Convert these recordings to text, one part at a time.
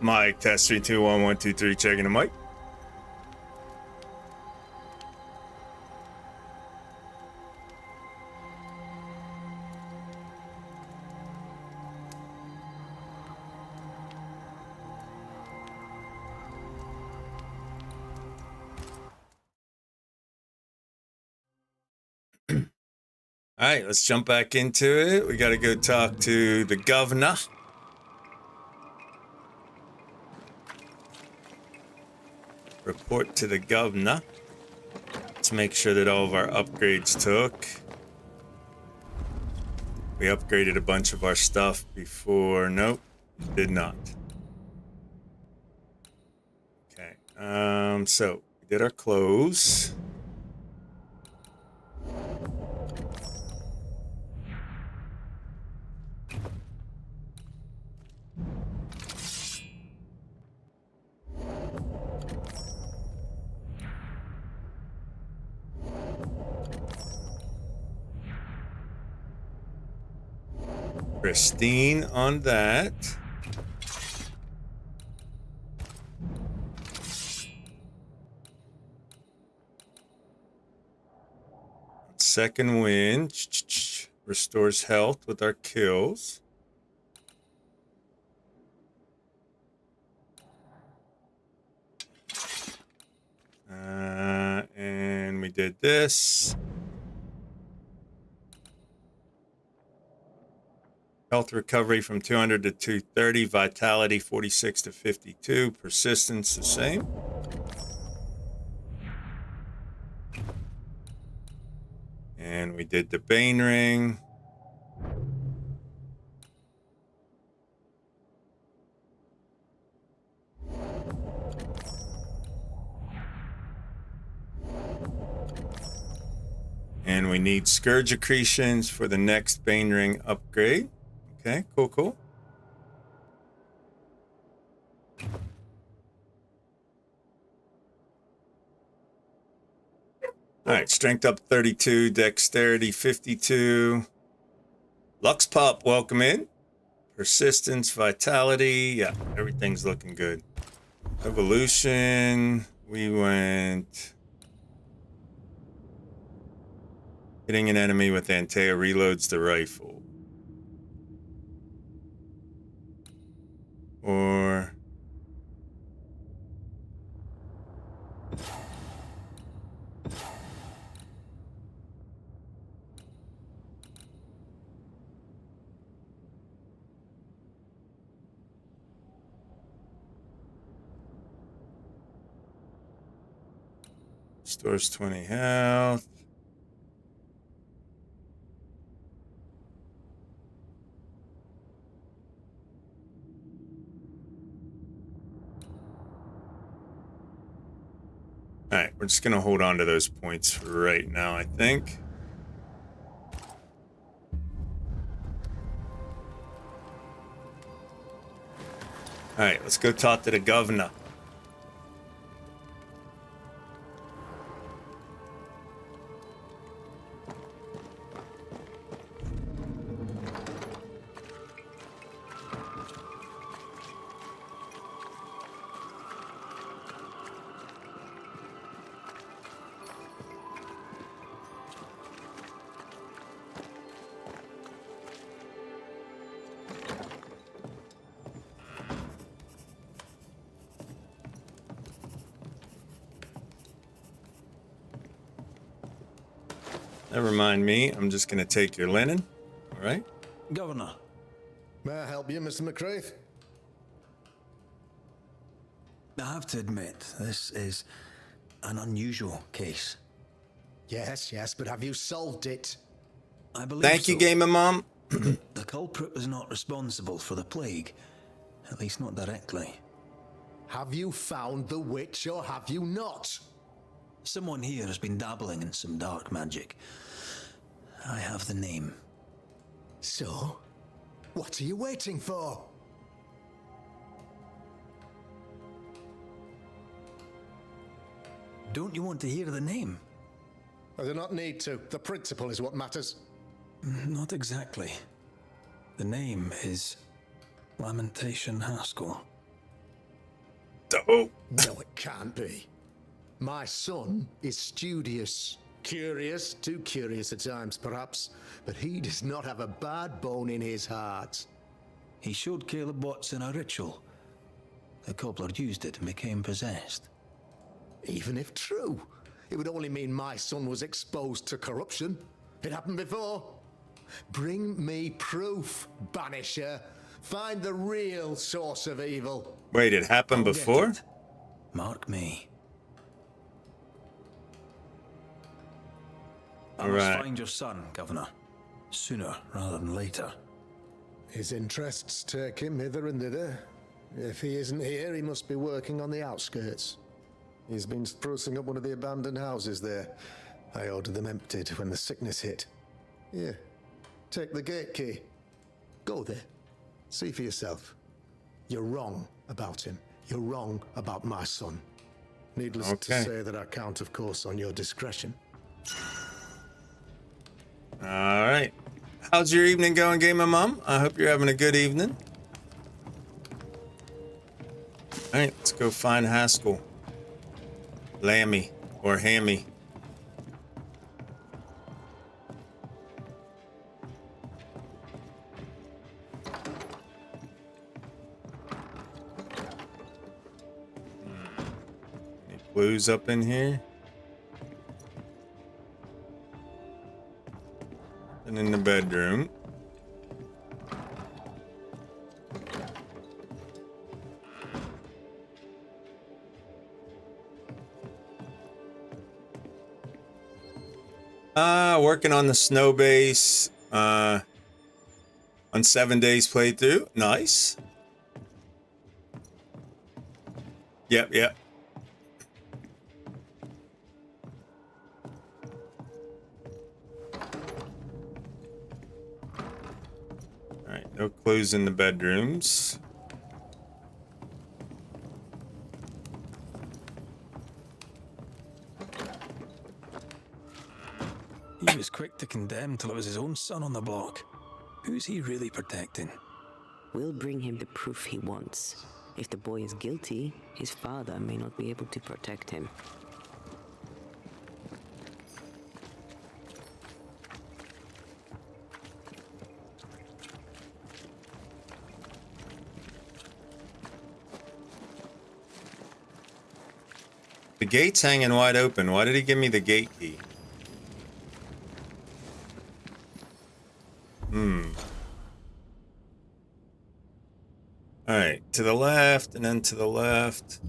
Mic test 3 2 1 1 2 3. Checking the mic. All right, let's jump back into it. We got to go talk to the governor. Report to the governor. Let's make sure that all of our upgrades took. We upgraded a bunch of our stuff before. Nope, did not. Okay, so we did our clothes. Pristine on that. Second wind restores health with our kills. And we did this. Health recovery from 200 to 230. Vitality 46 to 52. Persistence the same. And we did the Bane Ring. And we need Scourge Accretions for the next Bane Ring upgrade. Okay, cool. All right, strength up 32, dexterity 52. Lux Pop, welcome in. Persistence, vitality, yeah, everything's looking good. Evolution, we went... Hitting an enemy with Antea reloads the rifle. Or... Stores 20 health. All right, we're just going to hold on to those points for right now, I think. All right, let's go talk to the governor. Never mind me. I'm just going to take your linen. All right? Governor. May I help you, Mr. McCraith? I have to admit, this is an unusual case. Yes, but have you solved it? I believe Thank you, Gamer Mom. The culprit was not responsible for the plague. At least not directly. Have you found the witch or have you not? Someone here has been dabbling in some dark magic. I have the name. So, what are you waiting for? Don't you want to hear the name? I do not need to. The principle is what matters. Not exactly. The name is Lamentation Haskell. the hope. No, it can't be. My son is studious. Curious, too curious at times, perhaps. But he does not have a bad bone in his heart. He showed Caleb Watson a ritual. The cobbler used it and became possessed. Even if true, it would only mean my son was exposed to corruption. It happened before. Bring me proof, Banisher. Find the real source of evil. Wait, it happened I'll get before? it. Mark me. I must Alright. find your son, Governor. Sooner rather than later. His interests take him hither and thither. If he isn't here, he must be working on the outskirts. He's been sprucing up one of the abandoned houses there. I ordered them emptied when the sickness hit. Here, take the gate key. Go there. See for yourself. You're wrong about him. You're wrong about my son. Needless Okay. to say that I count, of course, on your discretion. All right. How's your evening going, Gamer Mom? I hope you're having a good evening. All right, let's go find Haskell. Lammy or Hammy. Any clues up in here? And in the bedroom. Working on the snow base on 7 days playthrough. Nice. Yep. All right, no clues in the bedrooms. He was quick to condemn till it was his own son on the block. Who's he really protecting? We'll bring him the proof he wants. If the boy is guilty, his father may not be able to protect him. The gate's hanging wide open. Why did he give me the gate key? All right, to the left and then to the left.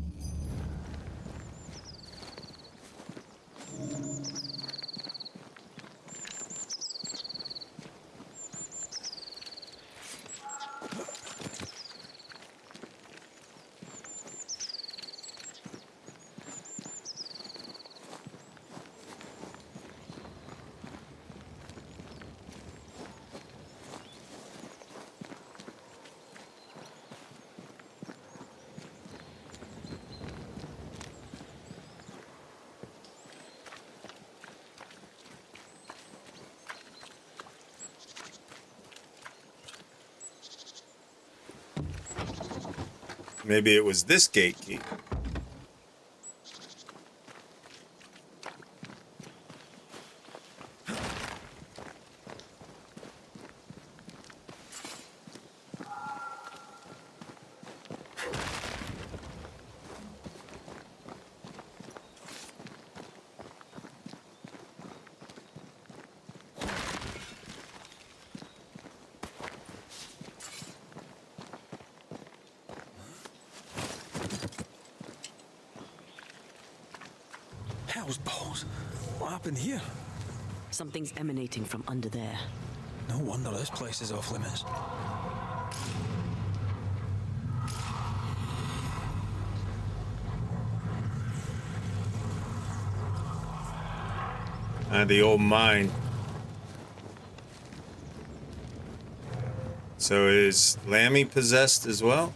Maybe it was this gate key. Hell's balls. What happened here? Something's emanating from under there. No wonder this place is off limits. The old mine. So is Lammy possessed as well?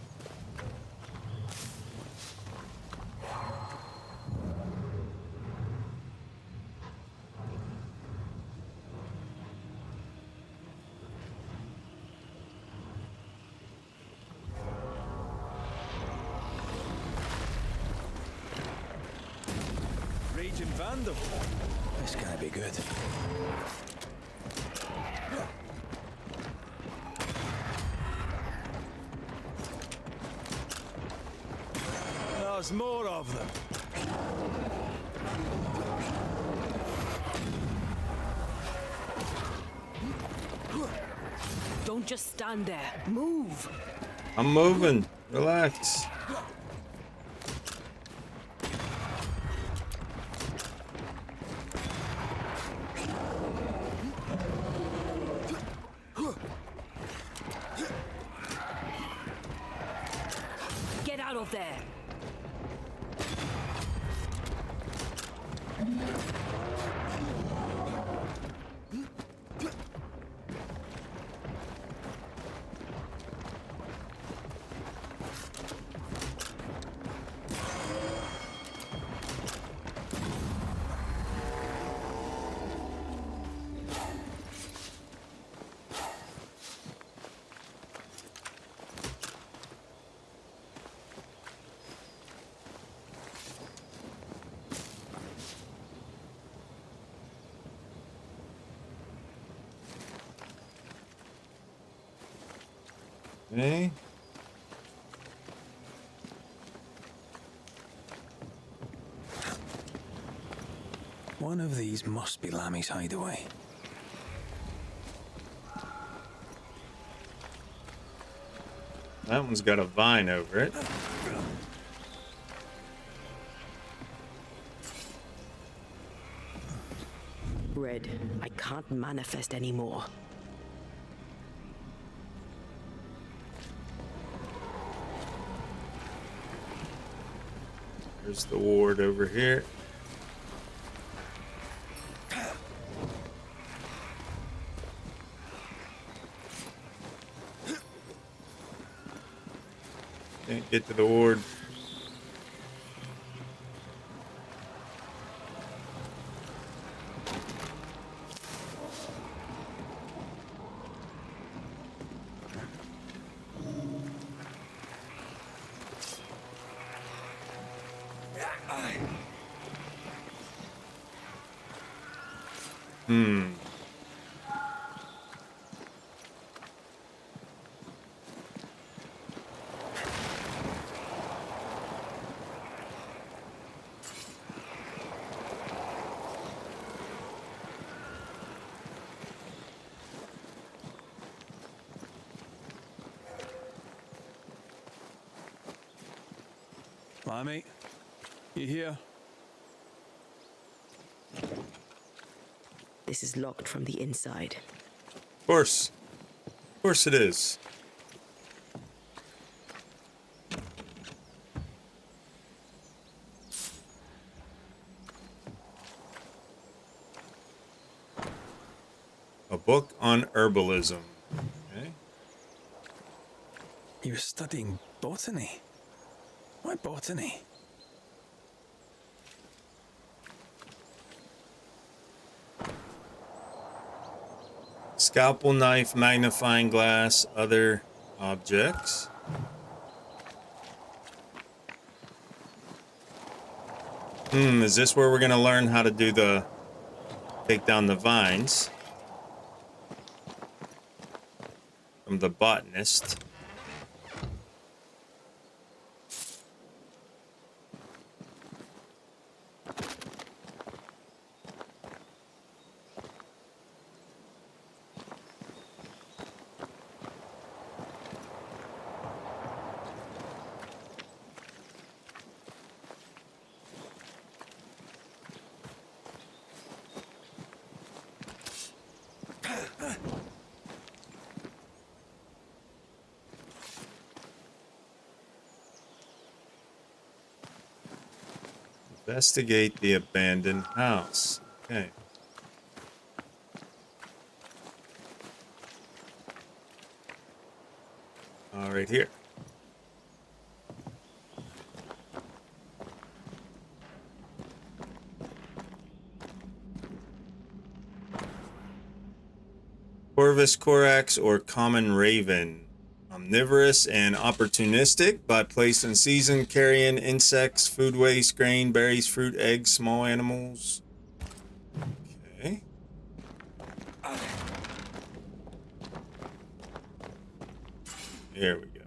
raging vandal. This gonna be good. There's more of them. Don't just stand there. Move. I'm moving. Relax. Get out of there. Okay. One of these must be Lammy's hideaway. That one's got a vine over it. Red, I can't manifest anymore. There's the ward over here. Can't get to the ward. Lammy, you here? This is locked from the inside. Of course. Of course it is. A book on herbalism. Okay. You were studying botany. Why botany? Scalpel knife, magnifying glass, other objects. Is this where we're going to learn how to do the take down the vines from the botanist? Investigate the abandoned house. Okay. All right, here. Corvus corax or common raven on omnivorous and opportunistic by place and season, carrying insects, food waste, grain, berries, fruit, eggs, small animals. Okay. Here we go.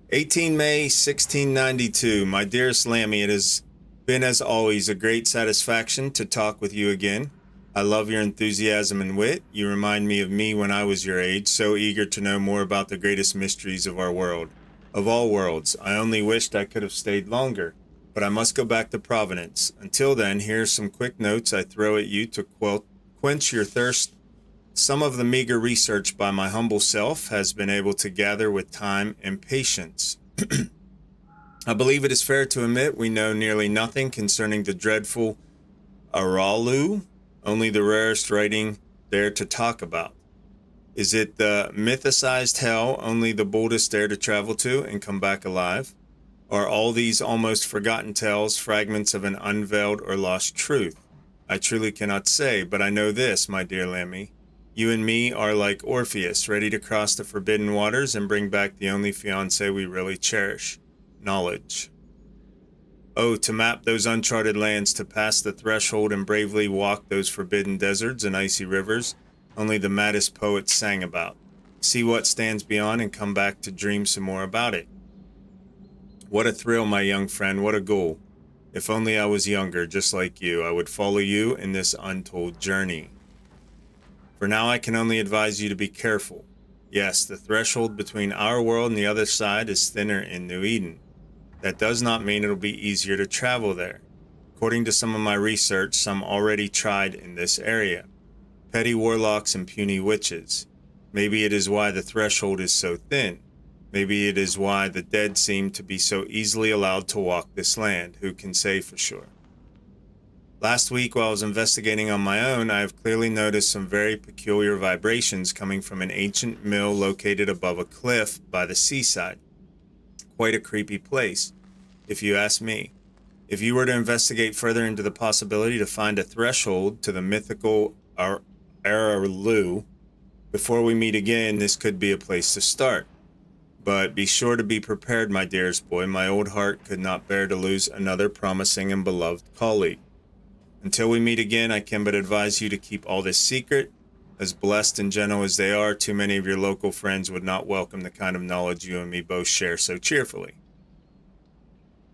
18 May 1692. My dearest Lammy, it has been as always a great satisfaction to talk with you again. I love your enthusiasm and wit. You remind me of me when I was your age, so eager to know more about the greatest mysteries of our world. Of all worlds, I only wished I could have stayed longer, but I must go back to Providence. Until then, here are some quick notes I throw at you to quench your thirst. Some of the meager research by my humble self has been able to gather with time and patience. I believe it is fair to admit we know nearly nothing concerning the dreadful Aralu, only the rarest writing there to talk about. Is it the mythicized hell only the boldest dare to travel to and come back alive? Are all these almost forgotten tales fragments of an unveiled or lost truth? I truly cannot say, but I know this, my dear Lammy. You and me are like Orpheus, ready to cross the forbidden waters and bring back the only fiancé we really cherish, knowledge. Oh, to map those uncharted lands, to pass the threshold and bravely walk those forbidden deserts and icy rivers only the maddest poets sang about. See what stands beyond and come back to dream some more about it. What a thrill, my young friend, what a goal. If only I was younger, just like you, I would follow you in this untold journey. For now, I can only advise you to be careful. Yes, the threshold between our world and the other side is thinner in New Eden. That does not mean it'll be easier to travel there. According to some of my research, some already tried in this area. Petty warlocks and puny witches. Maybe it is why the threshold is so thin. Maybe it is why the dead seem to be so easily allowed to walk this land. Who can say for sure? Last week, while I was investigating on my own, I have clearly noticed some very peculiar vibrations coming from an ancient mill located above a cliff by the seaside. Quite a creepy place, if you ask me. If you were to investigate further into the possibility to find a threshold to the mythical Aralu, before we meet again, this could be a place to start. But be sure to be prepared, my dearest boy. My old heart could not bear to lose another promising and beloved colleague. Until we meet again, I can but advise you to keep all this secret. As blessed and gentle as they are, too many of your local friends would not welcome the kind of knowledge you and me both share so cheerfully.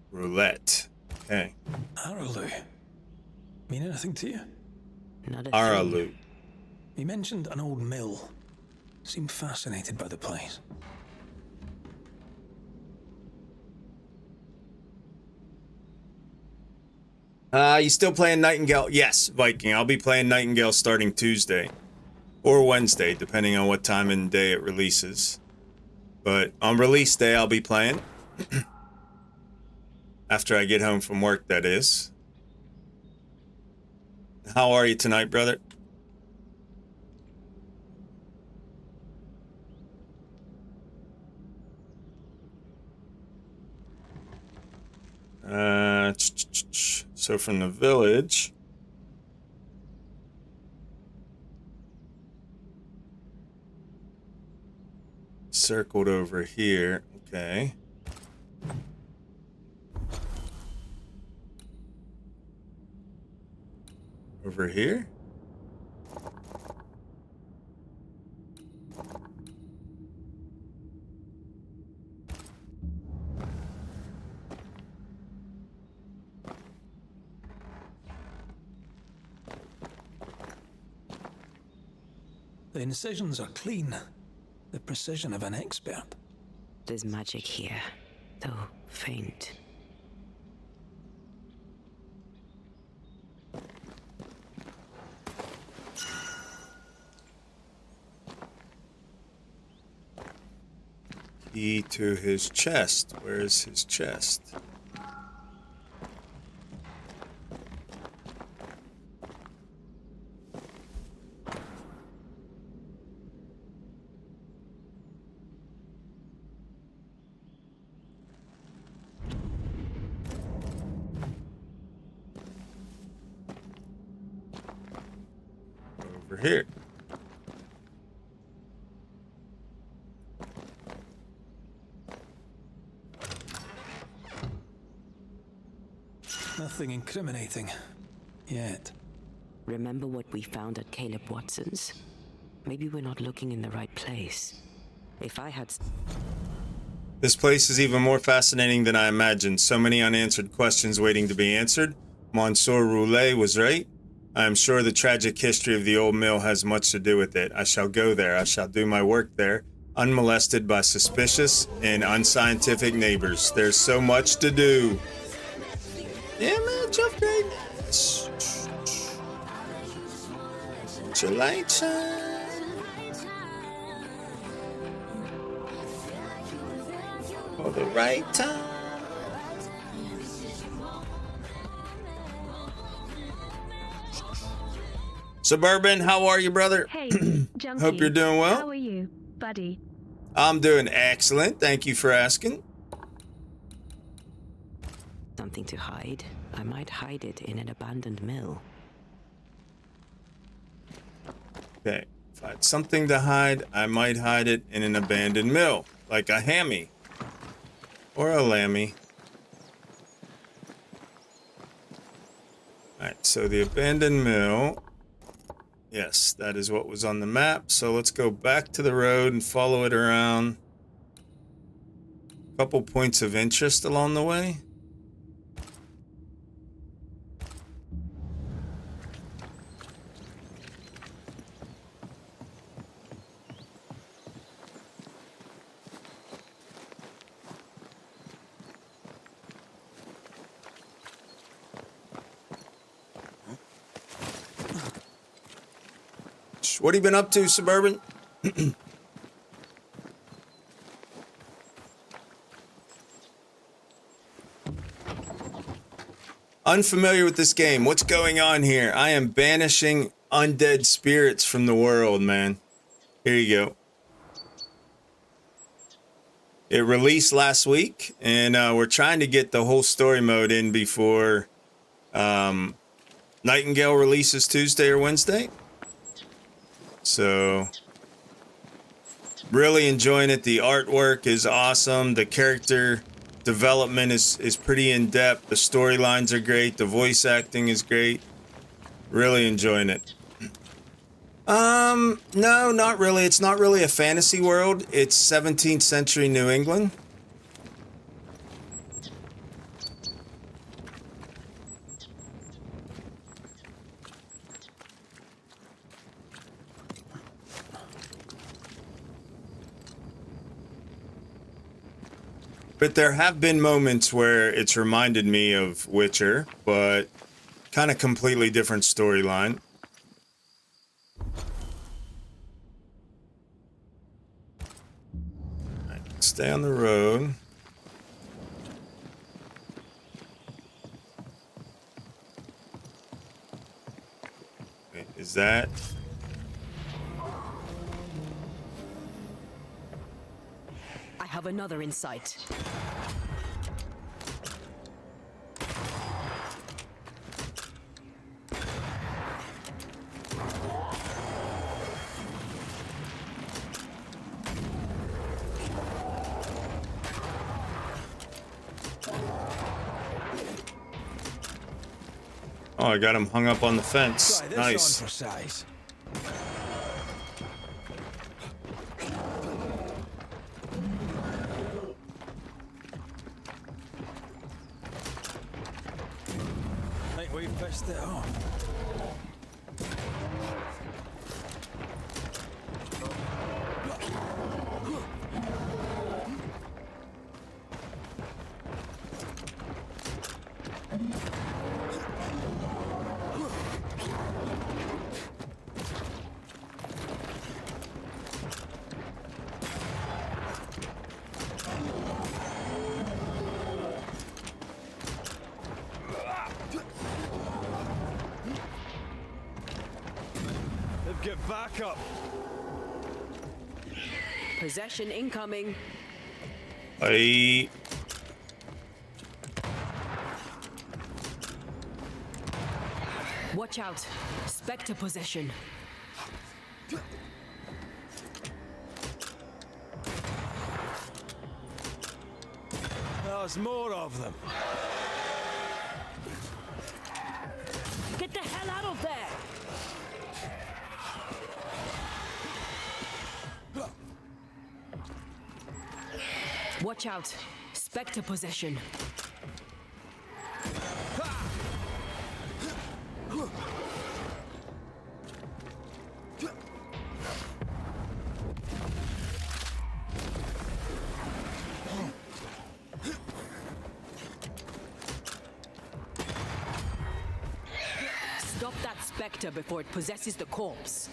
Roulette. Okay. Aralu. Mean anything to you? Not a Aralu. thing. He mentioned an old mill. Seemed fascinated by the place. You still playing Nightingale? Yes, Viking. I'll be playing Nightingale starting Tuesday. Or Wednesday, depending on what time and day it releases. But on release day, I'll be playing. After I get home from work, that is. How are you tonight, brother? So from the village... circled over here. Okay. Over here? The incisions are clean. The precision of an expert. There's magic here, though faint. Key to his chest. Where is his chest? Over here. nothing incriminating. Yet. Remember what we found at Caleb Watson's? Maybe we're not looking in the right place. If I had... This place is even more fascinating than I imagined. So many unanswered questions waiting to be answered. Monsieur Roulet was right. I am sure the tragic history of the old mill has much to do with it. I shall go there. I shall do my work there, unmolested by suspicious and unscientific neighbors. There's so much to do. Image of greatness. Let your light shine. For the right time. Suburban, how are you, brother? Hey, Junkie. Hope you're doing well. How are you, buddy? I'm doing excellent. Thank you for asking. Something to hide? I might hide it in an abandoned mill. Okay, if I had something to hide, I might hide it in an abandoned mill, like a hammy or a lammy. Alright, so the abandoned mill. Yes, that is what was on the map. So let's go back to the road and follow it around. Couple points of interest along the way. What have you been up to, Suburban? Unfamiliar with this game. What's going on here? I am banishing undead spirits from the world, man. Here you go. It released last week, and we're trying to get the whole story mode in before Nightingale releases Tuesday or Wednesday. So, really enjoying it. The artwork is awesome. The character development is pretty in-depth. The storylines are great. The voice acting is great. Really enjoying it. No, not really. It's not really a fantasy world. It's 17th century New England. But there have been moments where it's reminded me of Witcher, but kind of completely different storyline. Right, stay on the road. Wait, is that... I have another in sight. Oh, I got him hung up on the fence. Try this Nice. on for size. Think we pissed it off. Get back up. Possession incoming. I... Watch out. Spectre possession. There's more of them. Watch out. Spectre possession. Stop that spectre before it possesses the corpse.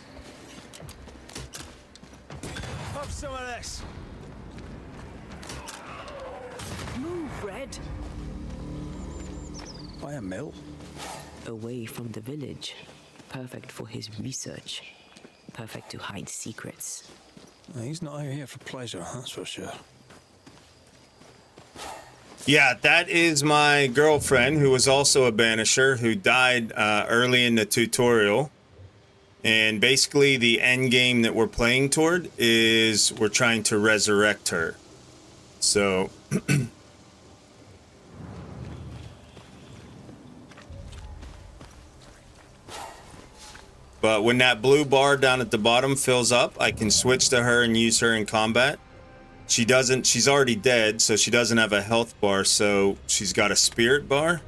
Have some of this. Move, Red. By a mill? Away from the village. Perfect for his research. Perfect to hide secrets. He's not out here for pleasure, that's for sure. Yeah, that is my girlfriend, who was also a Banisher, who died early in the tutorial. And basically, the end game that we're playing toward is we're trying to resurrect her. So... But when that blue bar down at the bottom fills up, I can switch to her and use her in combat. She's already dead, so she doesn't have a health bar, so she's got a spirit bar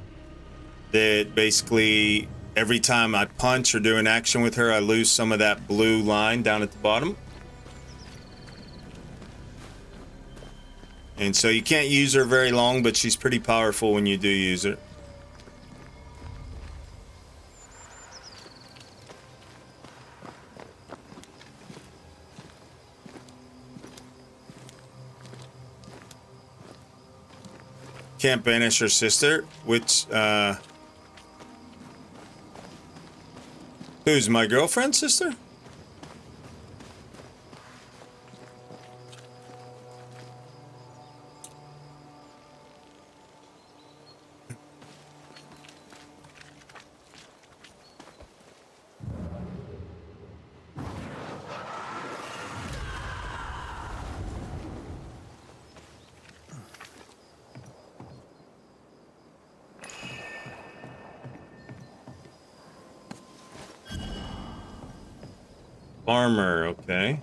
that basically every time I punch or do an action with her, I lose some of that blue line down at the bottom. And so you can't use her very long, but she's pretty powerful when you do use her. Can't banish her sister, which, who's my girlfriend's sister? Armor, okay.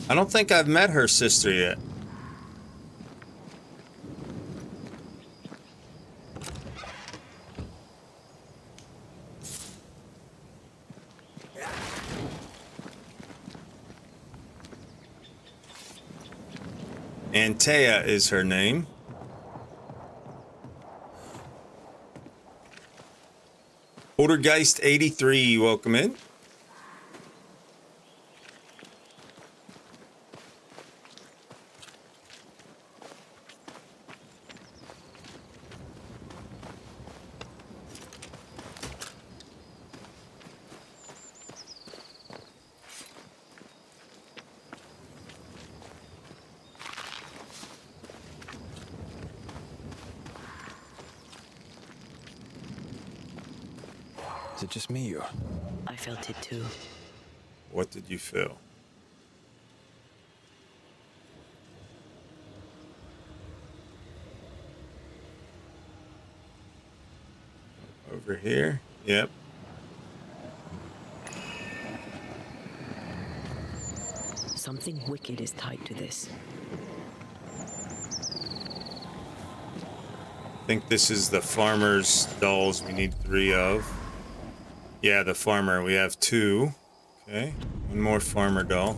I don't think I've met her sister yet. Antea is her name. Poltergeist 83, welcome in. Is it just me, or? I felt it too. What did you feel? Over here? Yep. Something wicked is tied to this. I think this is the farmer's dolls we need 3 of. Yeah, the farmer. We have 2. Okay. One more farmer doll.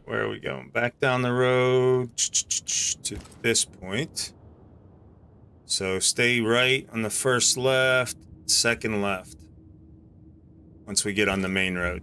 Where are we going? Back down the road to this point. So stay right on the first left, second left. Once we get on the main road.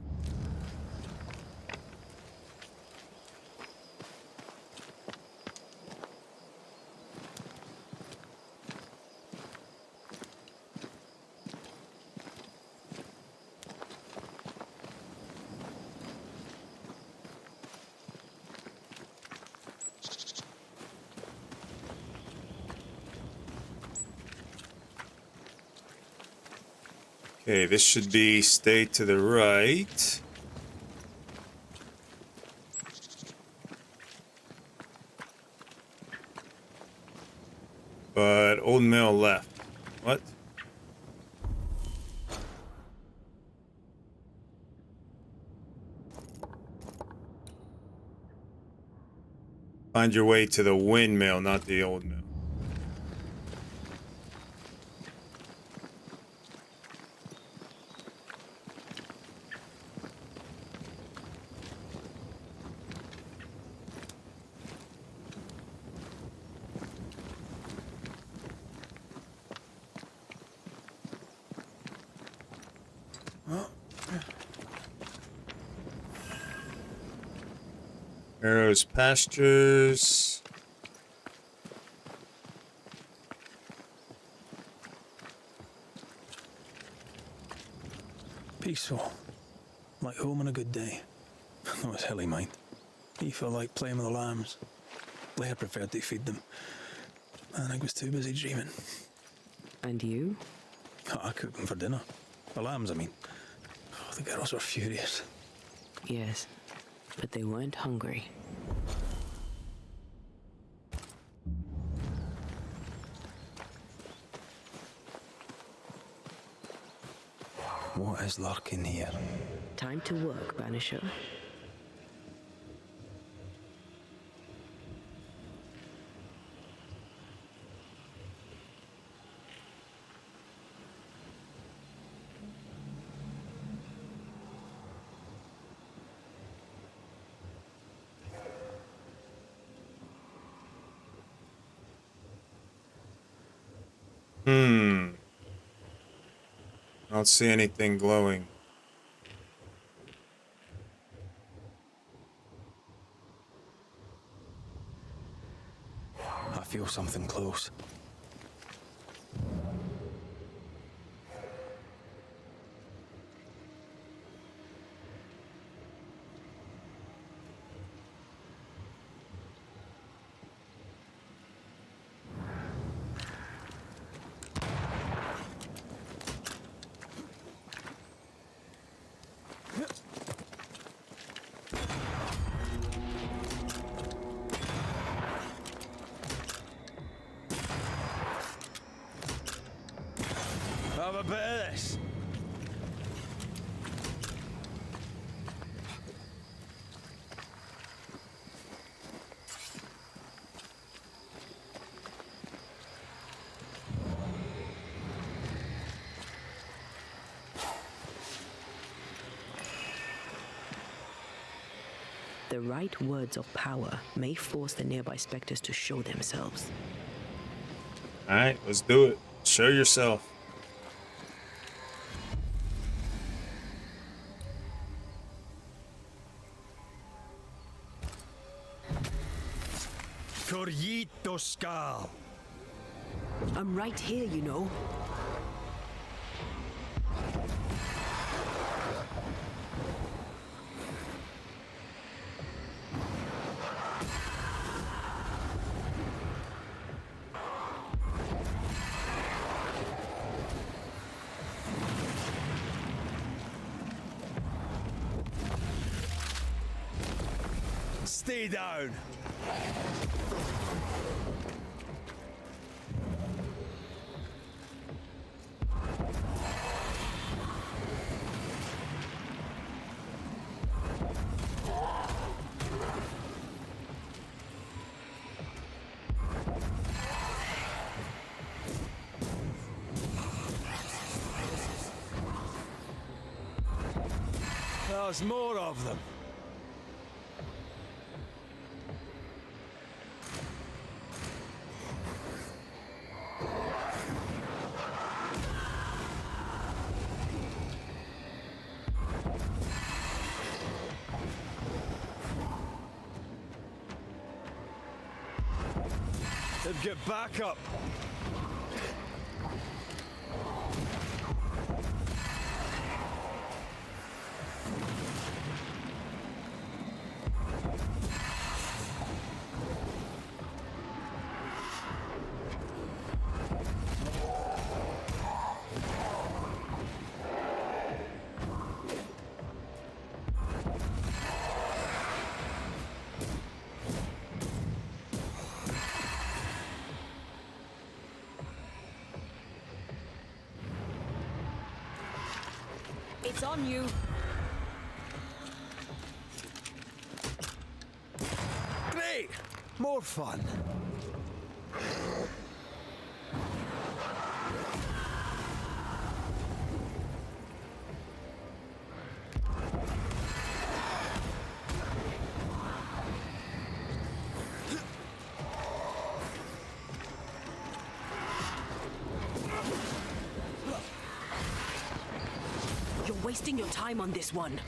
Okay, this should be stay to the right. But Old Mill left. What? Find your way to the windmill, not the old mill. Arrow's pastures. Peaceful. Like home on a good day. That was Hilly mind. He felt like playing with the lambs. Blair preferred to feed them. And I was too busy dreaming. And you? I cooked them for dinner. The lambs, I mean. Oh, the girls were furious. Yes, but they weren't hungry. What is lurking here? Time to work, Banisher. I don't see anything glowing. I feel something close. Have a bit of this. The right words of power may force the nearby specters to show themselves. All right, let's do it. Show yourself. Corrito Skal. I'm right here, you know. Stay down. There's more of them. They've got backup. It's on you. Great! More fun. You're wasting your time on this one.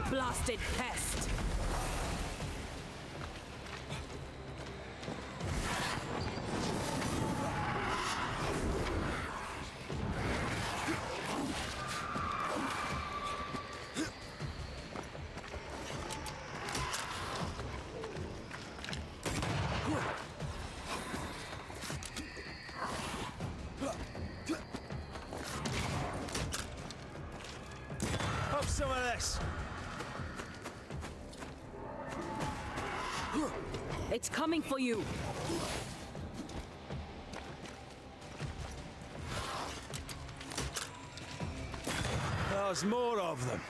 Blasted pest! Have some of this. It's coming for you. There's more of them.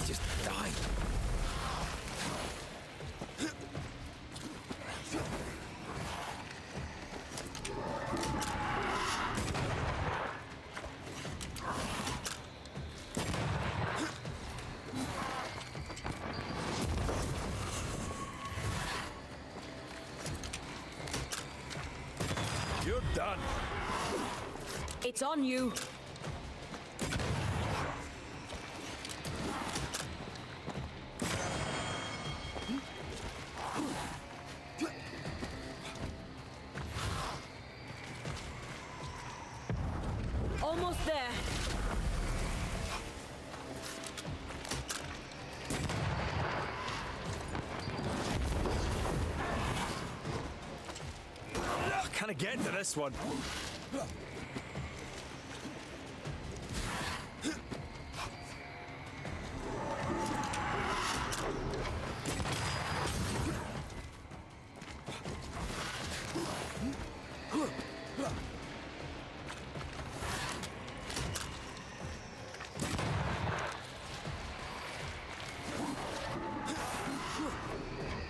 Just die. You're done. It's on you. Almost there. Can I get into this one?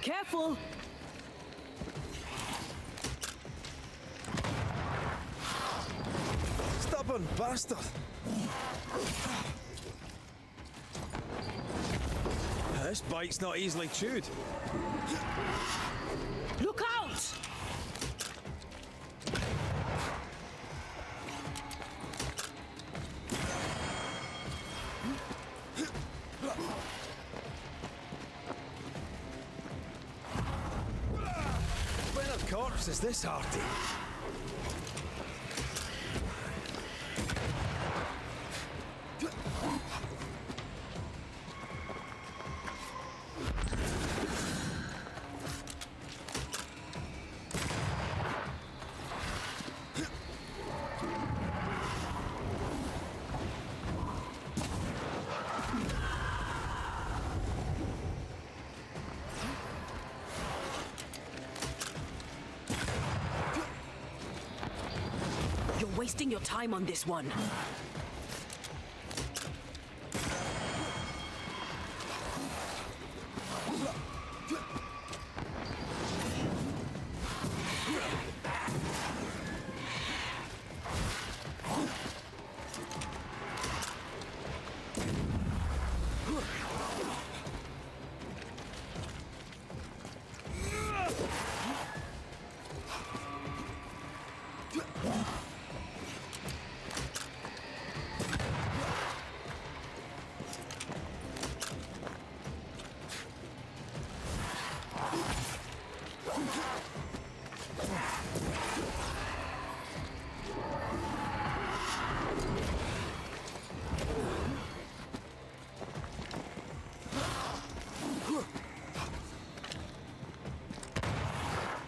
Careful! Stubborn bastard. This bite's not easily chewed. Look out! When a corpse is this hearty? wasting your time on this one.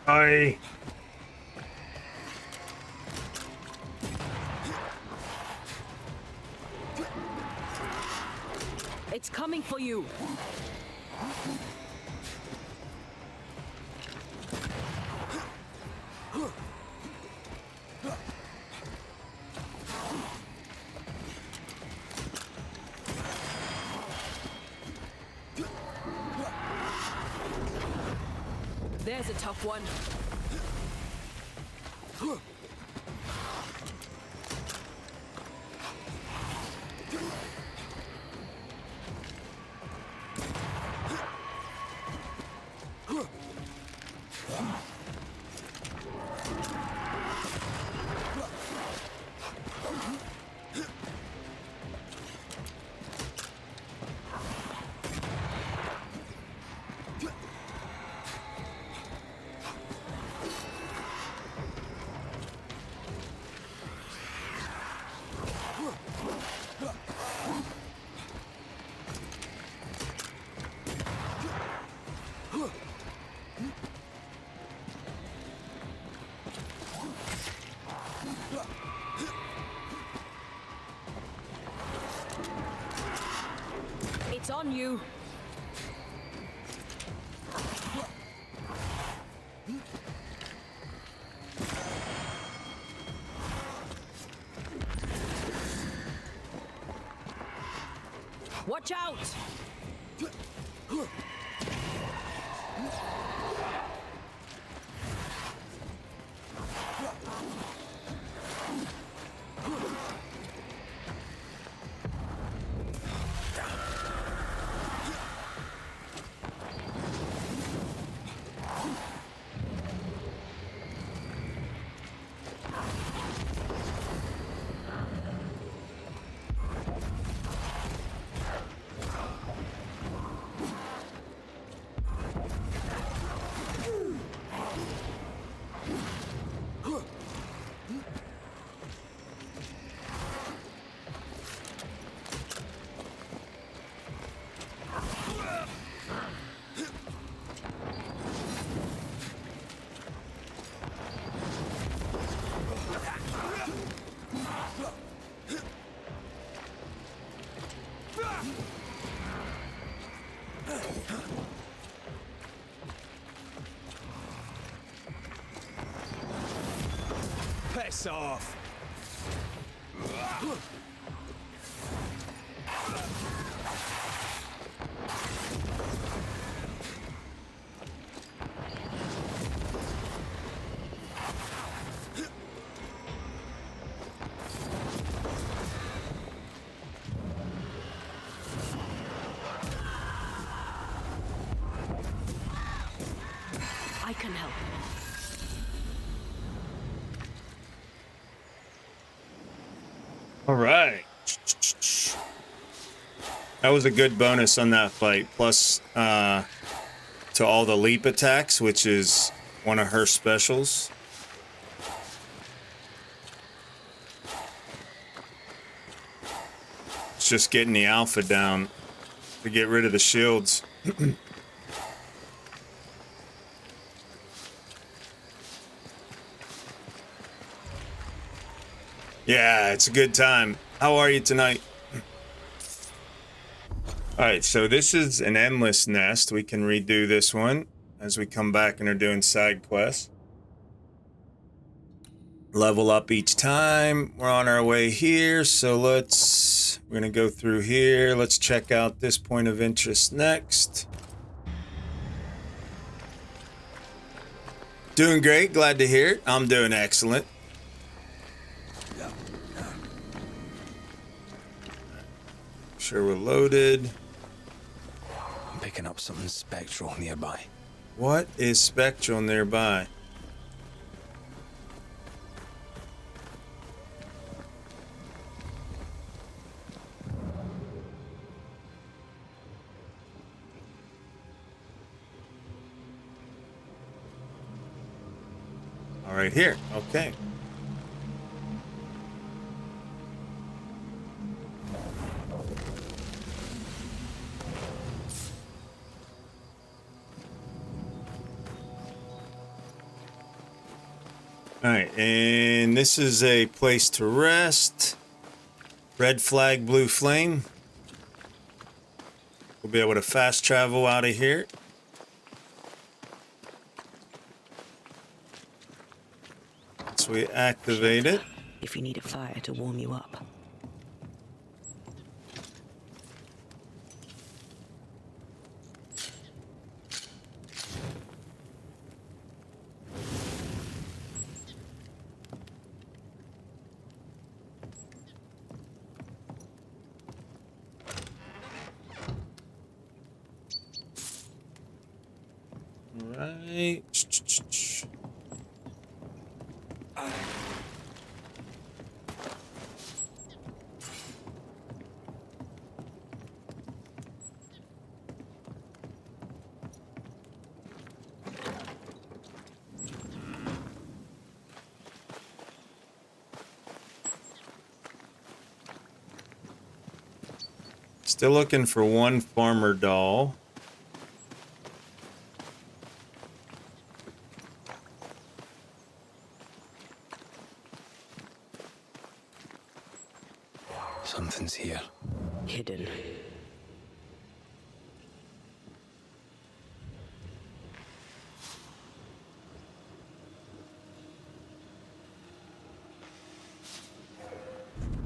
I. It's coming for you. There's a tough one. It's on you. Watch out! Piss off! I can help. All right. That was a good bonus on that fight. Plus, to all the leap attacks, which is one of her specials. It's just getting the alpha down to get rid of the shields. Yeah, it's a good time. How are you tonight? All right, so this is an endless nest. We can redo this one as we come back and are doing side quests. level up each time. We're on our way here, so we're gonna go through here. Let's check out this point of interest next. Doing great, glad to hear it. I'm doing excellent. Sure we're loaded. I'm picking up something spectral nearby. What is spectral nearby? All right, here. Okay. All right, and this is a place to rest. Red flag, blue flame. We'll be able to fast travel out of here. So we activate it. If you need a fire to warm you up. All right. Still looking for one farmer doll. Something's here. Hidden.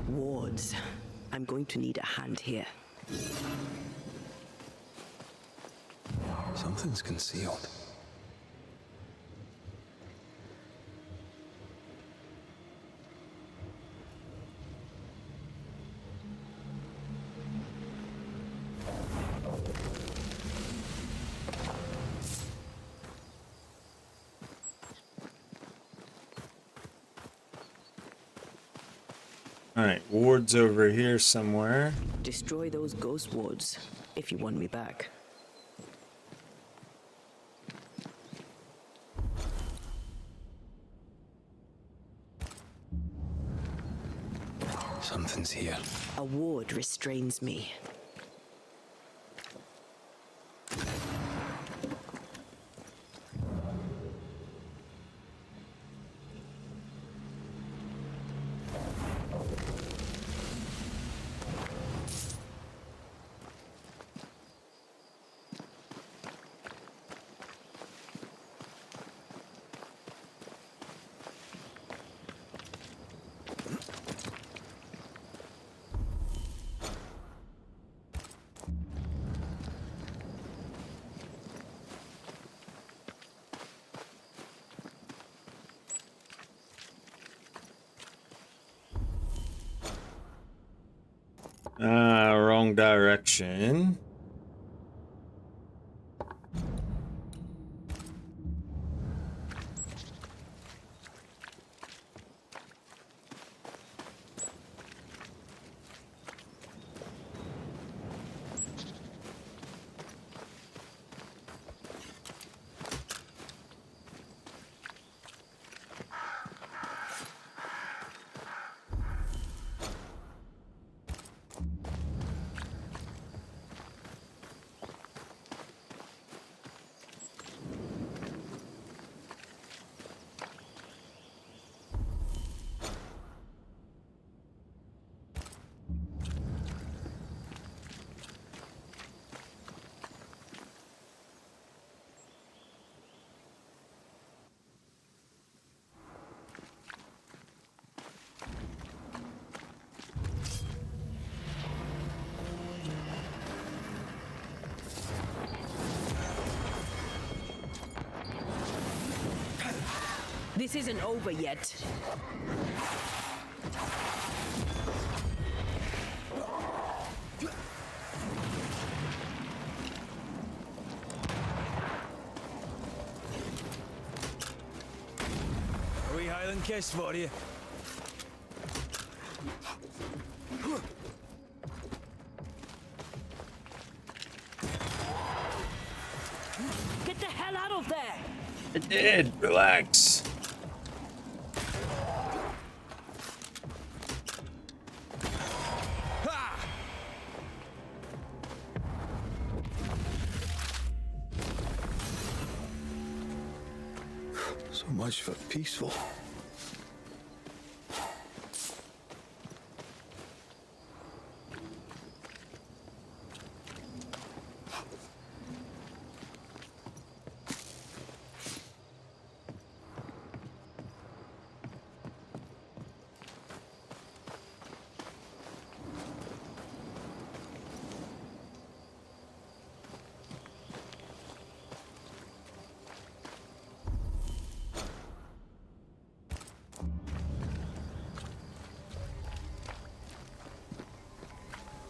Wards. I'm going to need a hand here. Something's concealed. All right, ward's over here somewhere. Destroy those ghost wards if you want me back. Something's here. A ward restrains me. Wrong direction. This isn't over yet. A wee Highland kiss for you. Get the hell out of there! I did. Relax. So much for peaceful.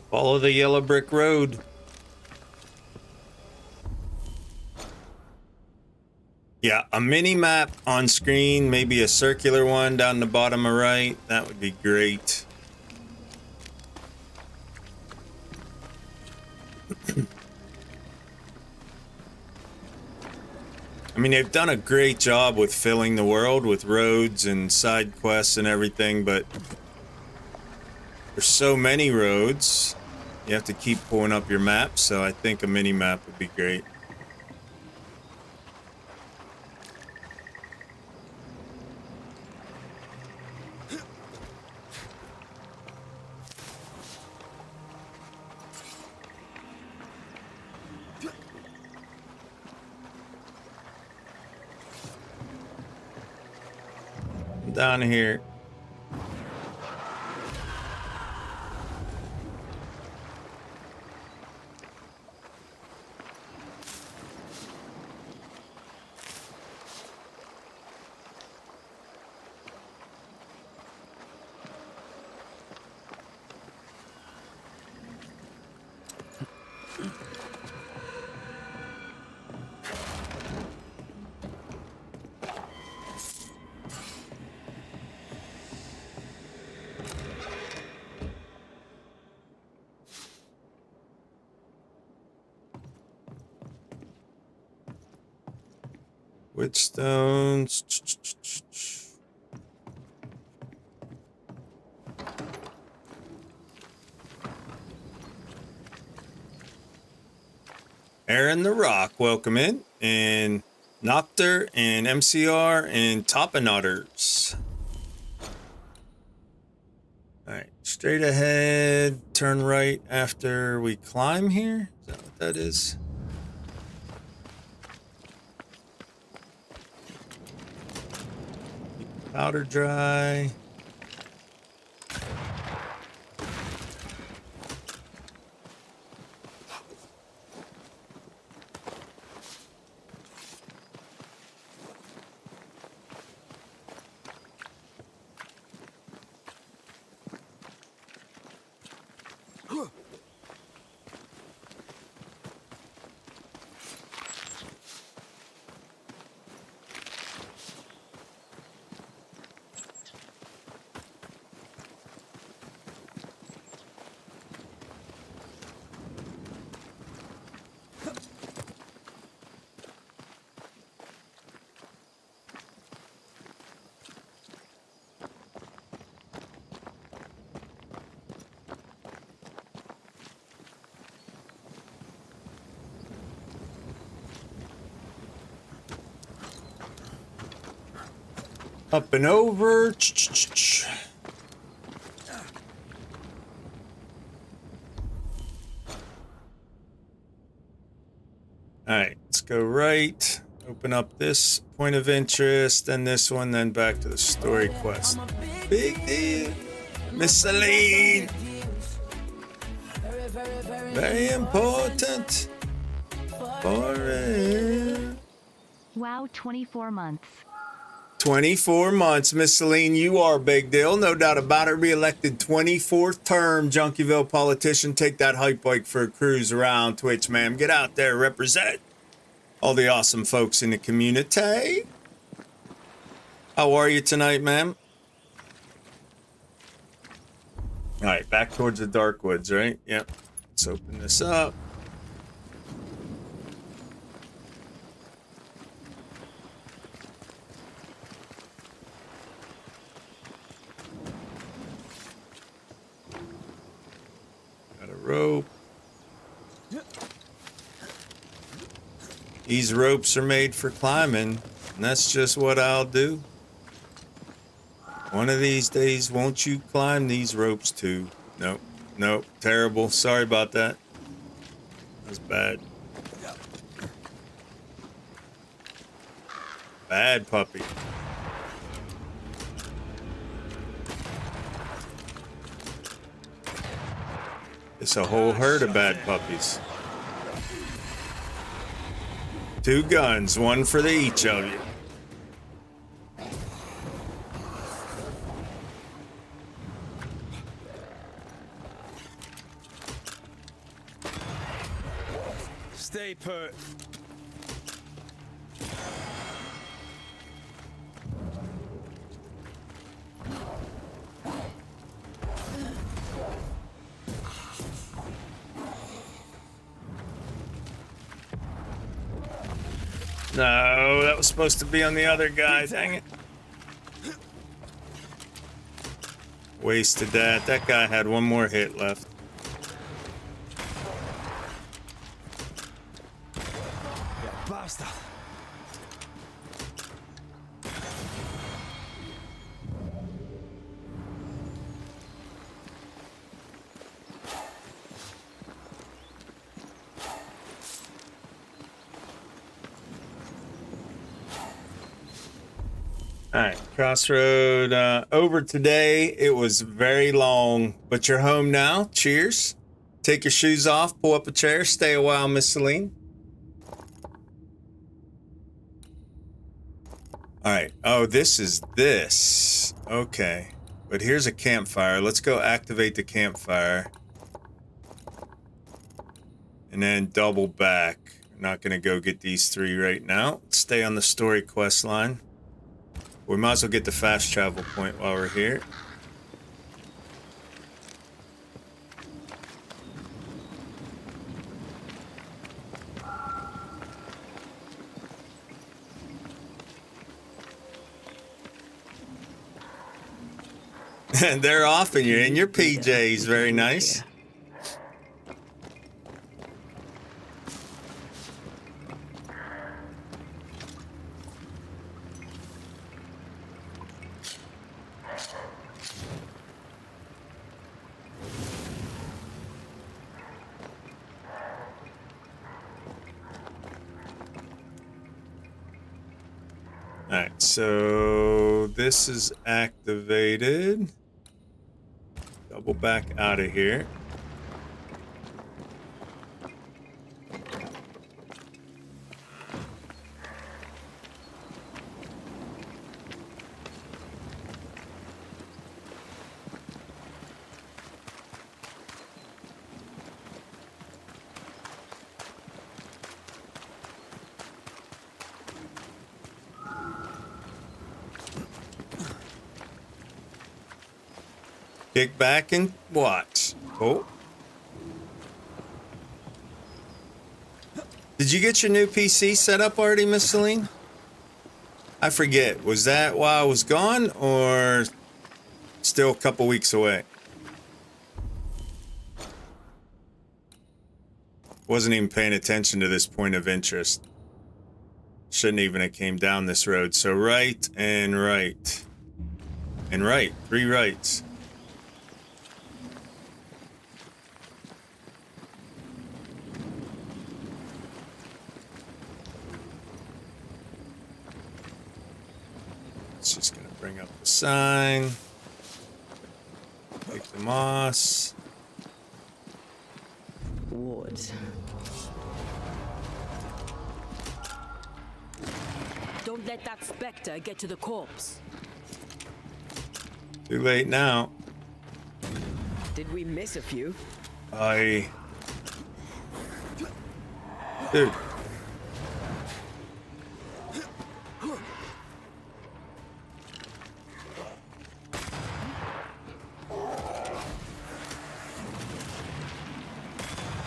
Follow the yellow brick road. Yeah, a mini map on screen, maybe a circular one down the bottom right. That would be great. I mean, they've done a great job with filling the world with roads and side quests and everything, but there's so many roads. You have to keep pulling up your map, so I think a mini map would be great. Down here. Witchstones. Aaron the Rock, welcome in. And Noctur and MCR and Topanotters. Alright, straight ahead, turn right after we climb here. Is that what that is? Powder dry. Up and over. Alright, let's go right. Open up this point of interest, then this one, then back to the story quest. Big deal. Miss Celine. Very important. For it. Wow, 24 months. 24 months, Miss Celine, you are a big deal. No doubt about it. Re-elected 24th term, Junkieville politician. Take that hype bike for a cruise around Twitch, ma'am. Get out there, represent all the awesome folks in the community. How are you tonight, ma'am? All right, back towards the dark woods, right? Yep. Let's open this up. Got a rope. These ropes are made for climbing, and that's just what I'll do. One of these days, won't you climb these ropes too? Nope. Nope. Terrible. Sorry about that. That was bad. Bad puppy. It's a whole herd of bad puppies. 2 guns, one for each of you. Stay put. No, that was supposed to be on the other guy. Dang it. Wasted that. That guy had one more hit left. Bastard. All right, crossroad over today. It was very long, but you're home now. Cheers. Take your shoes off, pull up a chair, stay a while, Miss Celine. All right. Oh, this is this. Okay. But here's a campfire. Let's go activate the campfire. And then double back. I'm not going to go get these 3 right now. Let's stay on the story quest line. We might as well get the fast travel point while we're here. And they're off and you're in your PJs. Very nice. Alright, so this is activated. Double back out of here. Kick back and watch. Oh. Did you get your new PC set up already, Miss Celine? I forget. Was that while I was gone or still a couple weeks away? Wasn't even paying attention to this point of interest. Shouldn't even have came down this road. So right and right. And right. 3 rights. Just gonna bring up the sign. Take the moss. Wards. Don't let that specter get to the corpse. Too late now. Did we miss a few? Dude.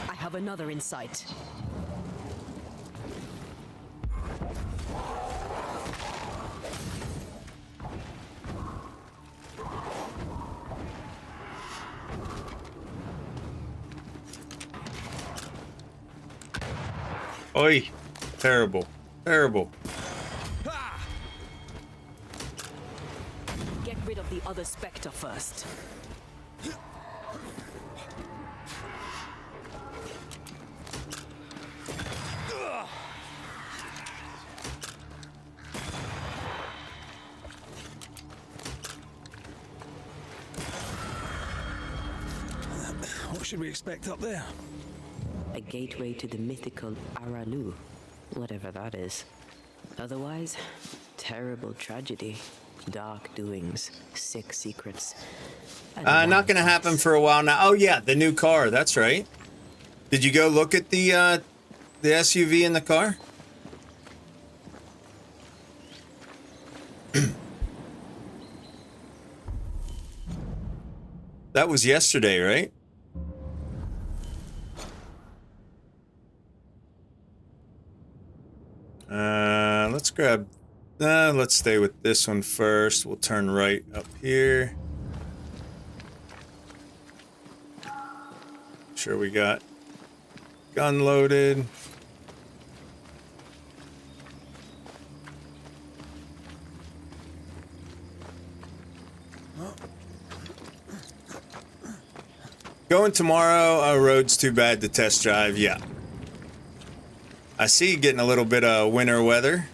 I have another in sight. Oi. Terrible. Terrible. Get rid of the other specter first. What should we expect up there? A gateway to the mythical Aralu, whatever that is. Otherwise, terrible tragedy, dark doings, sick secrets. and Not gonna happen nonsense. for a while now. Oh yeah, the new car. That's right. Did you go look at the SUV in the car? That was yesterday, right? Let's grab. Let's stay with this one first. We'll turn right up here. Sure, we got gun loaded. Going tomorrow. Road's too bad to test drive. Yeah. I see you getting a little bit of winter weather.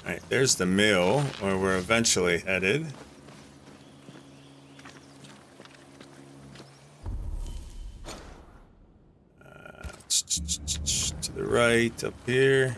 All right, there's the mill where we're eventually headed. To the right, up here.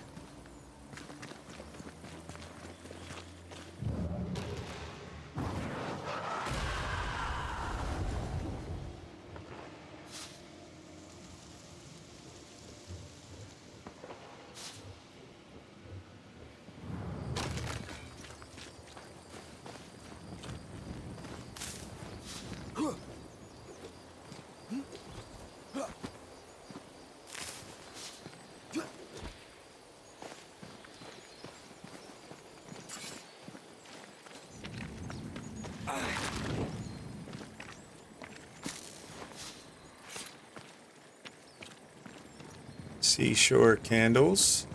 Seashore candles.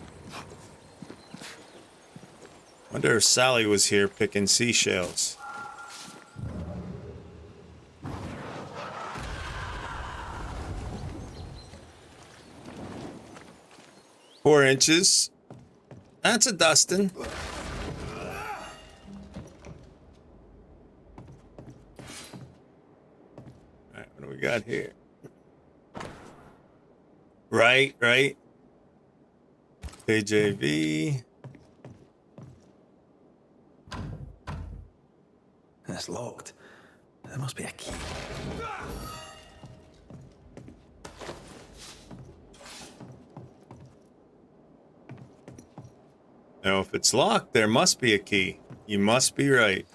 Wonder if Sally was here picking seashells. Four inches. That's a dustin'. Alright, what do we got here? Right. KJV. It's locked. There must be a key. Now, if it's locked, there must be a key. You must be right.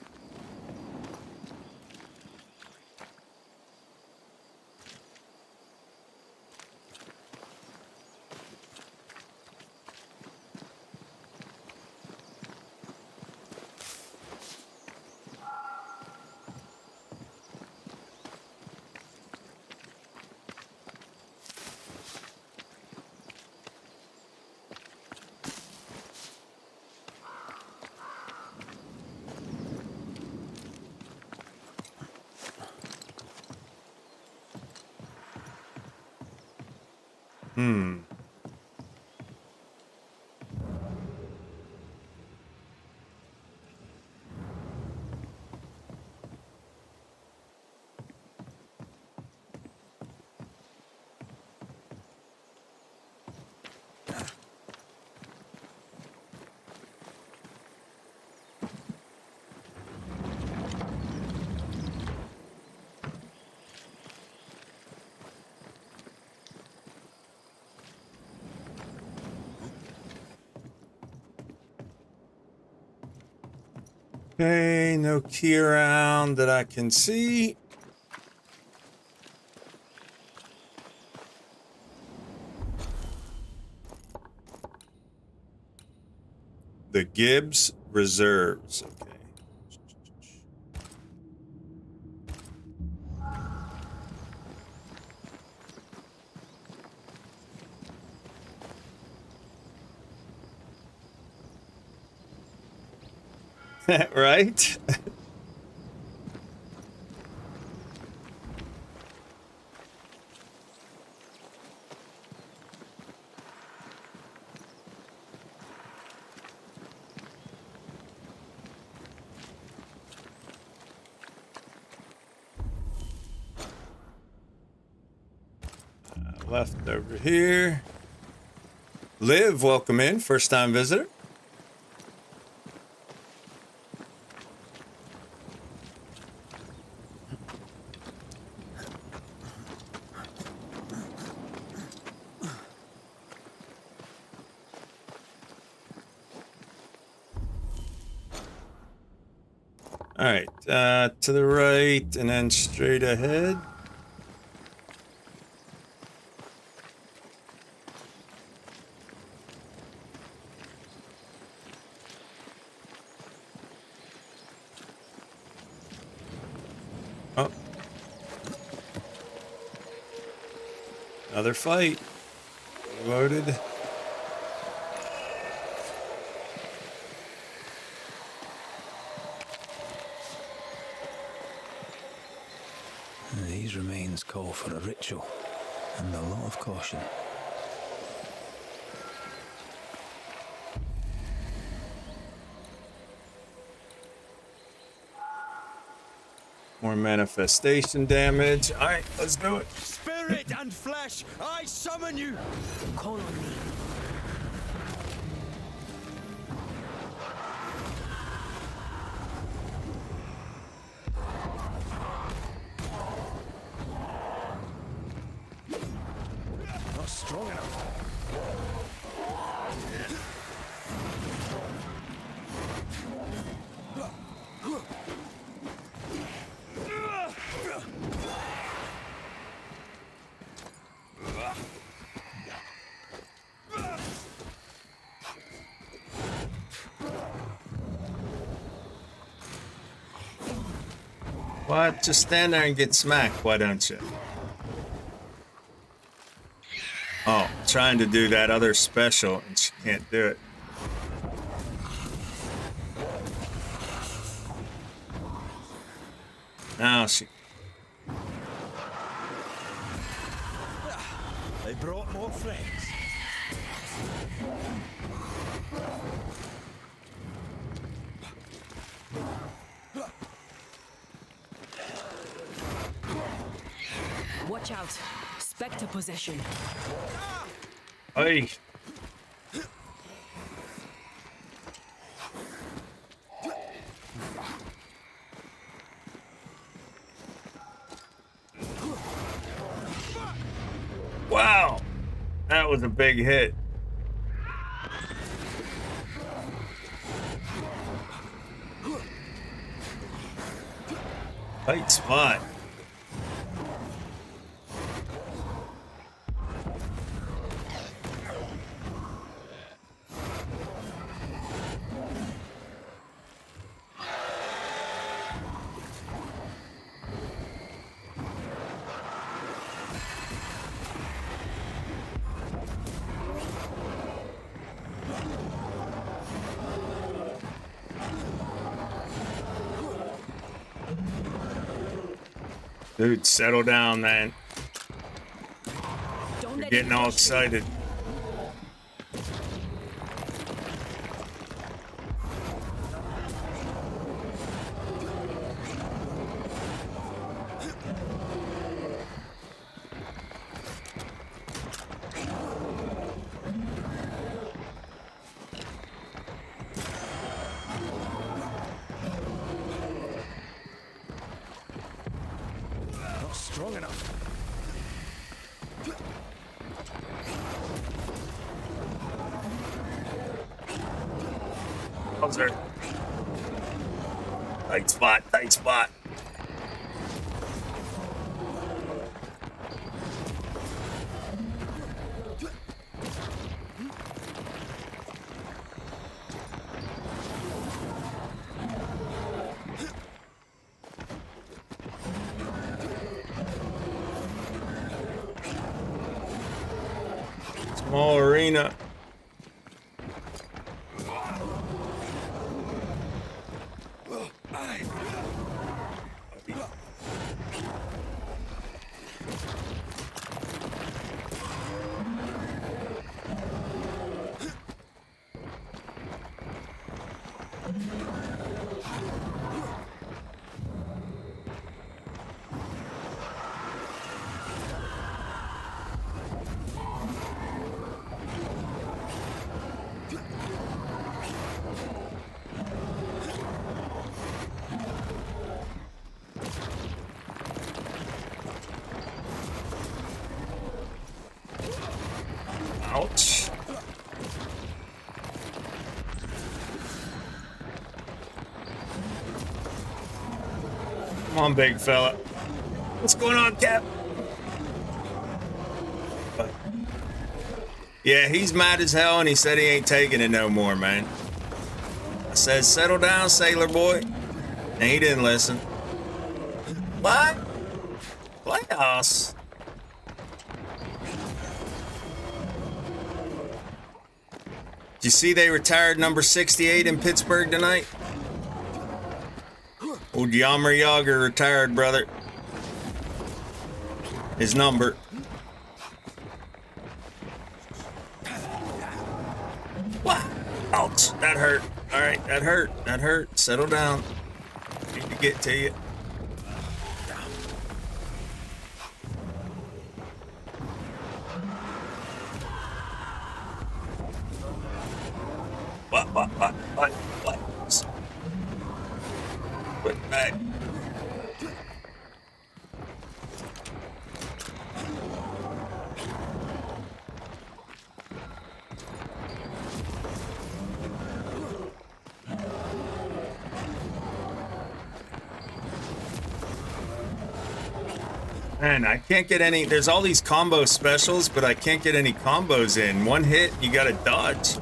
Okay, no key around that I can see. The Gibbs Reserves. Okay. Right? Left over here. Liv, welcome in. First time visitor. All right, to the right and then straight ahead. Oh. Another fight. Loaded. These remains call for a ritual and a lot of caution. More manifestation damage. All right, let's do it. Spirit and flesh, I summon you! Call on me. Not strong enough. What? Just stand there and get smacked, why don't you? Oh, trying to do that other special and she can't do it. Now she... They brought more friends. Watch out. Spectre possession. Hey. Wow. That was a big hit. Tight spot. Dude, settle down, man. Don't You're let getting it all rush you. excited. Not strong enough. Buzzer. Tight spot, tight spot. Small arena. Ouch. Come on, big fella. What's going on, Cap? Yeah, he's mad as hell, and he said he ain't taking it no more, man. I said, settle down, sailor boy. And he didn't listen. What? Playoffs? Did you see they retired number 68 in Pittsburgh tonight? Old Yammer Yager retired, brother. His number. What? Ouch, that hurt. All right, that hurt. That hurt. Settle down. Need to get to you. What? Put it back. Man, I can't get any. There's all these combo specials, but I can't get any combos in. One hit, you gotta dodge.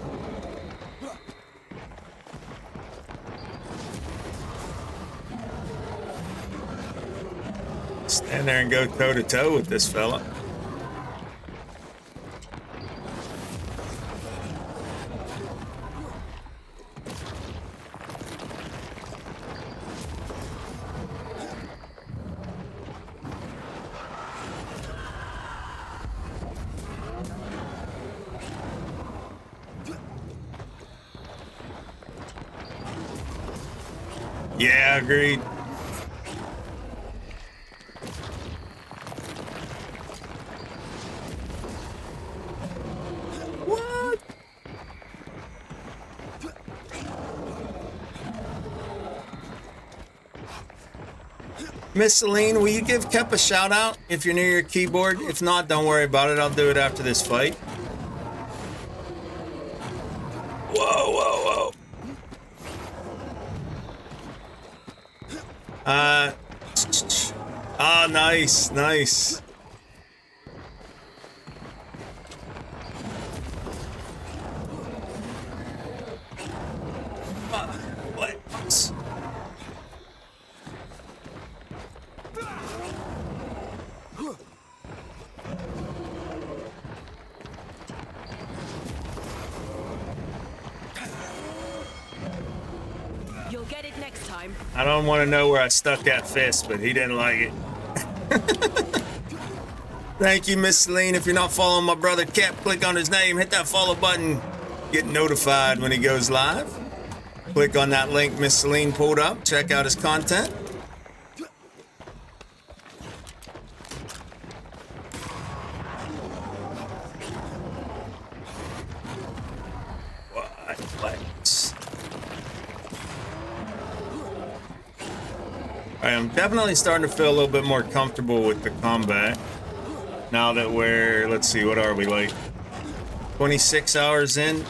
Stand there and go toe to toe with this fella. Yeah, agreed. What? Miss Celine, will you give Kep a shout out if you're near your keyboard? If not, don't worry about it. I'll do it after this fight. Whoa. Ah, nice. What? You'll get it next time. I don't want to know where I stuck that fist, but he didn't like it. Thank you, Miss Celine. If you're not following my brother Cap, click on his name, hit that follow button, get notified when he goes live. Click on that link Miss Celine pulled up, check out his content. What? I'm definitely starting to feel a little bit more comfortable with the combat. Now that we're, let's see, what are we, like 26 hours in?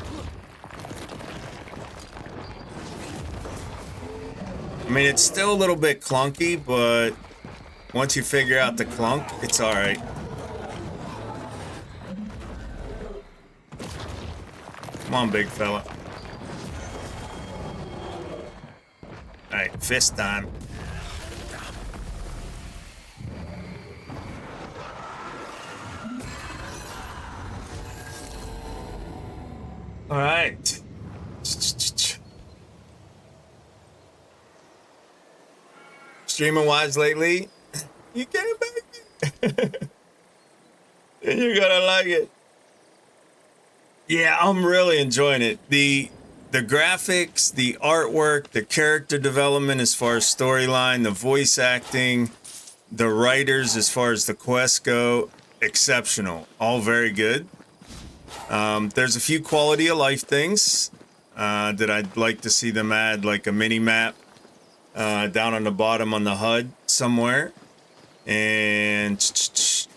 I mean, it's still a little bit clunky, but once you figure out the clunk, it's all right. Come on, big fella. All right, fist time. All right. Streaming wise lately, you can't make it. And you're gonna like it. Yeah, I'm really enjoying it. The graphics, the artwork, the character development as far as storyline, the voice acting, the writers as far as the quests go, exceptional. All very good. There's a few quality of life things that I'd like to see them add, like a mini map down on the bottom on the HUD somewhere. And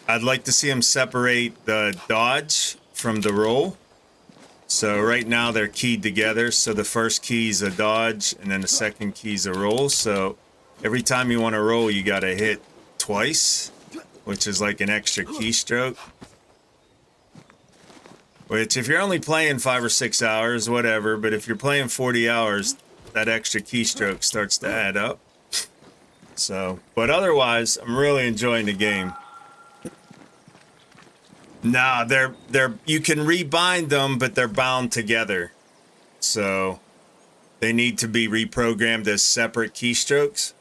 I'd like to see them separate the dodge from the roll. So right now they're keyed together. So the first key is a dodge and then the second key is a roll. So every time you want to roll, you got to hit twice, which is like an extra keystroke. Which if you're only playing 5 or 6 hours, whatever. But if you're playing 40 hours, that extra keystroke starts to add up. So, but otherwise, I'm really enjoying the game. Nah, they're you can rebind them, but they're bound together. So they need to be reprogrammed as separate keystrokes.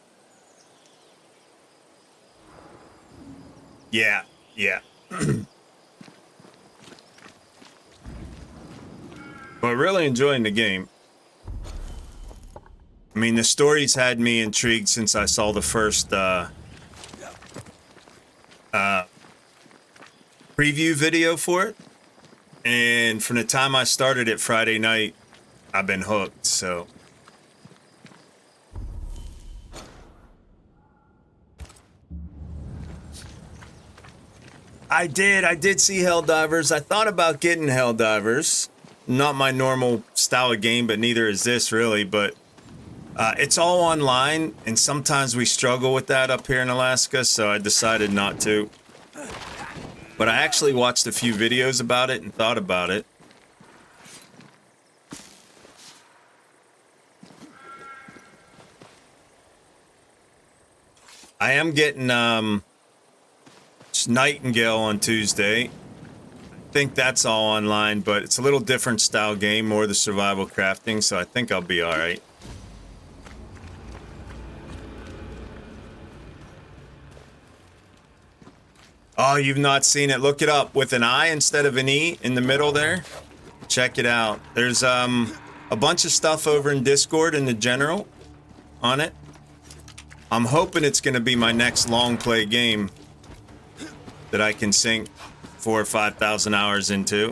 Yeah. But really enjoying the game. I mean, the story's had me intrigued since I saw the first preview video for it. And from the time I started it Friday night, I've been hooked, so. I did see Helldivers. I thought about getting Helldivers. Not my normal style of game, but neither is this really, but it's all online, and sometimes we struggle with that up here in Alaska, so I decided not to. But I actually watched a few videos about it and thought about it. I am getting Nightingale on Tuesday. I think that's all online, but it's a little different style game, more the survival crafting, so I think I'll be all right. Oh, you've not seen it? Look it up with an I instead of an E in the middle there. Check it out. There's a bunch of stuff over in Discord in the general on it. I'm hoping it's going to be my next long play game that I can sink 4,000 or 5,000 hours into.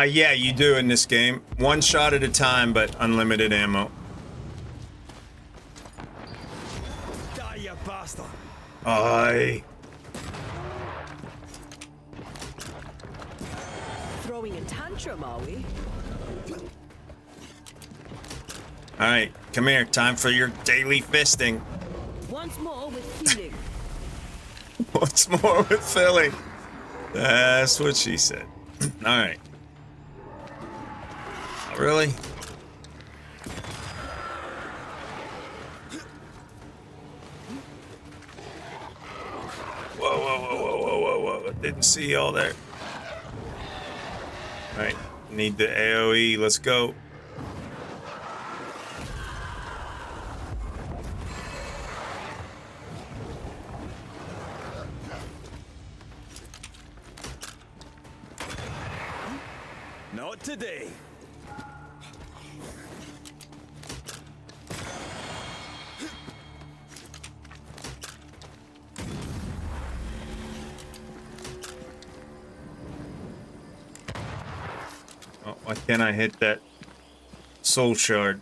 Yeah, you do in this game. One shot at a time, but unlimited ammo. Die, you bastard! Aye. Throwing a tantrum, are we? All right, come here. Time for your daily fisting. Once more with feeling. What's more with Philly? That's what she said. All right. Really? Whoa. Didn't see y'all there. All right. Need the AoE. Let's go. Not today. Why can't I hit that soul shard?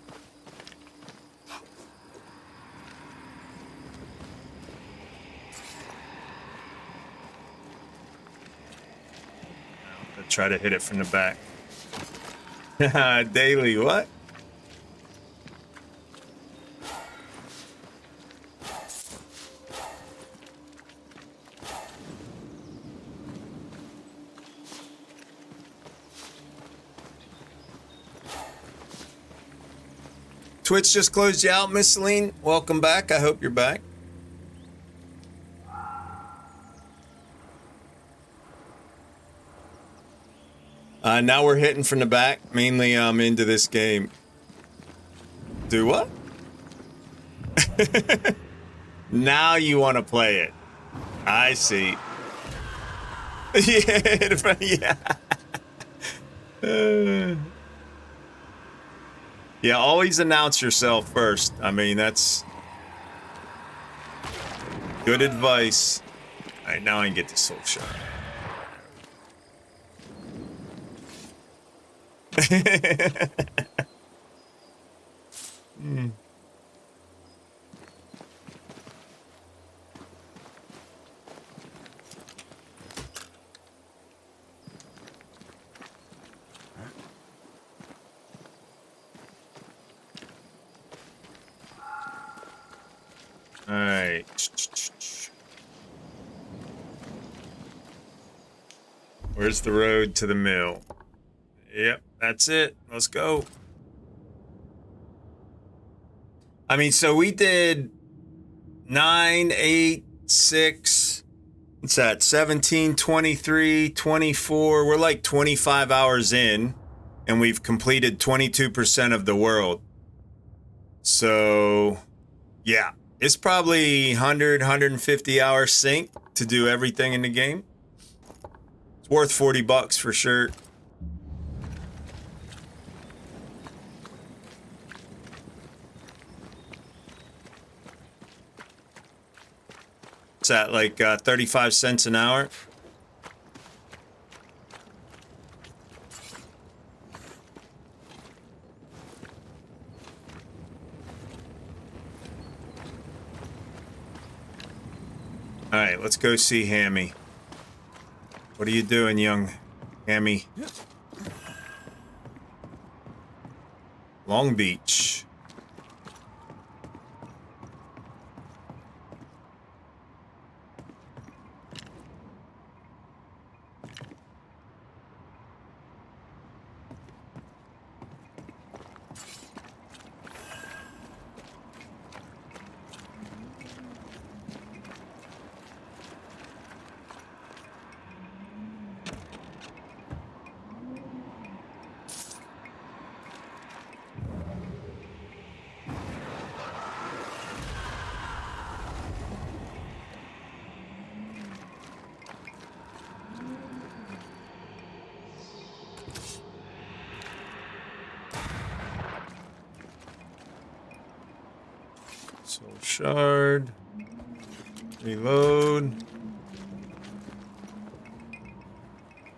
I'll try to hit it from the back. Daily, what? Twitch just closed you out, Miss Celine. Welcome back. I hope you're back. Now we're hitting from the back. Mainly, I'm into this game. Do what? Now you want to play it. I see. Yeah. Yeah, always announce yourself first. I mean, that's good advice. All right, now I can get the soul shot. All right. Where's the road to the mill? Yep, that's it. Let's go. I mean, so we did 9, 8, 6. What's that? 17, 23, 24. We're like 25 hours in, and we've completed 22% of the world. So, yeah. It's probably 100, 150 hours sync to do everything in the game. It's worth $40 for sure. It's at like 35 cents an hour. All right, let's go see Hammy. What are you doing, young Hammy? Long Beach. Soul shard. Reload.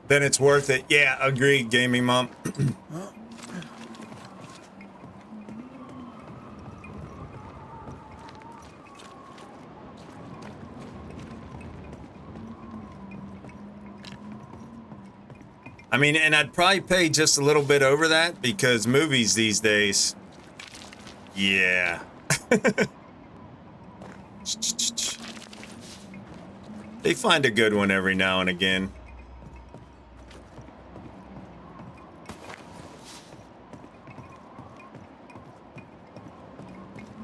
Then it's worth it. Yeah, agreed, gaming mom. I mean, and I'd probably pay just a little bit over that because movies these days, yeah. They find a good one every now and again.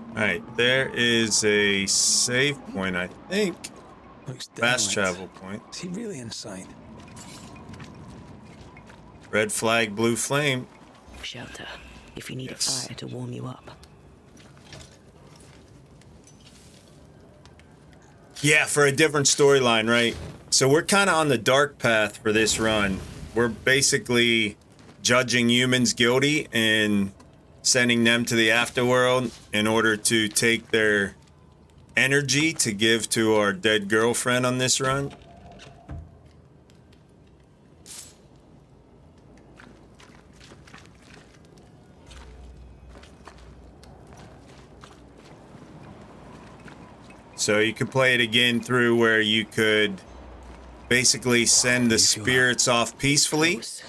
All right, there is a save point, I think. Looks Fast daylight. travel point. Is he really inside? Red flag, blue flame. Shelter, if you need Yes. a fire to warm you up. Yeah, for a different storyline, right? So we're kind of on the dark path for this run. We're basically judging humans guilty and sending them to the afterworld in order to take their energy to give to our dead girlfriend on this run. So you could play it again through where you could basically send the spirits off peacefully. Close.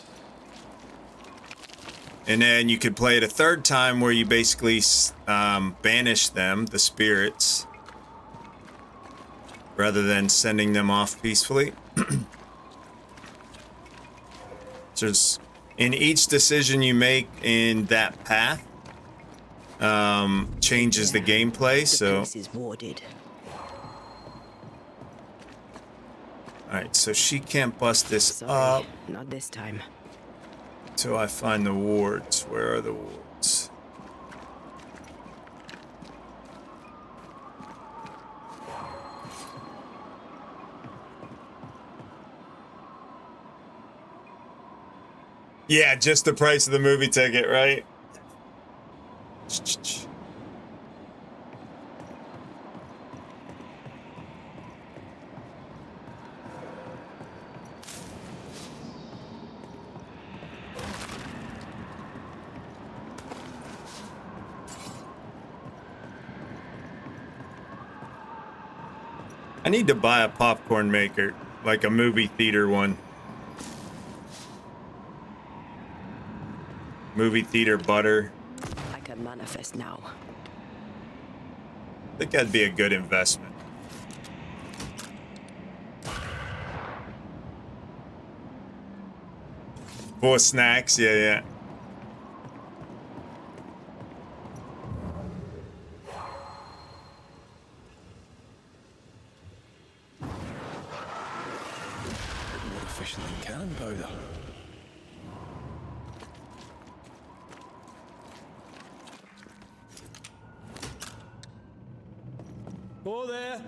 And then you could play it a third time where you basically banish them, the spirits, rather than sending them off peacefully. So in each decision you make in that path, changes the gameplay. The So, place is warded. all right, so she can't bust this Sorry, up not this time. till I find the wards. Where are the wards? Yeah, just the price of the movie ticket, right? I need to buy a popcorn maker, like a movie theater one. Movie theater butter. I can manifest now. I think that'd be a good investment. For snacks, yeah. More efficient than cannon powder. Oh there!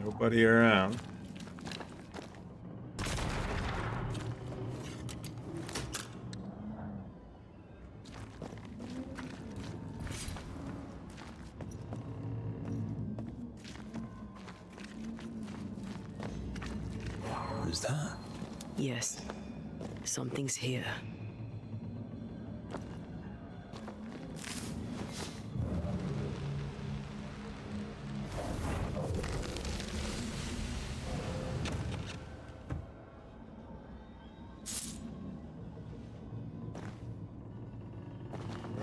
Nobody around. Who's that? Yes, something's here.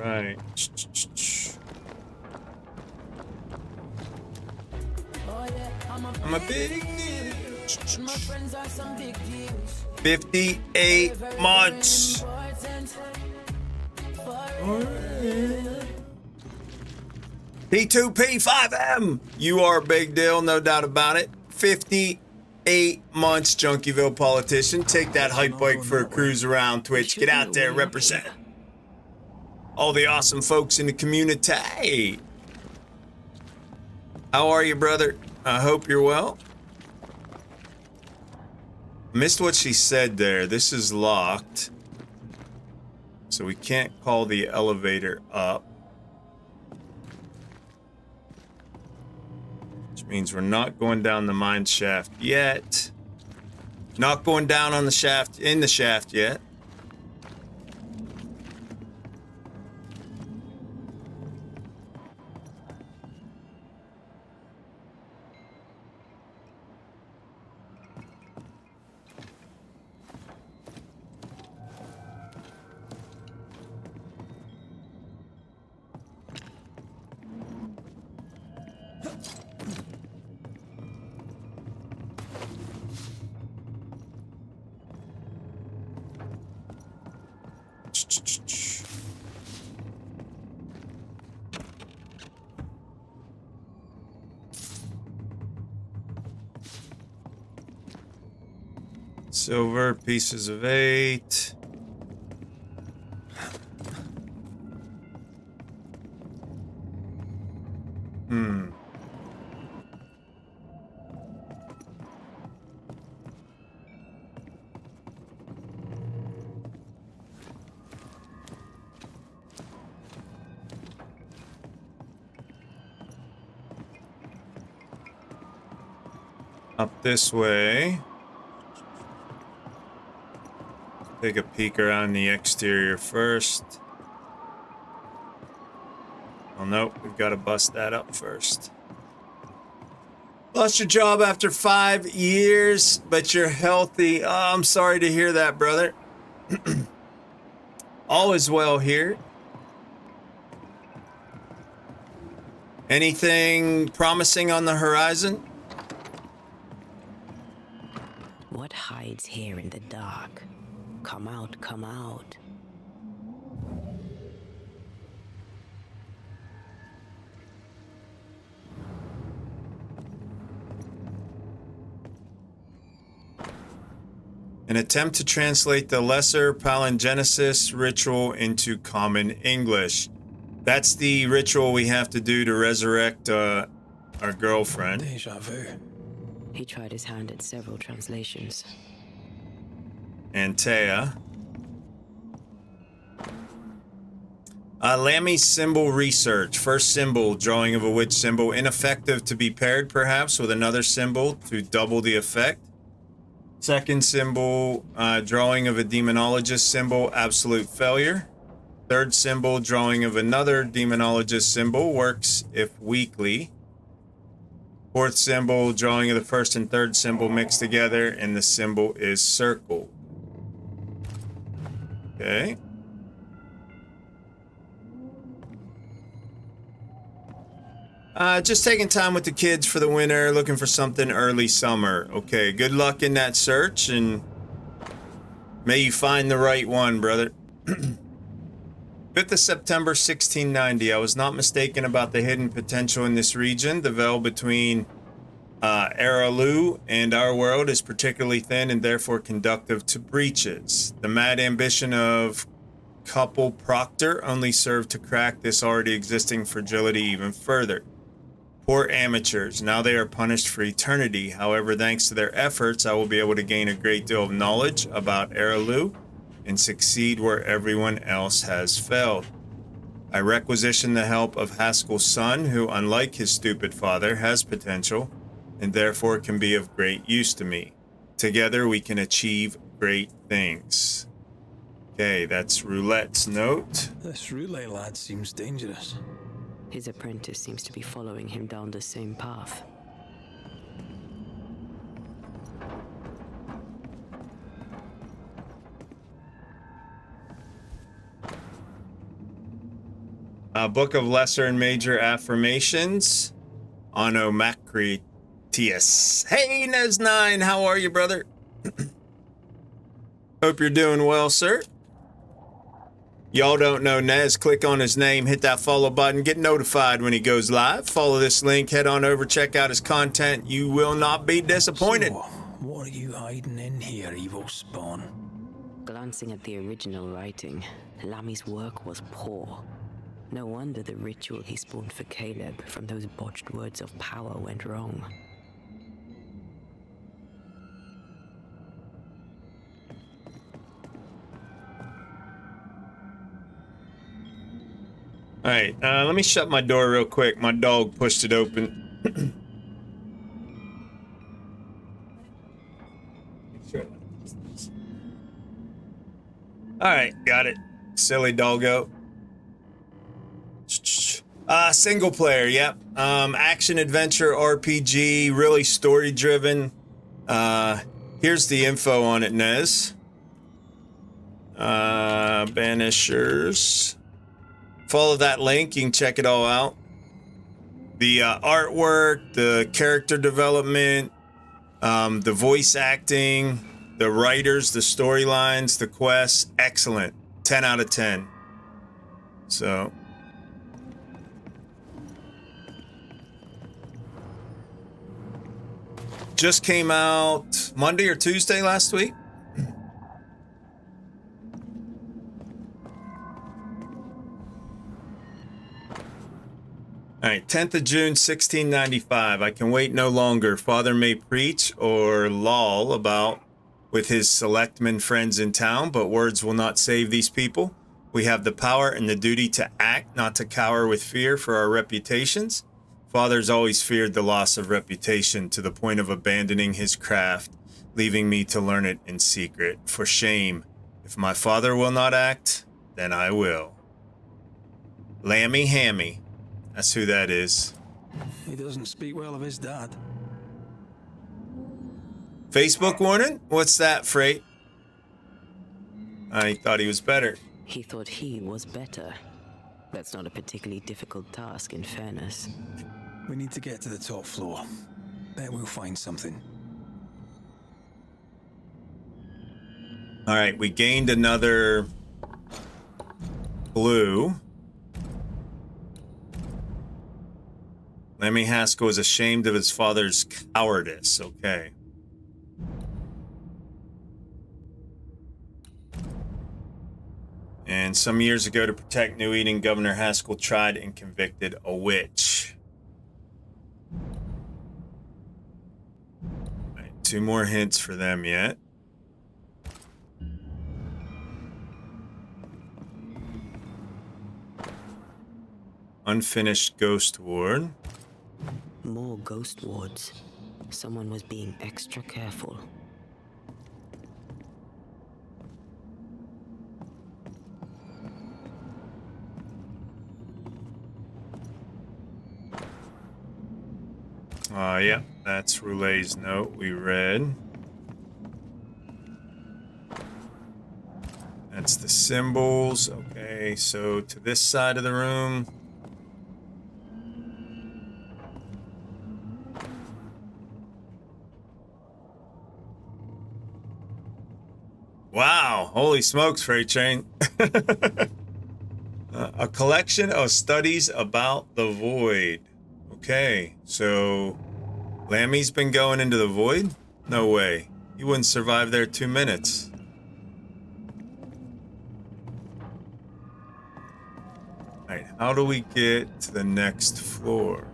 Right. I'm a big deal. 58 months. P2P5M. You are a big deal, no doubt about it. 58 months, Junkieville politician. Take that hype bike for a cruise around Twitch. Get out there, represent all the awesome folks in the community. How are you, brother? I hope you're well. Missed what she said there. This is locked, so we can't call the elevator up. Which means we're not going down the mine shaft yet. Not going down on the shaft, in the shaft yet. Silver, pieces of 8. Up this way. Take a peek around the exterior first. Oh, no, we've got to bust that up first. Lost your job after 5 years, but you're healthy. Oh, I'm sorry to hear that, brother. All is well here. Anything promising on the horizon? What hides here in the dark? Come out, come out. An attempt to translate the Lesser Palingenesis ritual into common English. That's the ritual we have to do to resurrect our girlfriend. Deja vu. He tried his hand at several translations. Antea. Lammy symbol research. First symbol, drawing of a witch symbol. Ineffective to be paired, perhaps, with another symbol to double the effect. Second symbol, drawing of a demonologist symbol. Absolute failure. Third symbol, drawing of another demonologist symbol. Works if weakly. Fourth symbol, drawing of the first and third symbol mixed together, and the symbol is circle. Okay. Just taking time with the kids for the winter, looking for something early summer. Okay, good luck in that search, and may you find the right one, brother. 5th of September, 1690. I was not mistaken about the hidden potential in this region. The veil between Aralu and our world is particularly thin and therefore conductive to breaches. The mad ambition of couple Proctor only served to crack this already existing fragility even further. Poor amateurs, now they are punished for eternity. However, thanks to their efforts, I will be able to gain a great deal of knowledge about Aralu and succeed where everyone else has failed. I requisition the help of Haskell's son, who, unlike his stupid father, has potential and therefore can be of great use to me. Together we can achieve great things. Okay, that's Roulette's note. This Roulette lad seems dangerous. His apprentice seems to be following him down the same path. Book of Lesser and Major Affirmations. Onomacritius. Hey, Nes9, how are you, brother? Hope you're doing well, sir. Y'all don't know Nez, click on his name, hit that follow button, get notified when he goes live. Follow this link, head on over, check out his content. You will not be disappointed. So, what are you hiding in here, evil spawn? Glancing at the original writing, Lammy's work was poor. No wonder the ritual he spawned for Caleb from those botched words of power went wrong. All right, let me shut my door real quick. My dog pushed it open. All right, got it. Silly doggo. Single player, yep. Action adventure RPG, really story driven. Here's the info on it, Nez. Banishers. Follow that link, you can check it all out. The artwork, the character development, the voice acting, the writers, the storylines, the quests, excellent. 10 out of 10. So. Just came out Monday or Tuesday last week. All right, 10th of June, 1695. I can wait no longer. Father may preach or loll about with his selectmen friends in town, but words will not save these people. We have the power and the duty to act, not to cower with fear for our reputations. Father's always feared the loss of reputation to the point of abandoning his craft, leaving me to learn it in secret. For shame, if my father will not act, then I will. Lammy Hammy. That's who that is. He doesn't speak well of his dad. Facebook warning? What's that, Freight? I thought he was better. He thought he was better. That's not a particularly difficult task, in fairness. We need to get to the top floor. Bet we'll find something. All right, we gained another clue. Lemmy Haskell is ashamed of his father's cowardice. Okay. And some years ago, to protect New Eden, Governor Haskell tried and convicted a witch. All right, 2 more hints for them yet. Unfinished ghost ward. More ghost wards. Someone was being extra careful. Yeah, that's Roulet's note we read. That's the symbols. Okay, so to this side of the room. Wow, holy smokes, Freight Train. A collection of studies about the void. Okay, so Lammy's been going into the void? No way. He wouldn't survive there 2 minutes. Alright, how do we get to the next floor?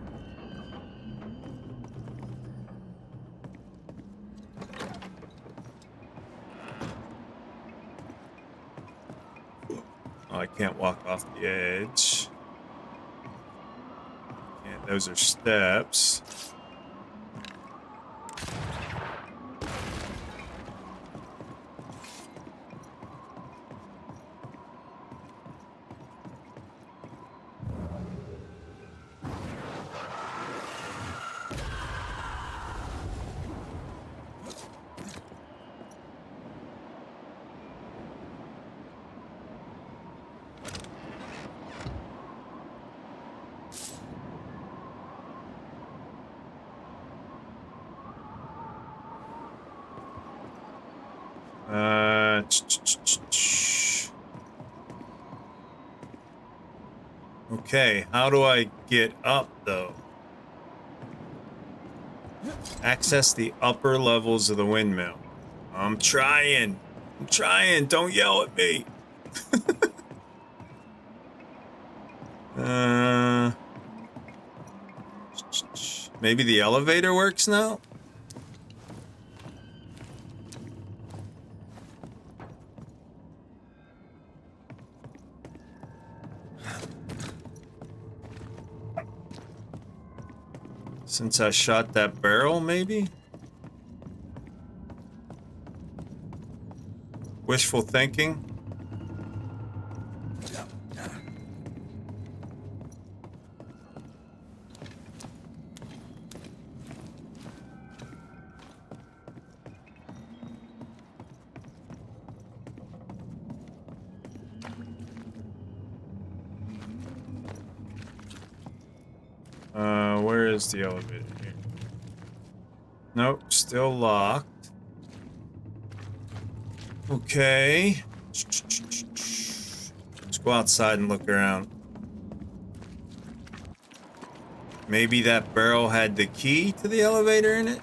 Oh, I can't walk off the edge. And those are steps. Okay, how do I get up, though? Access the upper levels of the windmill. I'm trying. Don't yell at me. Maybe the elevator works now? Since I shot that barrel, maybe? Wishful thinking? Where is the elevator here? Nope, still locked. Okay. Let's go outside and look around. Maybe that barrel had the key to the elevator in it?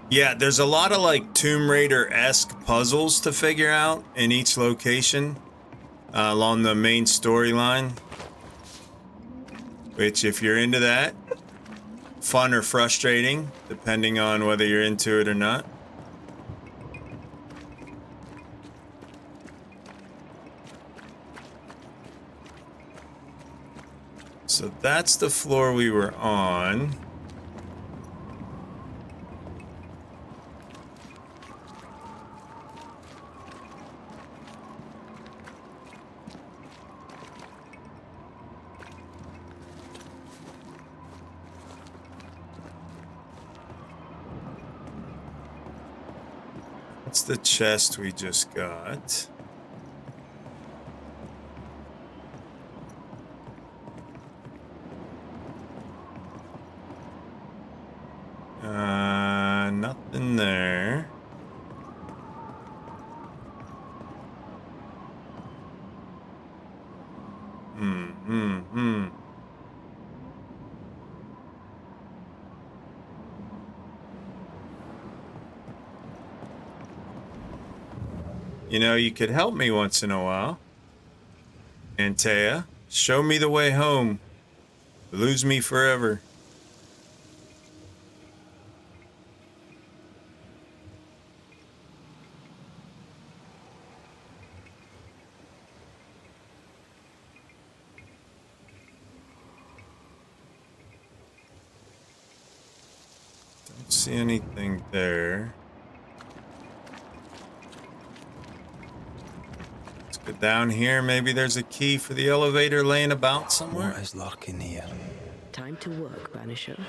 Yeah, there's a lot of like Tomb Raider-esque puzzles to figure out in each location along the main storyline. Which, if you're into that, fun or frustrating, depending on whether you're into it or not. So that's the floor we were on. What's the chest we just got? Nothing there. You know, you could help me once in a while. Antea, show me the way home. Lose me forever. Don't see anything there. Let's go down here. Maybe there's a key for the elevator laying about somewhere. What is lurking here? Time to work, Banisher.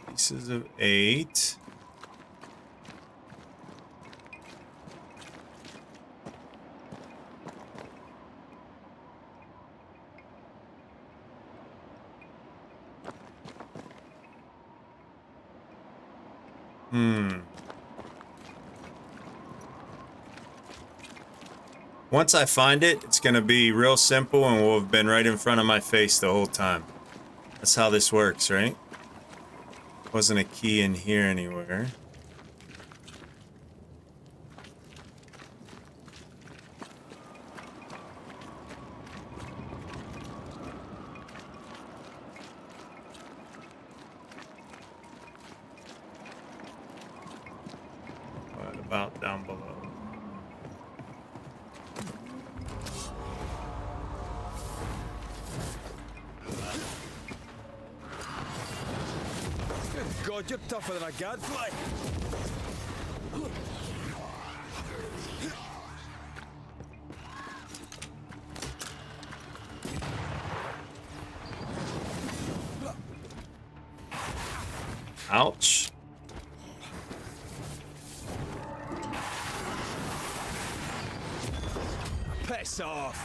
Pieces of 8. Once I find it, it's going to be real simple and will have been right in front of my face the whole time. That's how this works, right? Wasn't a key in here anywhere. What about down below? God, you're tougher than a gadfly. Ouch. Piss off.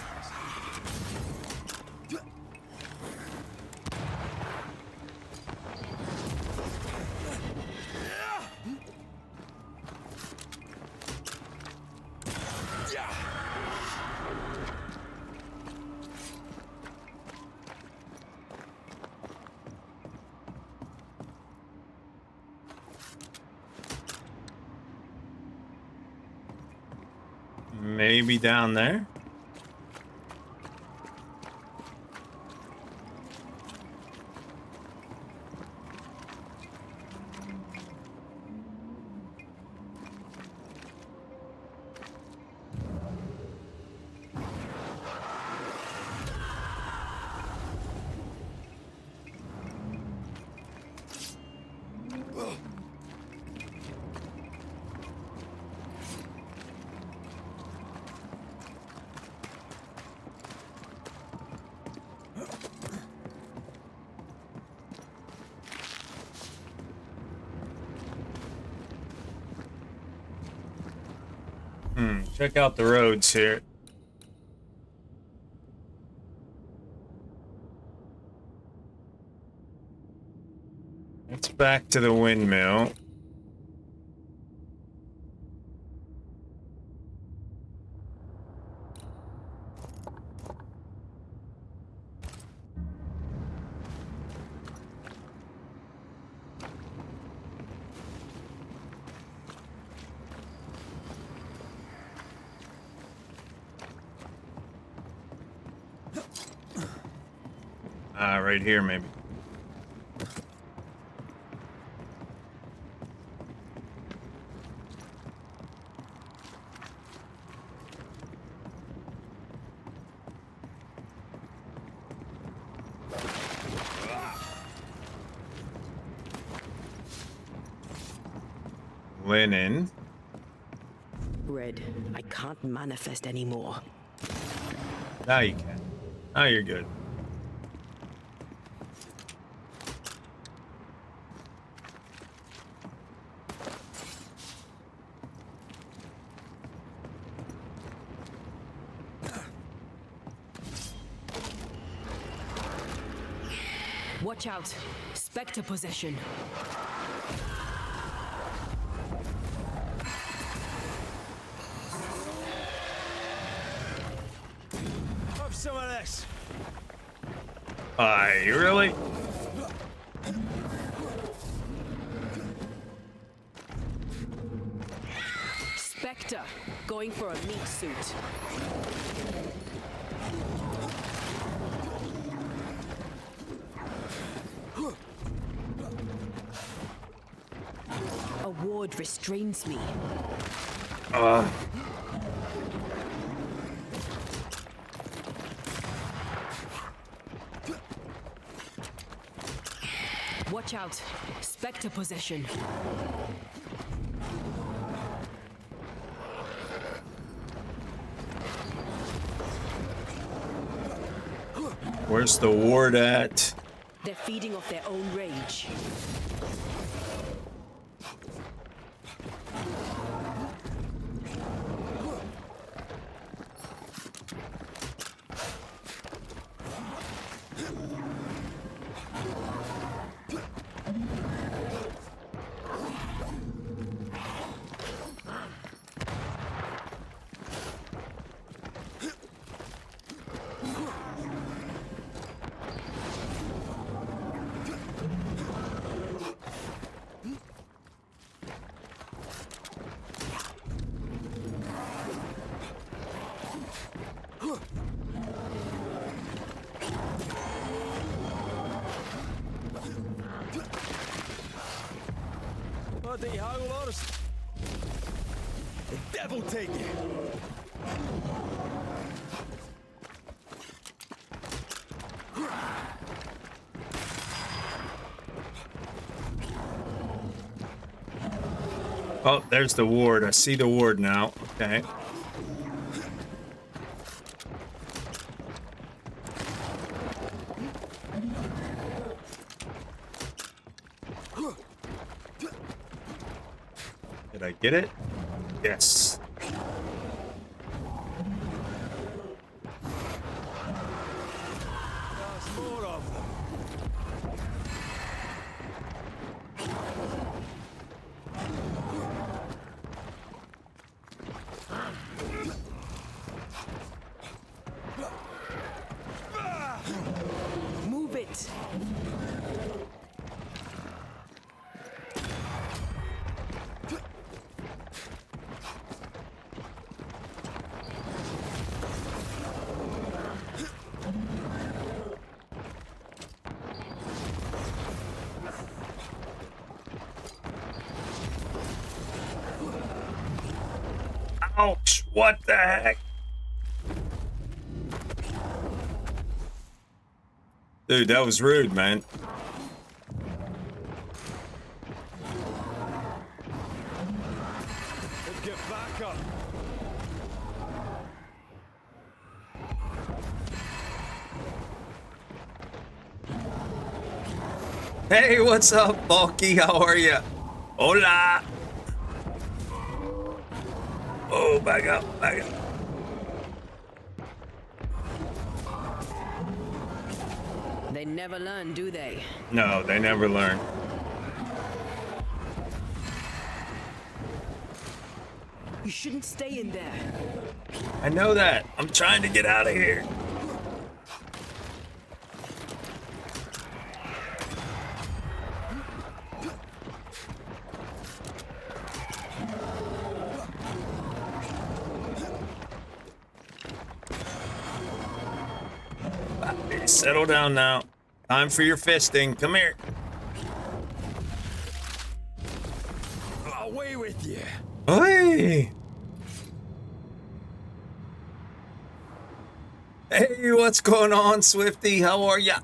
Maybe down there? Check out the roads here. It's back to the windmill. Right here, maybe. Linen. Red. I can't manifest anymore. Now you can. Now you're good. Watch out. Spectre possession. Have some of this. Really? Spectre, going for a meat suit. A ward restrains me. Watch out. Spectre possession. Where's the ward at? They're feeding off their own rage. Bloody howlers. The devil take you. Oh, there's the ward. I see the ward now. Okay. Did I get it? Yes. There's more of them. Move it. Ouch! What the heck? Dude, that was rude, man. Let's get back up. Hey, what's up, Bulky? How are you? Hola! Oh, back up, back up. They never learn, do they? No, they never learn. You shouldn't stay in there. I know that. I'm trying to get out of here. Settle down now. Time for your fisting. Come here. Away with you. Hey! Hey, what's going on, Swifty? How are ya?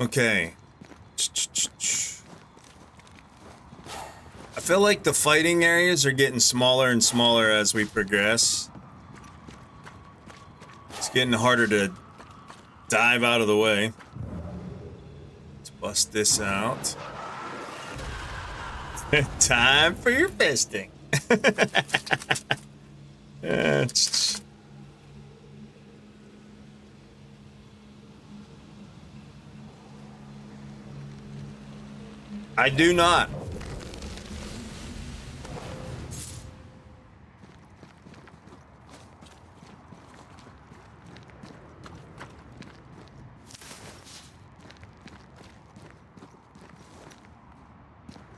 Okay. I feel like the fighting areas are getting smaller and smaller as we progress. It's getting harder to dive out of the way. Let's bust this out. Time for your fisting. I do not.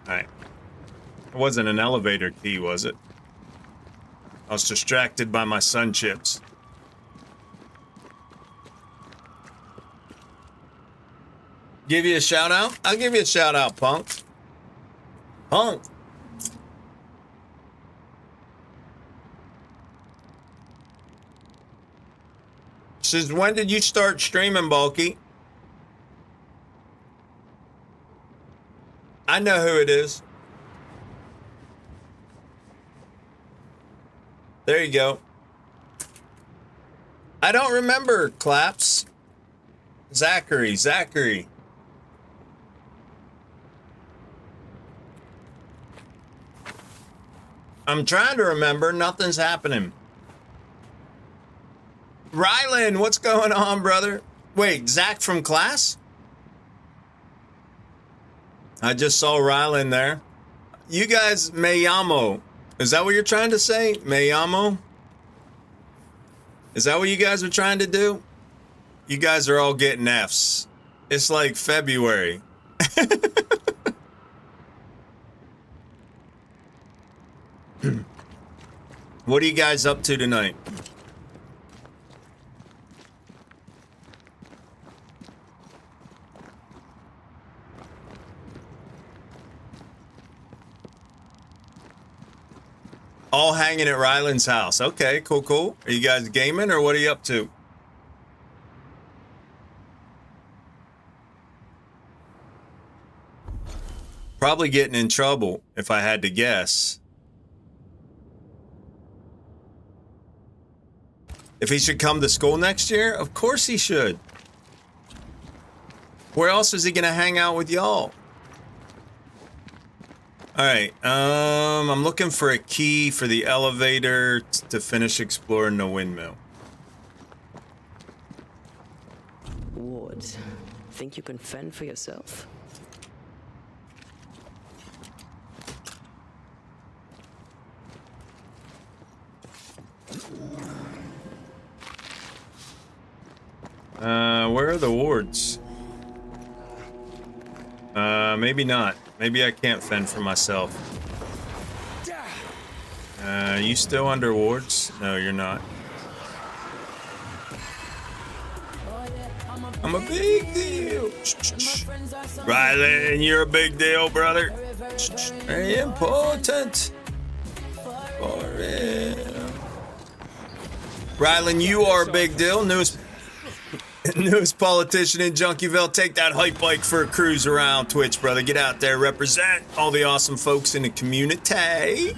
Alright. It wasn't an elevator key, was it? I was distracted by my sun chips. Give you a shout out? I'll give you a shout out, punk. Punk. Since when did you start streaming, Bulky? I know who it is. There you go. I don't remember, Claps. Zachary. I'm trying to remember. Nothing's happening. Rylan, what's going on, brother? Wait, Zach from class? I just saw Rylan there. You guys, me llamo. Is that what you're trying to say? Me llamo? Is that what you guys are trying to do? You guys are all getting Fs. It's like February. What are you guys up to tonight? All hanging at Ryland's house. Okay, cool. Are you guys gaming or what are you up to? Probably getting in trouble if I had to guess. If he should come to school next year? Of course he should. Where else is he gonna hang out with y'all? Alright, I'm looking for a key for the elevator to finish exploring the windmill. Wards, think you can fend for yourself? Where are the wards? Maybe not. Maybe I can't fend for myself. You still under wards? No, you're not. I'm a big deal. Rylan, you're a big deal, brother. Very important. For real. Rylan, you are a big deal. Newest politician in Junkieville. Take that hype bike for a cruise around Twitch, brother. Get out there, represent all the awesome folks in the community.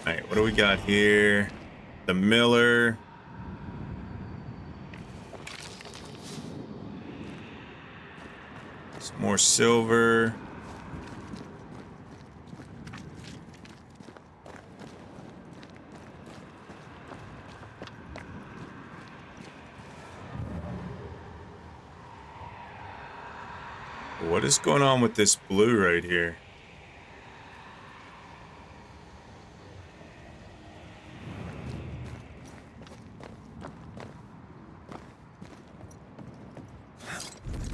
Alright, what do we got here? The Miller. Some more silver. What is going on with this blue right here?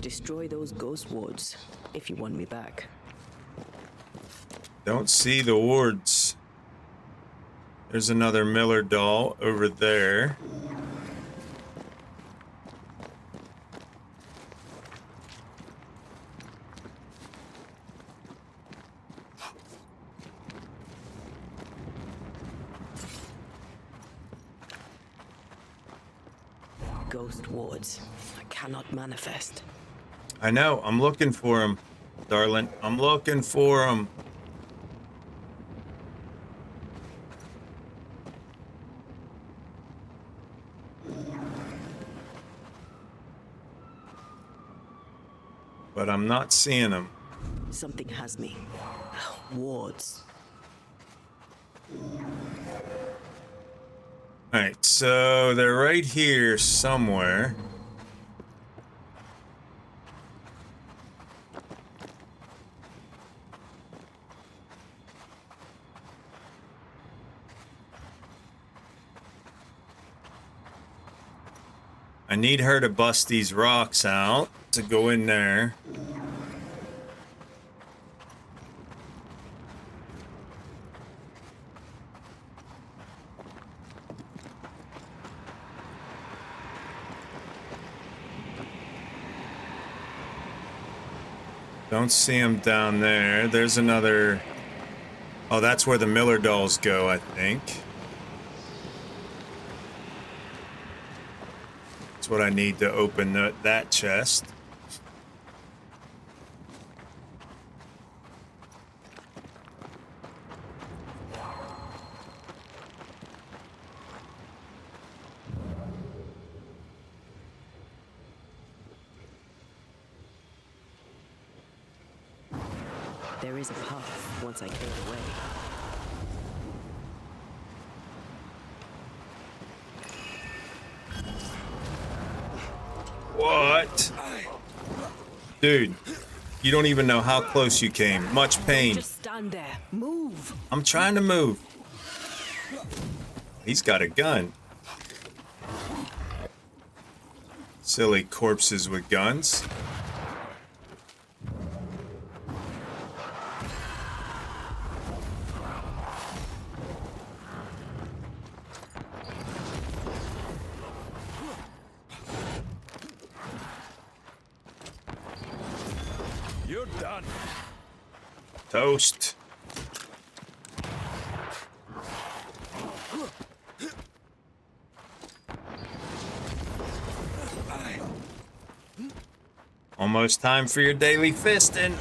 Destroy those ghost wards if you want me back. Don't see the wards. There's another Miller doll over there. Ghost wards. cannot manifest. I know. I'm looking for him, darling. I'm looking for him. But I'm not seeing him. Something has me. Wards. Alright, so they're right here somewhere. I need her to bust these rocks out to go in there. Don't see him down there. There's another... Oh, that's where the Miller dolls go, I think. That's what I need to open that chest. There is a path once I clear the way. What? Dude, you don't even know how close you came. Much pain. Just stand there. Move. I'm trying to move. He's got a gun. Silly corpses with guns. You're done. Toast. Almost time for your daily fisting.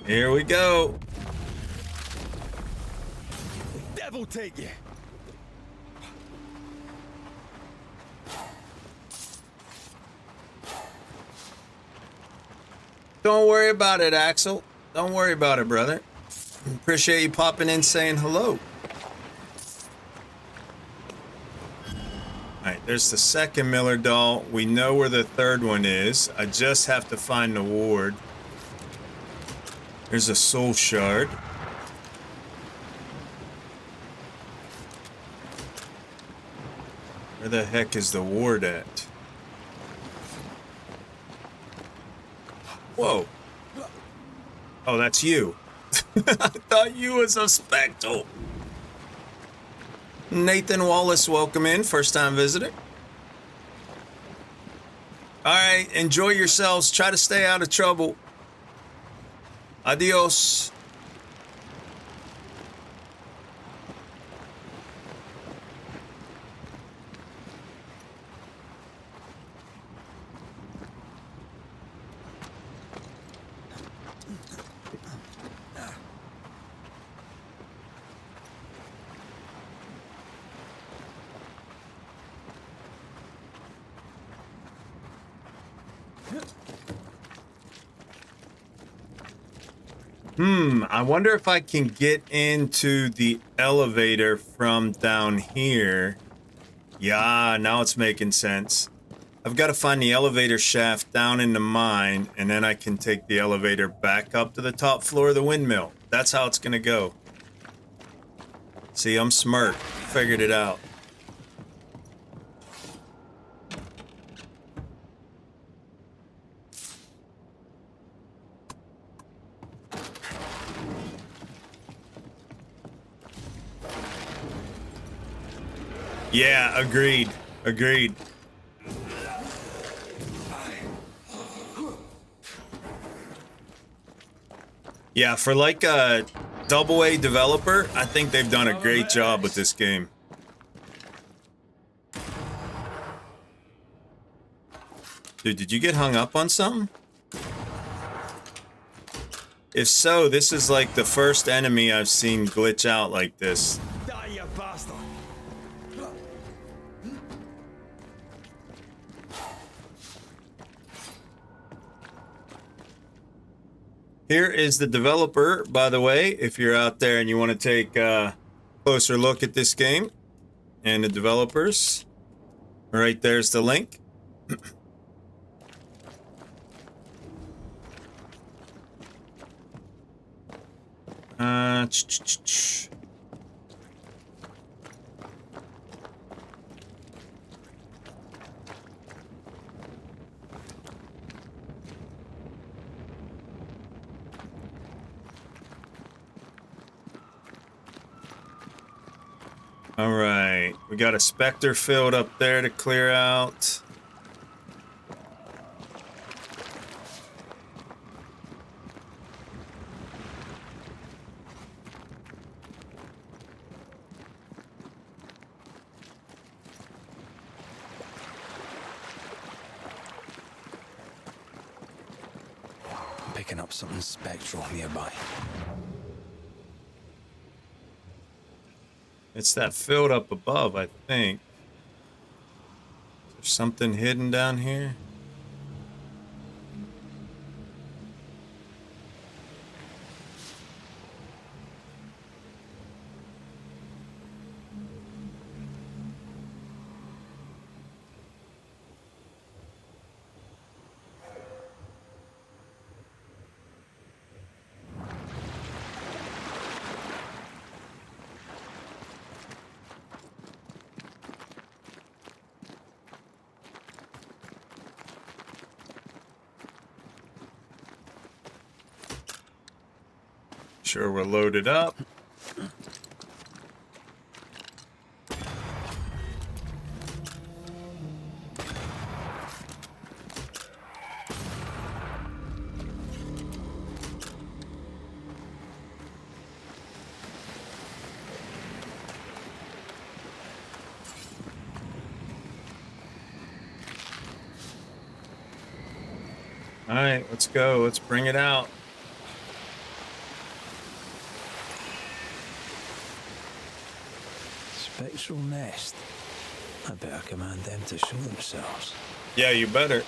Here we go. Devil take you. Don't worry about it, Axel. Don't worry about it, brother. Appreciate you popping in saying hello. Alright, there's the second Miller doll. We know where the third one is. I just have to find the ward. There's a soul shard. Where the heck is the ward at? Whoa. Oh, that's you. I thought you was a spectral. Nathan Wallace, welcome in. First time visitor. Alright, enjoy yourselves. Try to stay out of trouble. Adios. I wonder if I can get into the elevator from down here. Yeah, now it's making sense. I've got to find the elevator shaft down in the mine, and then I can take the elevator back up to the top floor of the windmill. That's how it's gonna go. See, I'm smart. Figured it out. Yeah, agreed. Agreed. Yeah, for like a AA developer, I think they've done a great job with this game. Dude, did you get hung up on something? If so, this is like the first enemy I've seen glitch out like this. Die, you bastard! Here is the developer, by the way, if you're out there and you want to take a closer look at this game. And the developers. Right there's the link. Uh, ch -ch -ch -ch. All right, we got a Spectre field up there to clear out. I'm picking up something spectral nearby. It's that field up above, I think. Is there something hidden down here? Sure, we're loaded up. All right, let's go. Let's bring it out. Spectral nest. I better command them to show themselves. Yeah, you better.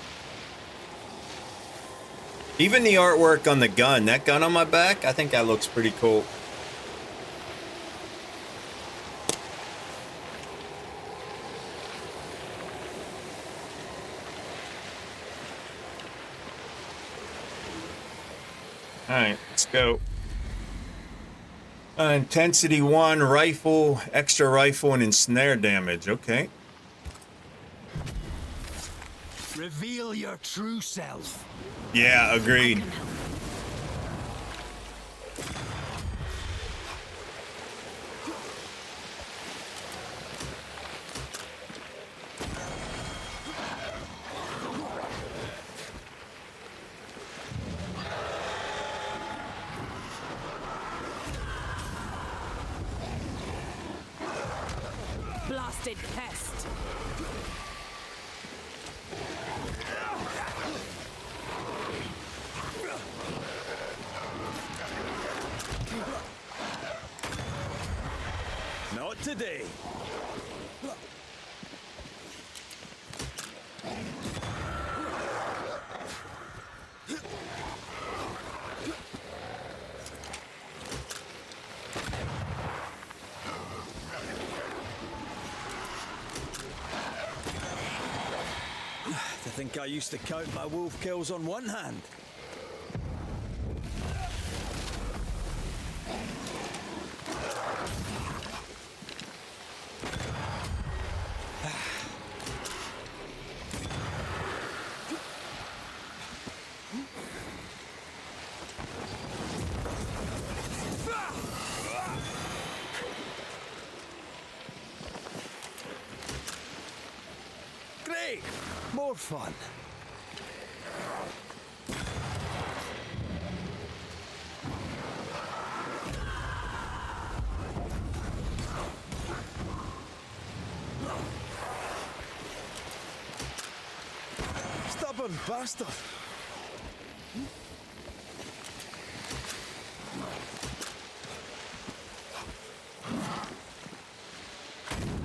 Even the artwork on the gun, that gun on my back, I think that looks pretty cool. All right, let's go. Intensity 1, rifle, extra rifle, and ensnare damage. Okay. Reveal your true self. Yeah, agreed. Blasted pest. Not today. To think I used to count my wolf kills on one hand. Great! More fun. stubborn bastard.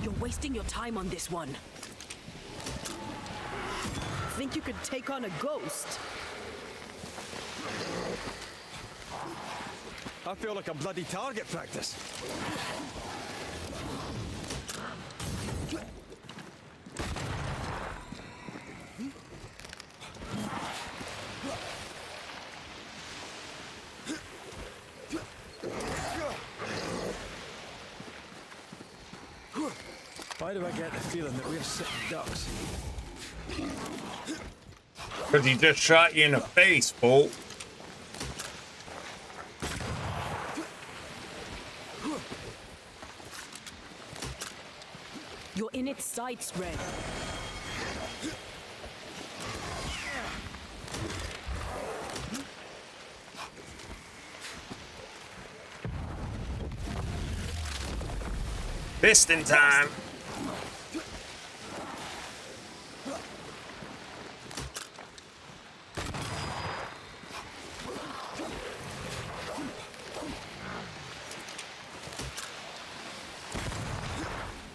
You're wasting your time on this one. Think you could take on a ghost? I feel like a bloody target practice. Why do I get the feeling that we're sitting ducks? Because he just shot you in the face, Bolt. You're in its sights, Red. Piston time.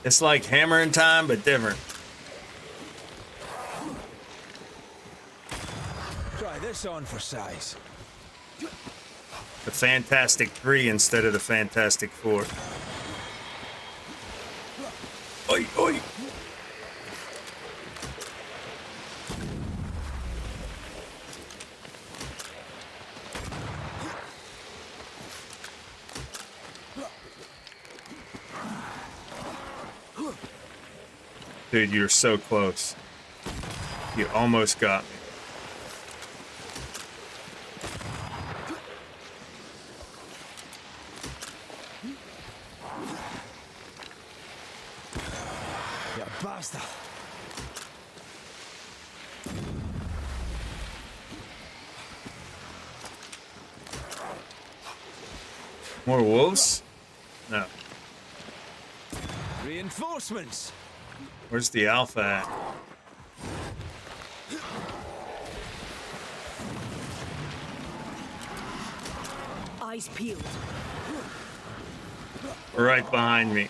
It's like hammering time, but different. Try this on for size. The Fantastic 3 instead of the Fantastic 4. Oi, oi. Dude, you're so close. You almost got me. You bastard. More wolves? No. Reinforcements. Where's the alpha at? Eyes peeled. Right behind me.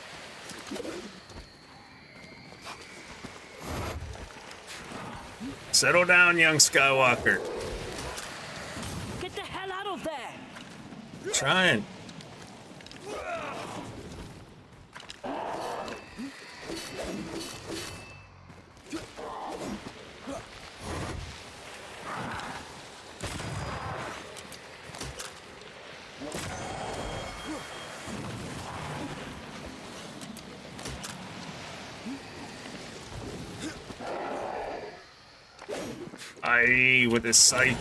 Settle down, young Skywalker. Get the hell out of there! Trying. Aye, with his sight.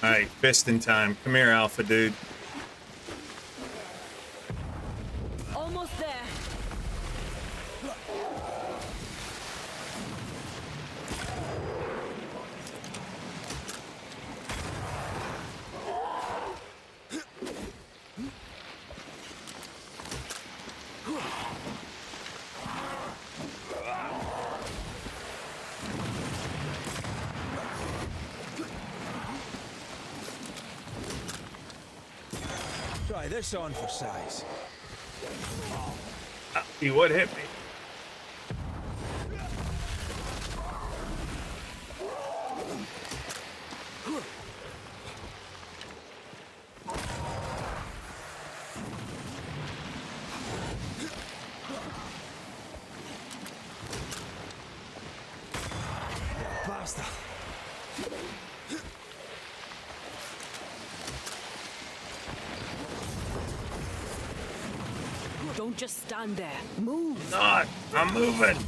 Alright, piston time. Come here, Alpha dude. Almost there. Try this on for size. He would hit me. Bastard. Don't just stand there. Move. Not. I'm moving. A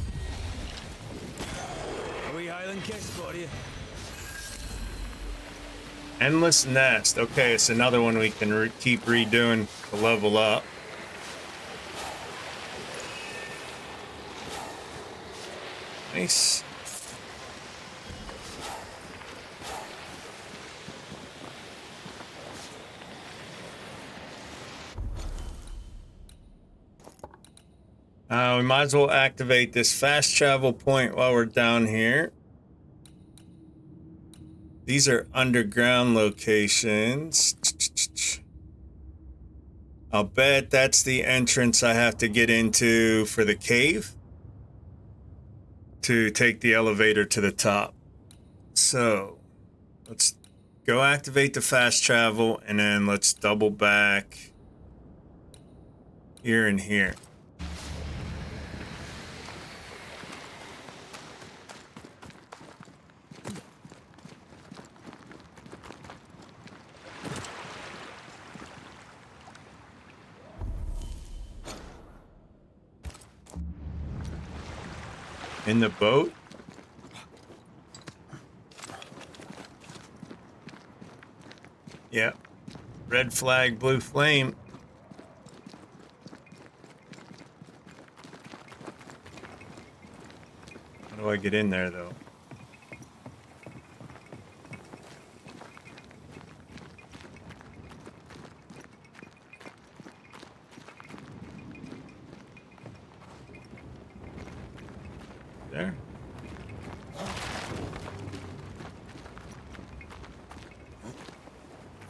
wee Highland kiss for you. Endless Nest. Okay, it's another one we can keep redoing to level up. Nice. We might as well activate this fast travel point while we're down here. These are underground locations. I'll bet that's the entrance I have to get into for the cave to take the elevator to the top. So let's go activate the fast travel, and then let's double back here and here. In the boat? Yeah. Red flag, blue flame. How do I get in there, though? There.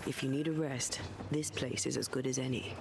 If you need a rest, this place is as good as any.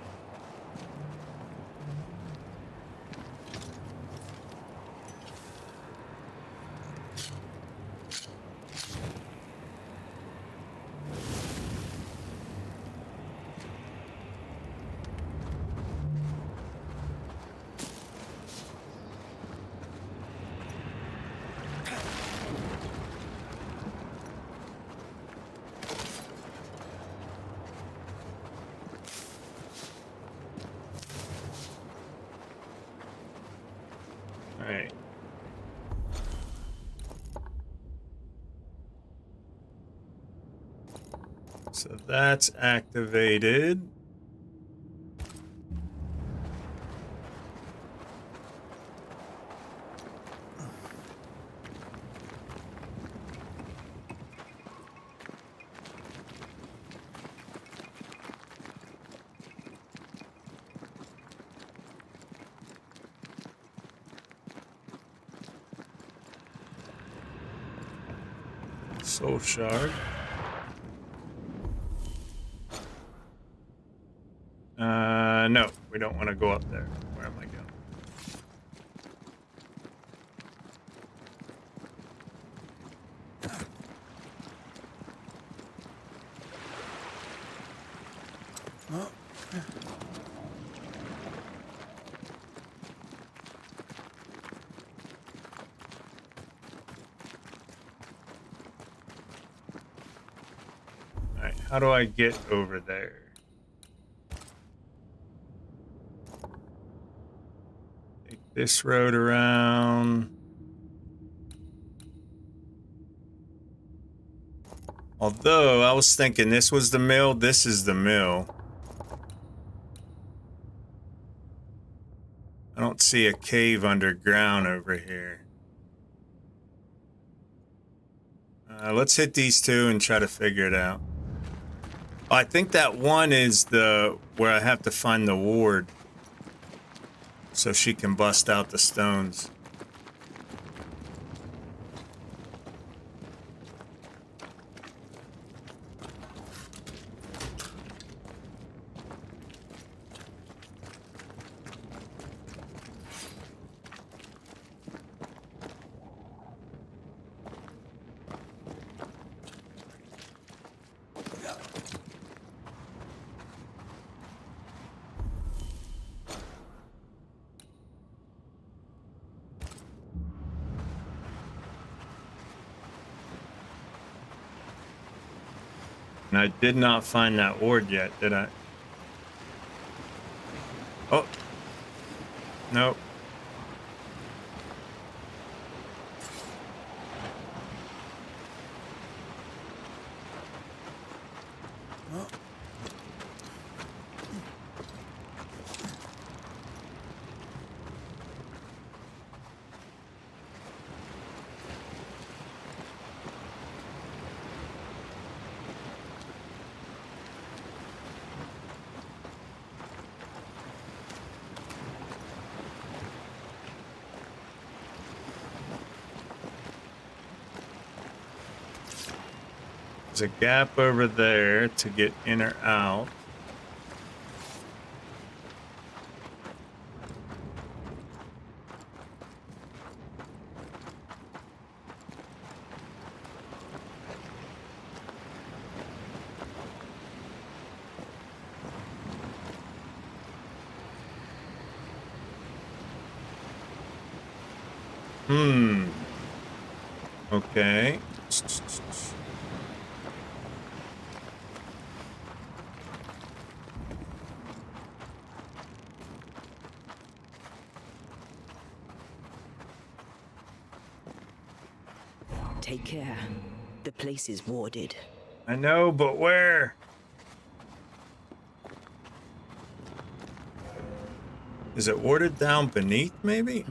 All right. So that's activated. Soul shard. No, we don't want to go up there. Where am I going? All right, how do I get over there? Take this road around. Although I was thinking this was the mill, this is the mill. I don't see a cave underground over here. Let's hit these two and try to figure it out. Oh, I think that one is the where I have to find the ward so she can bust out the stones. And I did not find that ward yet, did I? Oh. Nope. There's a gap over there to get in or out. Okay. Take care. The place is warded. I know, but where? Is it warded down beneath, maybe?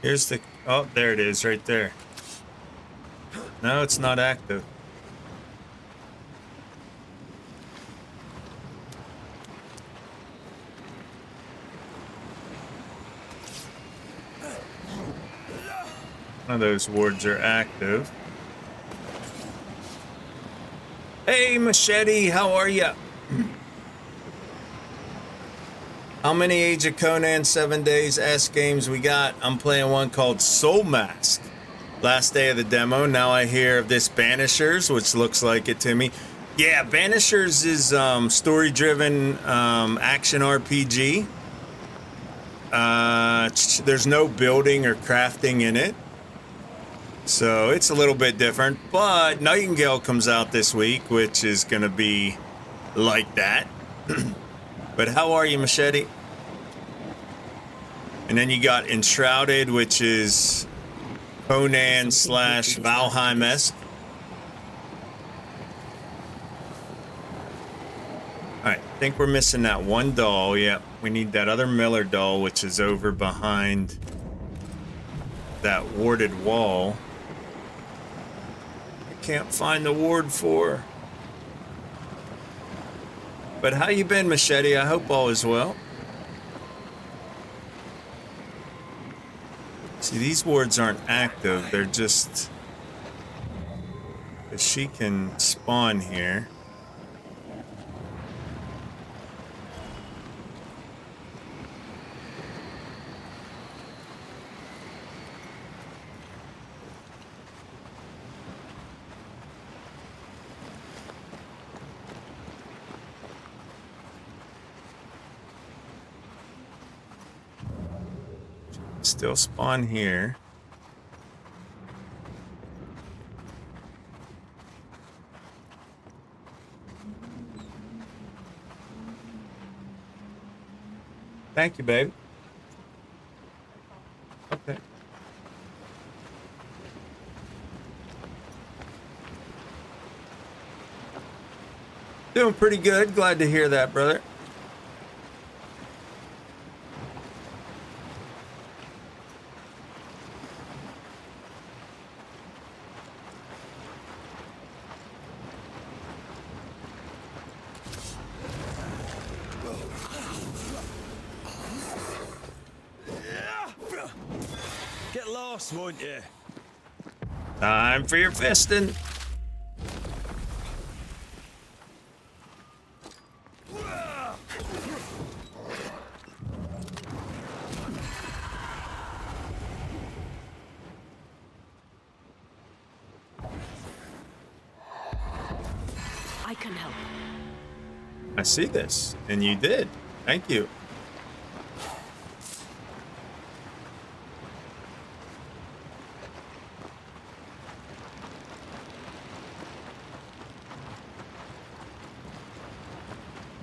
Here's the... Oh, there it is, right there. No, it's not active. One of those wards are active. Hey, Machete, how are ya? How many Age of Conan 7 Days S games we got? I'm playing one called Soul Mask. Last day of the demo. Now I hear of this Banishers, which looks like it to me. Yeah, Banishers is story-driven action RPG. There's no building or crafting in it. So it's a little bit different. But Nightingale comes out this week, which is going to be like that. But how are you, Machete? And then you got Enshrouded, which is Conan / Valheim-esque. Alright, I think we're missing that one doll. Yep, we need that other Miller doll, which is over behind that warded wall. I can't find the ward for. But how you been, Machete? I hope all is well. See, these wards aren't active. They're just... She can spawn here. Still spawn here. Thank you, babe. Okay. Doing pretty good. Glad to hear that, brother. Get lost, won't you? Time for your fisting. I can help. I see this, and you did. Thank you.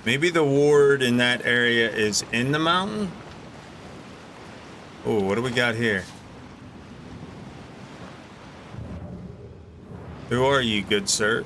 Maybe the ward in that area is in the mountain? Oh, what do we got here? Who are you, good sir?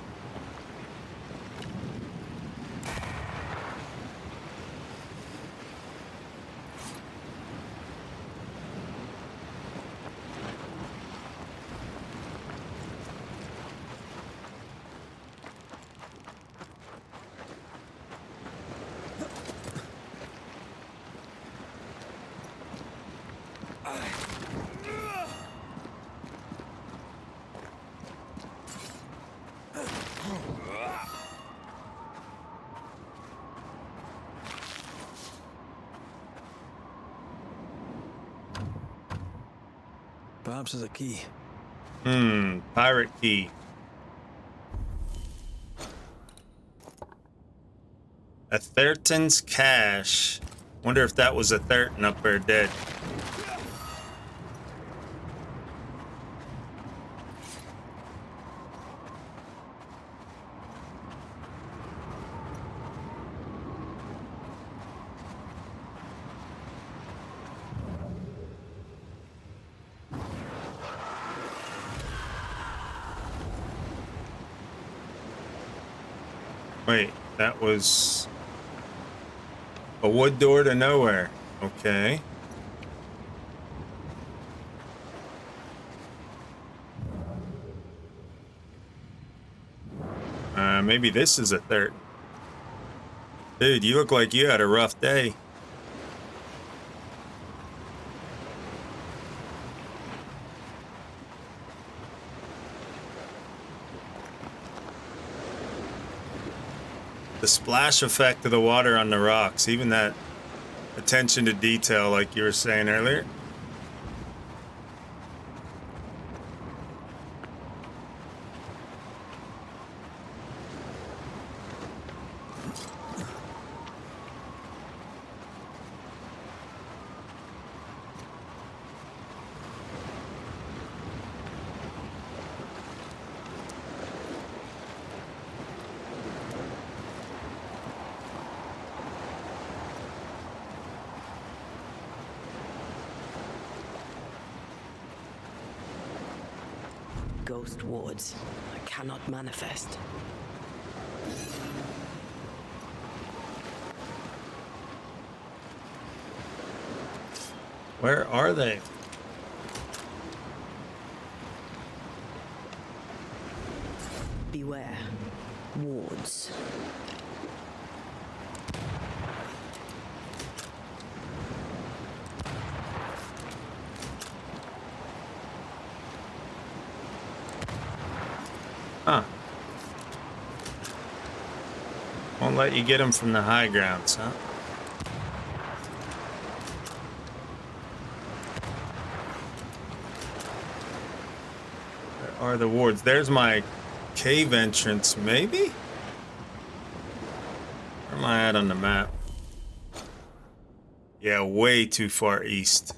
Perhaps there's a key. Pirate key. A Therton's cache. Wonder if that was a Therton up there dead. Wait, that was a wood door to nowhere. Okay. Maybe this is a third. Dude, you look like you had a rough day. The splash effect of the water on the rocks, even that attention to detail like you were saying earlier. Ghost wards. I cannot manifest. Where are they? Beware. Wards. Huh. Won't let you get them from the high grounds, huh? Where are the wards? There's my cave entrance, maybe? Where am I at on the map? Yeah, way too far east.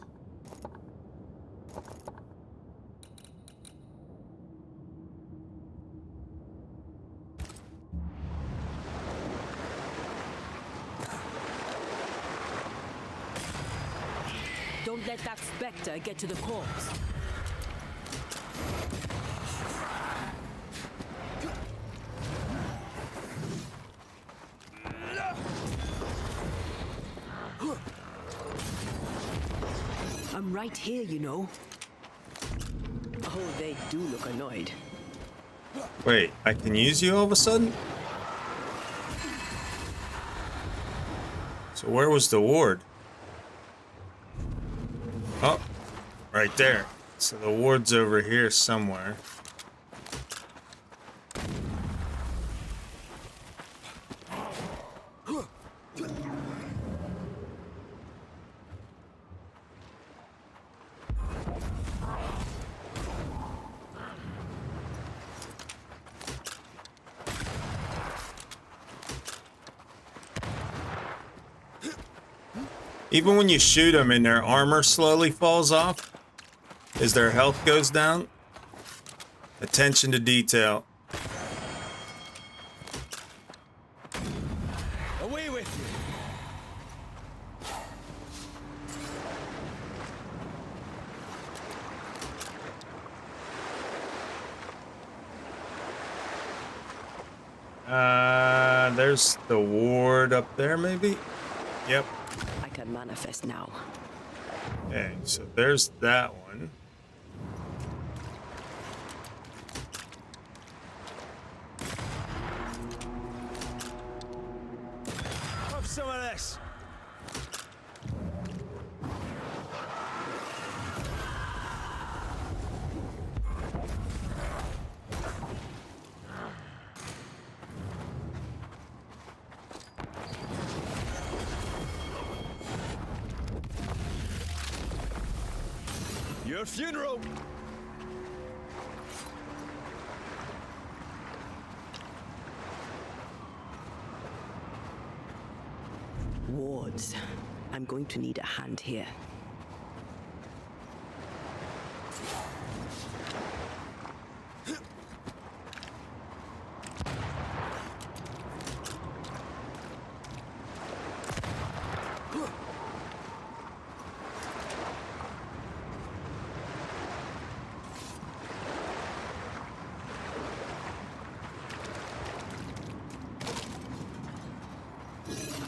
Don't let that specter get to the corpse. I'm right here, you know. Oh, they do look annoyed. Wait, I can use you all of a sudden? So where was the ward? Oh, right there. So the ward's over here somewhere. Even when you shoot them and their armor slowly falls off, as their health goes down, attention to detail. Away with you! There's the ward up there, maybe? Yep. I can manifest now. Okay, so there's that one. Have some of this! Your funeral! Wards. I'm going to need a hand here.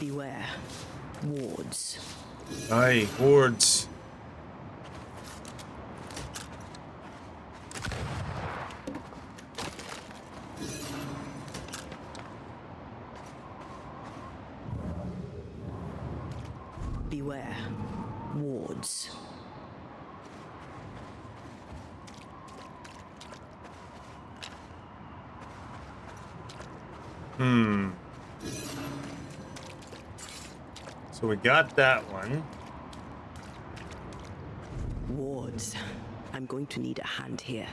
Beware. Wards. Aye, wards. Beware. Wards. So we got that one. Wards. I'm going to need a hand here.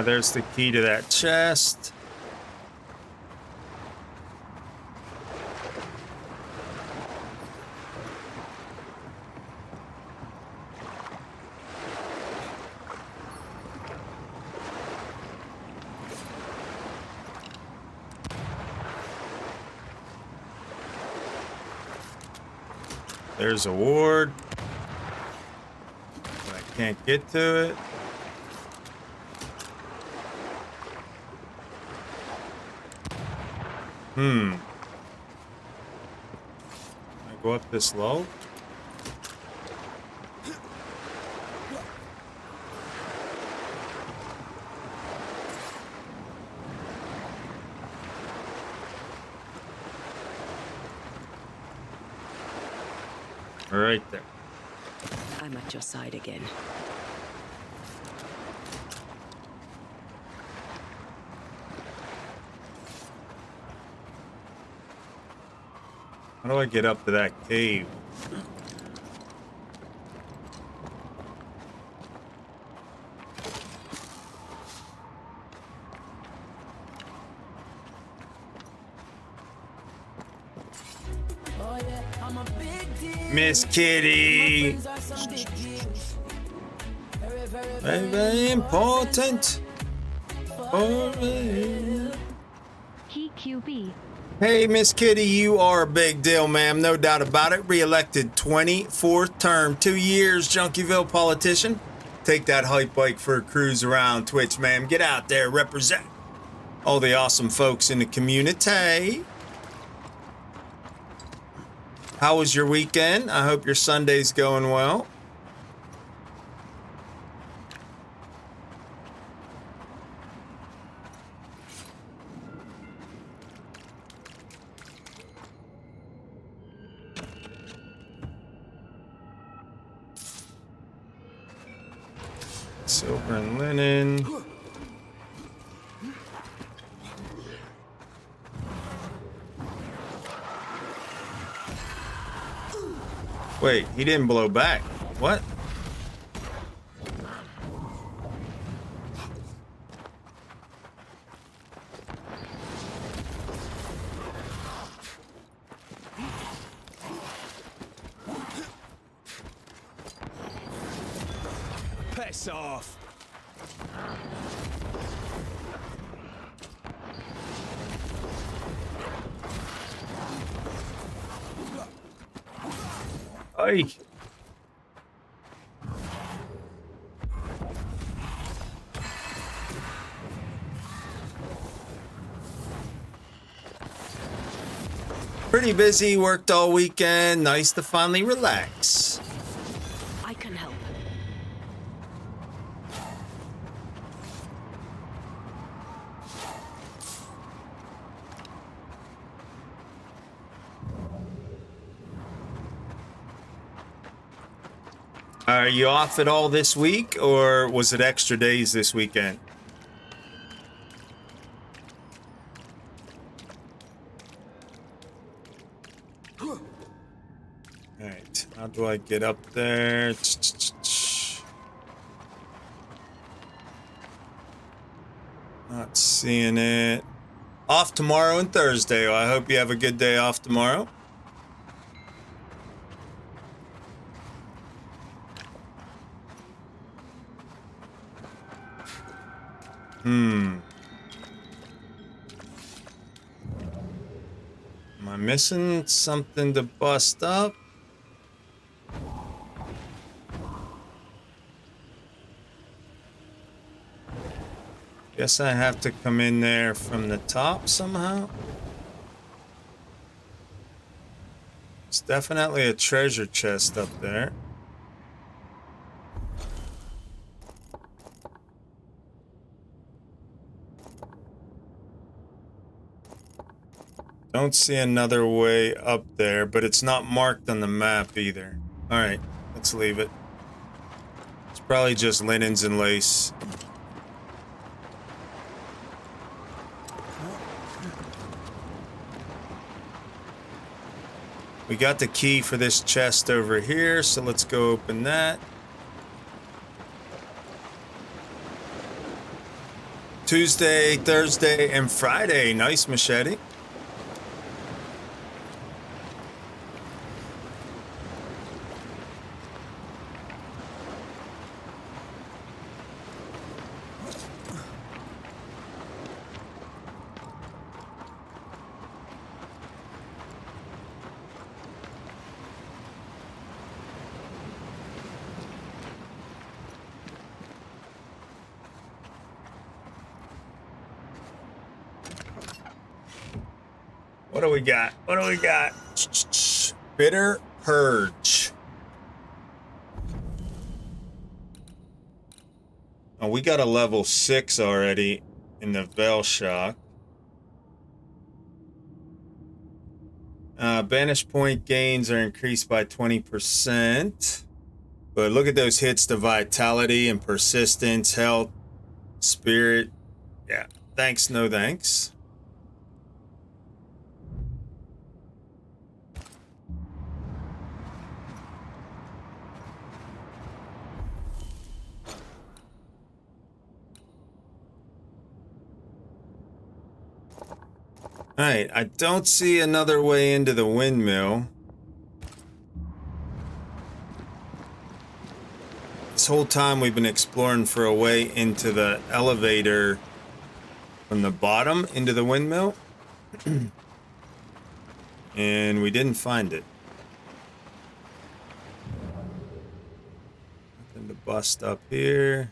There's the key to that chest. There's a ward. But I can't get to it. Can I go up this low? Right there. I'm at your side again. How do I get up to that cave? Miss Kitty! Very, very important. He QB. Hey, Miss Kitty, you are a big deal, ma'am. No doubt about it. Re-elected 24th term, 2 years, Junkieville politician. Take that hype bike for a cruise around Twitch, ma'am. Get out there, represent all the awesome folks in the community. How was your weekend? I hope your Sunday's going well. Silver and linen. Wait, he didn't blow back. What? Piss off! Ay. Pretty busy, worked all weekend. Nice to finally relax. I can help. Are you off at all this week, or was it extra days this weekend? Alright, how do I get up there? Not seeing it. Off tomorrow and Thursday. Well, I hope you have a good day off tomorrow. Am I missing something to bust up? Guess I have to come in there from the top somehow. It's definitely a treasure chest up there. Don't see another way up there, but it's not marked on the map either. All right, let's leave it. It's probably just linens and lace. We got the key for this chest over here, so let's go open that. Tuesday, Thursday, and Friday. Nice machete. What do we got? What do we got? Bitter Purge. Oh, we got a level 6 already in the Veil Shock. Banish point gains are increased by 20%. But look at those hits to vitality and persistence, health, spirit. Yeah, thanks, no thanks. Alright, I don't see another way into the windmill. This whole time we've been exploring for a way into the elevator from the bottom into the windmill. And we didn't find it. Nothing to bust up here.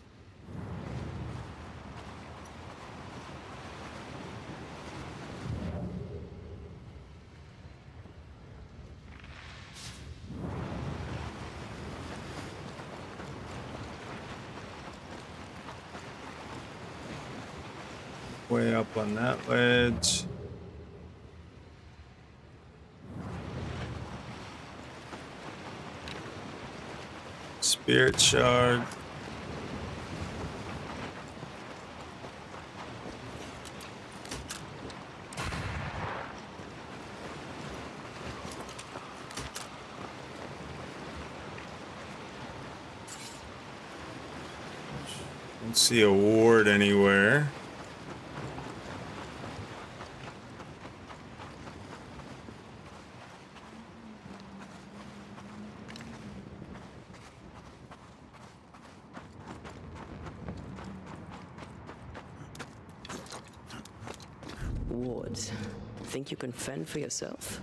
Way up on that ledge. Spirit shard. Don't see a ward anywhere. Wards, think you can fend for yourself?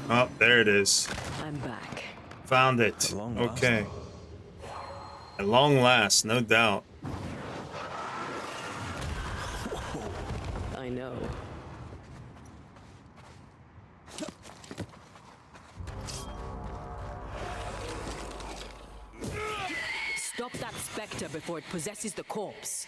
Oh, there it is. I'm back. Found it. Okay. At long last, no doubt. I know. Stop that specter before it possesses the corpse.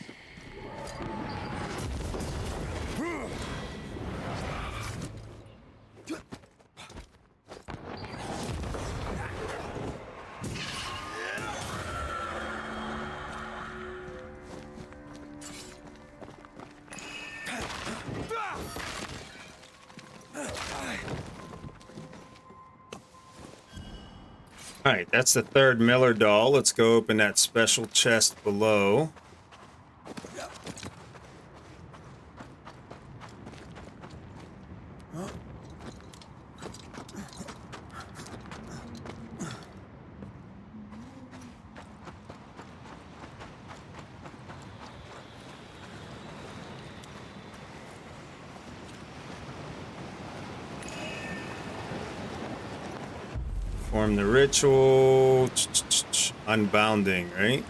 All right, that's the third Miller doll. Let's go open that special chest below. Perform the ritual. Unbounding, right?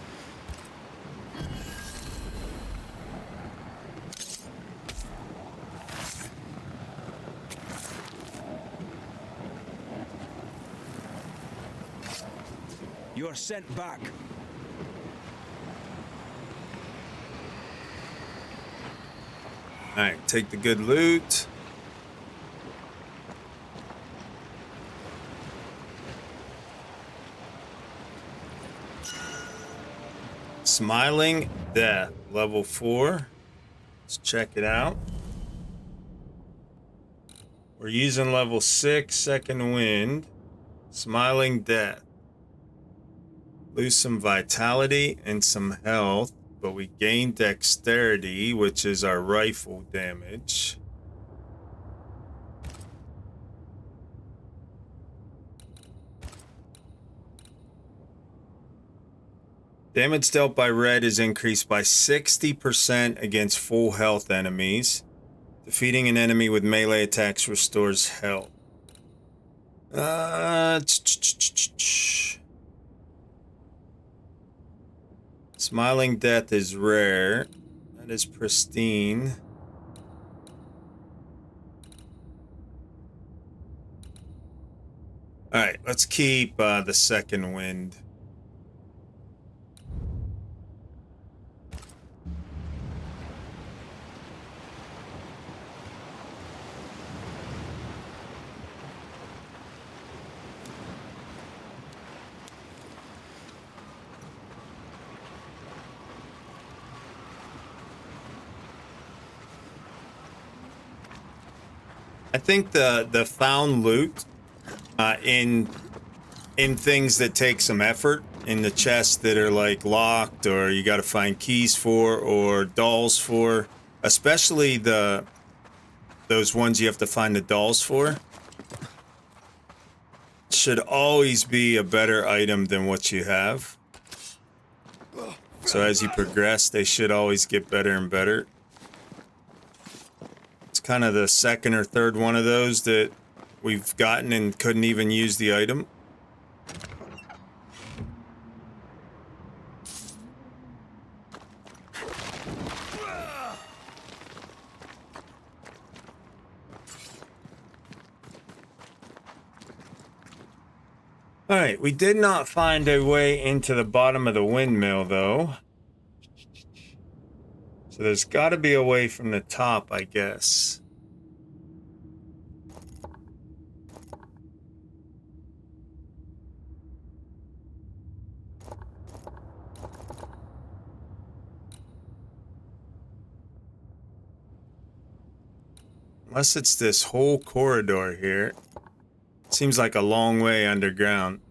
You are sent back. All right, take the good loot. Smiling Death, level 4. Let's check it out. We're using level 6, second wind. Smiling Death. Lose some vitality and some health, but we gain dexterity, which is our rifle damage. Damage dealt by red is increased by 60% against full health enemies. Defeating an enemy with melee attacks restores health. Smiling Death is rare. That is pristine. Alright, let's keep the second wind. I think the found loot in things that take some effort, in the chests that are like locked or you got to find keys for or dolls for, especially those ones you have to find the dolls for, should always be a better item than what you have. So as you progress, they should always get better and better. Kind of the second or third one of those that we've gotten and couldn't even use the item. All right, we did not find a way into the bottom of the windmill though. So there's got to be a way from the top, I guess. Unless it's this whole corridor here. Seems like a long way underground.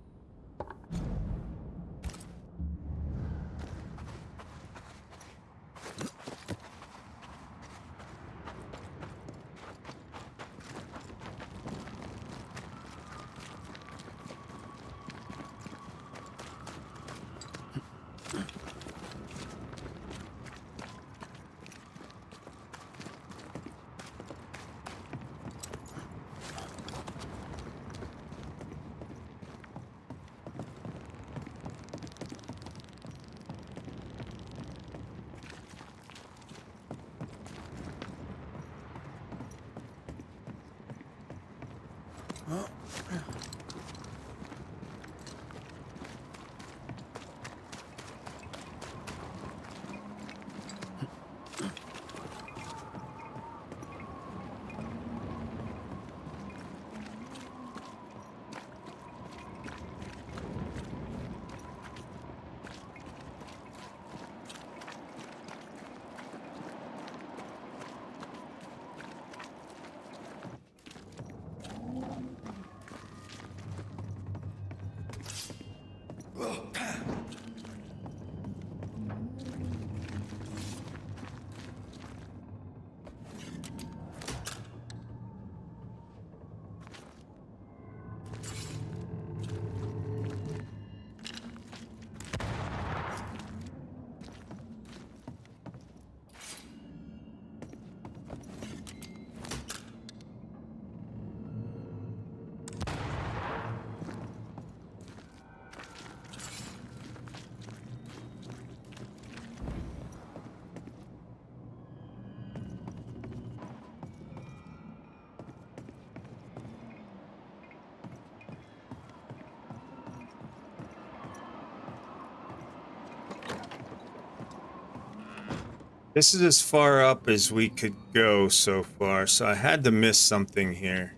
This is as far up as we could go so far, so I had to miss something here.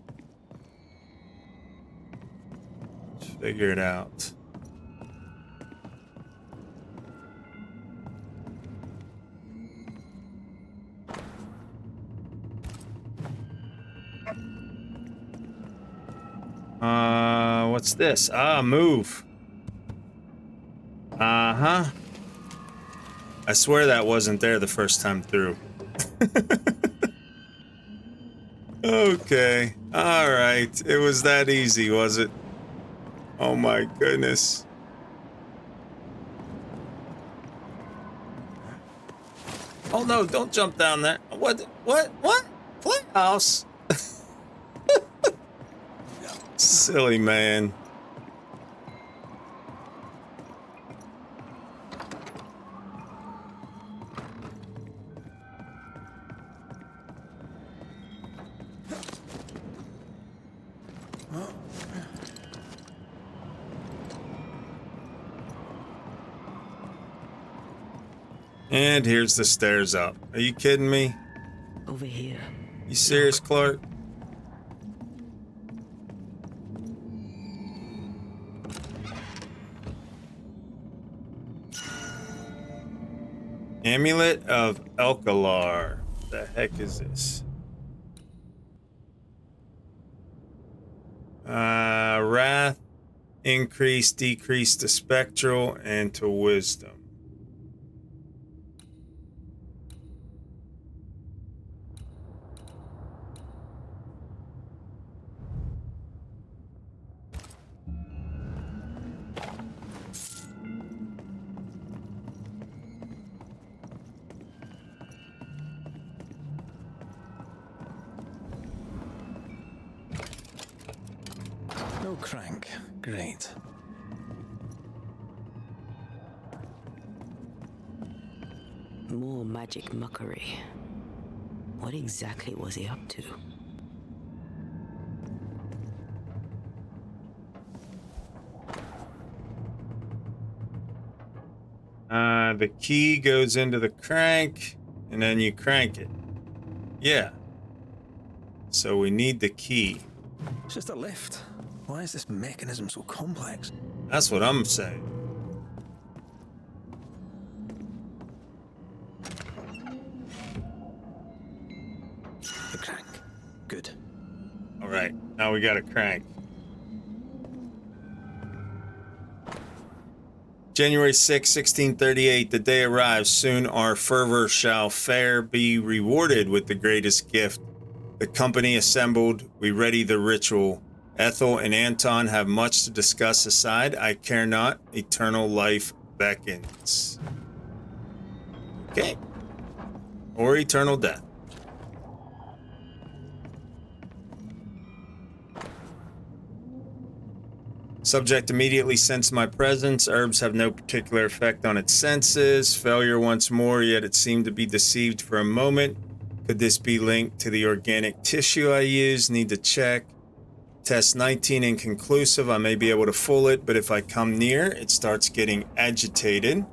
Let's figure it out. What's this? Ah, move. Uh-huh. I swear that wasn't there the first time through. Okay. All right. It was that easy, was it? Oh my goodness. Oh no, don't jump down there. What? Playhouse? Silly man. And here's the stairs up. Are you kidding me? Over here. You serious, Clark? Amulet of Elkalar. What the heck is this? Wrath, increase, decrease to spectral and to wisdom. No crank. Great. More magic muckery. What exactly was he up to? The key goes into the crank, and then you crank it. Yeah. So we need the key. It's just a lift. Why is this mechanism so complex? That's what I'm saying. The crank. Good. All right, now we got a crank. January 6, 1638, the day arrives. Soon our fervor shall fair be rewarded with the greatest gift. The company assembled, we ready the ritual. Ethel and Anton have much to discuss aside. I care not, eternal life beckons. Okay. Or eternal death. Subject immediately sensed my presence. Herbs have no particular effect on its senses. Failure once more, yet it seemed to be deceived for a moment. Could this be linked to the organic tissue I use? Need to check. Test 19 inconclusive. I may be able to fool it, but if I come near, it starts getting agitated.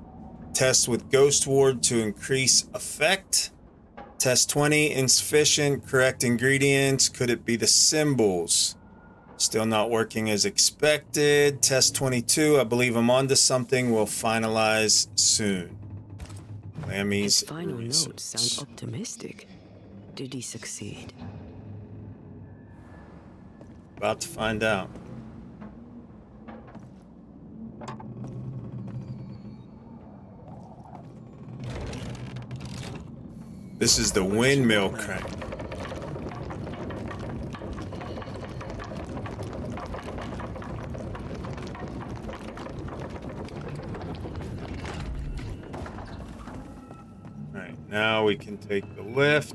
Test with Ghost Ward to increase effect. Test 20 insufficient. Correct ingredients. Could it be the symbols? Still not working as expected. Test 22, I believe I'm onto something. We'll finalize soon. Lammy's His final research. notes sound optimistic. Did he succeed? About to find out. This is the windmill crank. Now we can take the lift.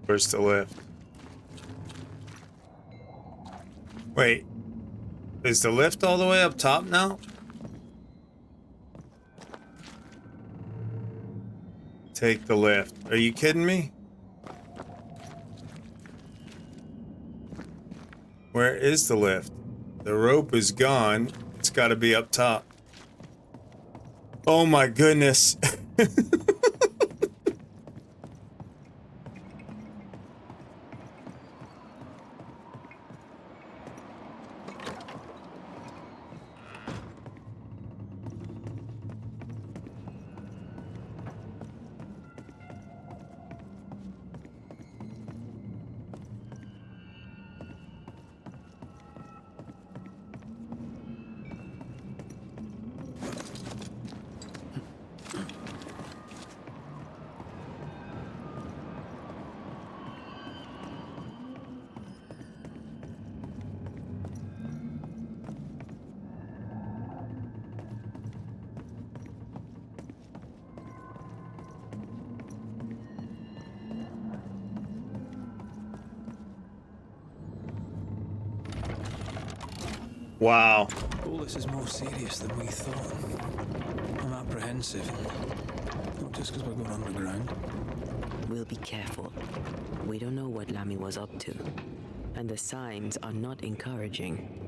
Where's the lift? Wait, is the lift all the way up top now? Take the lift. Are you kidding me? Where is the lift? The rope is gone. It's got to be up top. Oh my goodness. Wow. All this is more serious than we thought. I'm apprehensive. Not just because we're going underground. We'll be careful. We don't know what Lammy was up to, and the signs are not encouraging.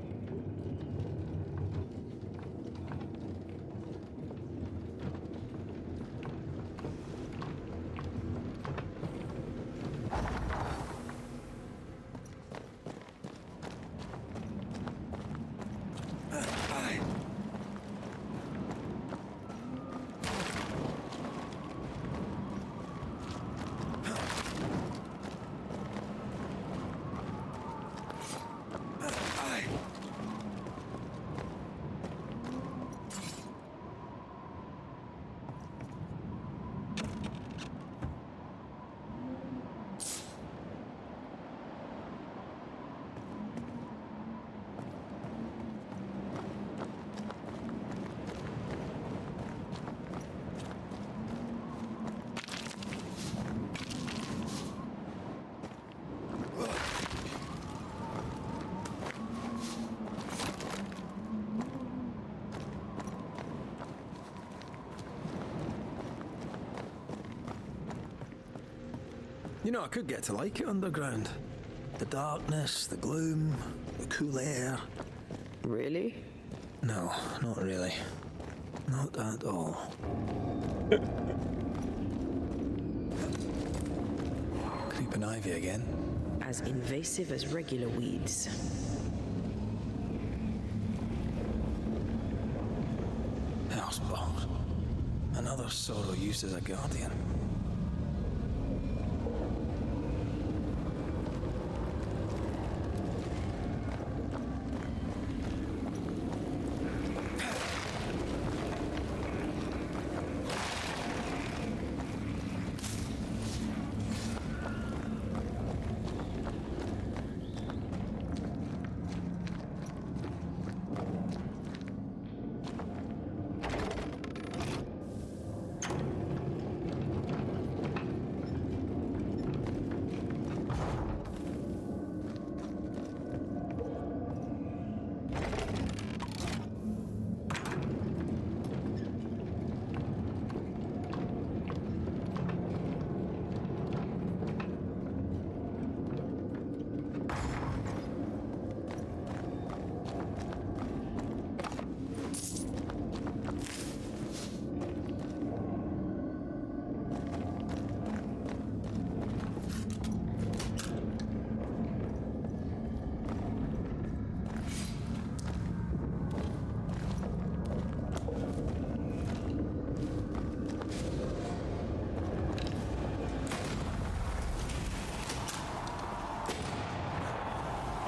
You know, I could get to like it underground. The darkness, the gloom, the cool air. Really? No, not really. Not at all. Creeping ivy again. As invasive as regular weeds. Hellspawn. Another sorrow used as a guardian.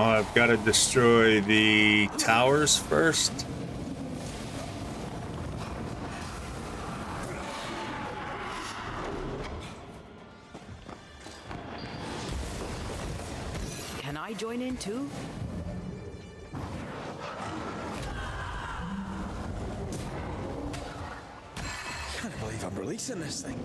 Oh, I've got to destroy the towers first. Can I join in too? Can't believe I'm releasing this thing.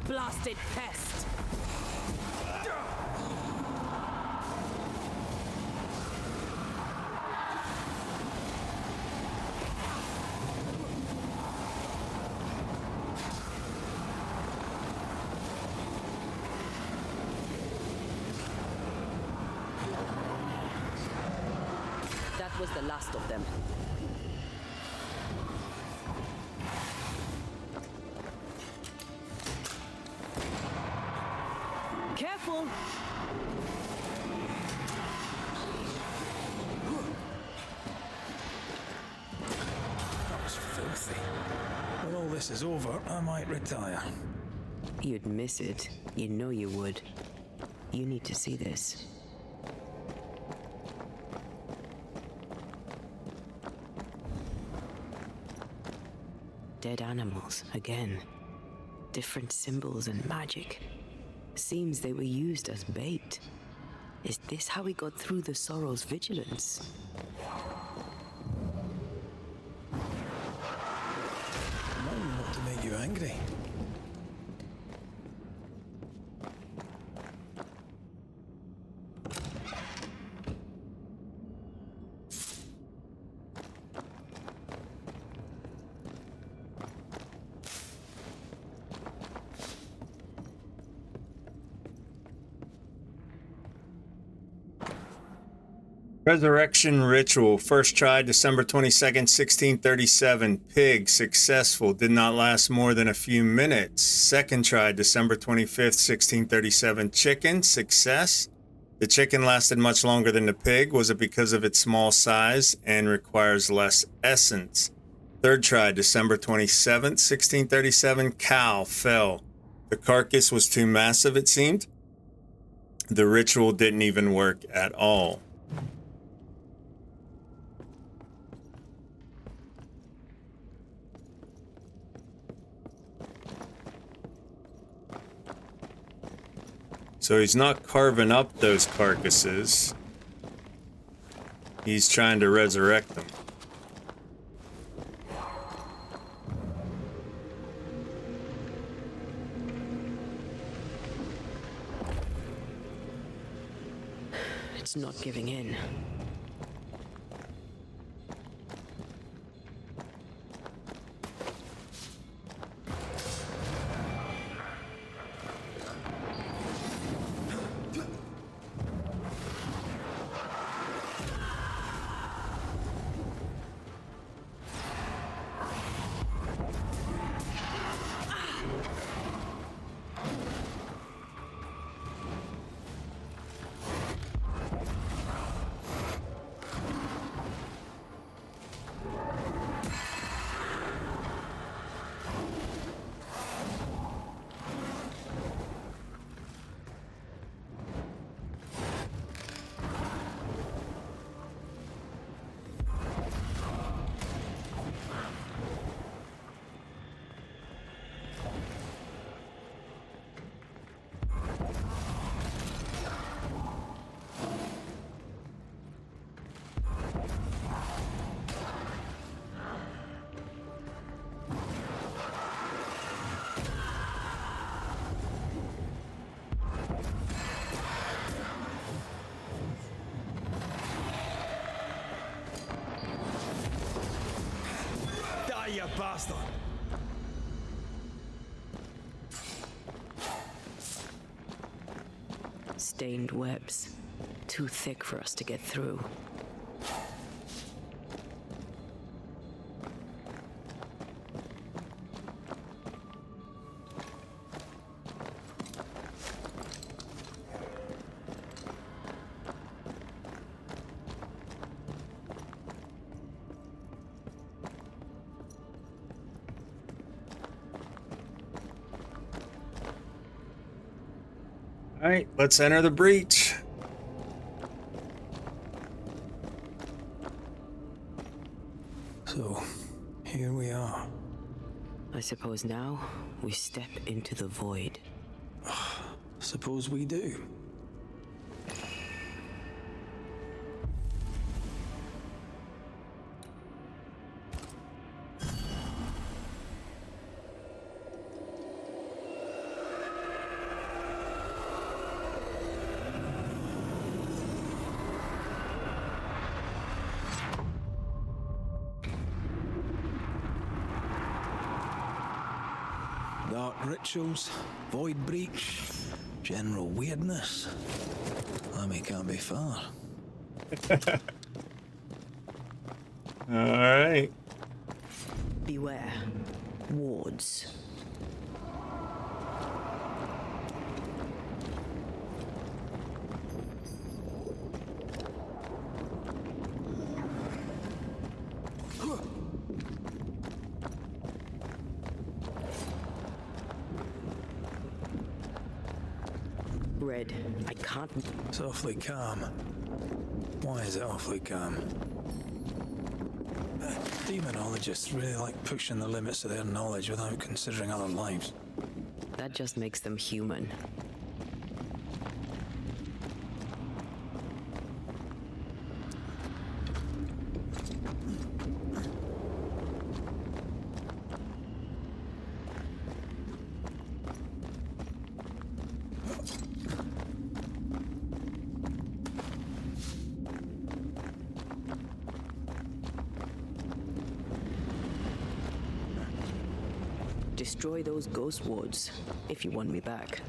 Blasted pest! That was the last of them. Careful! That was filthy. When all this is over, I might retire. You'd miss it. You know you would. You need to see this. Dead animals, again. Different symbols and magic. Seems they were used as bait. Is this how we got through the Sorrow's vigilance? Mine not to make you angry. Resurrection ritual. First tried December 22nd, 1637. Pig, successful. Did not last more than a few minutes. Second tried December 25th, 1637. Chicken, success. The chicken lasted much longer than the pig. Was it because of its small size and requires less essence? Third tried December 27th, 1637. Cow, fell. The carcass was too massive, it seemed. The ritual didn't even work at all. So he's not carving up those carcasses. He's trying to resurrect them. It's not giving in. you bastard! Stained webs. Too thick for us to get through. All right, let's enter the breach. So, here we are. I suppose now we step into the void. Suppose we do. Dark rituals, void breach, general weirdness. Lemmy can't be far. All right. Beware. Wards. Red, I can't. It's awfully calm. Why is it awfully calm? Demonologists really like pushing the limits of their knowledge without considering other lives. That just makes them human. Destroy those ghost wards if you want me back.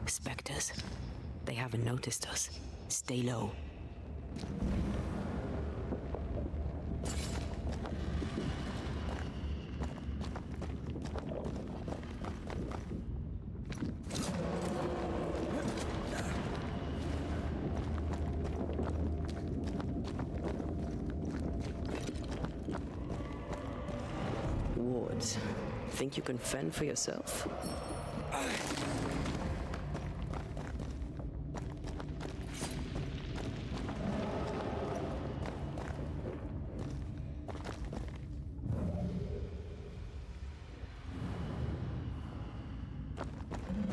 Spectres. They haven't noticed us. Stay low. Wards, think you can fend for yourself?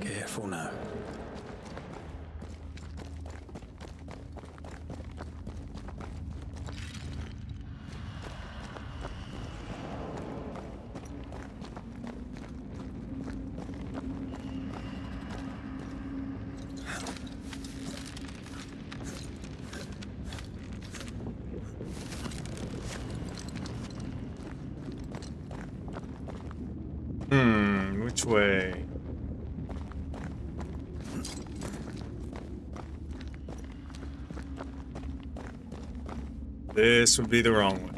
Careful now. Which way? This would be the wrong way.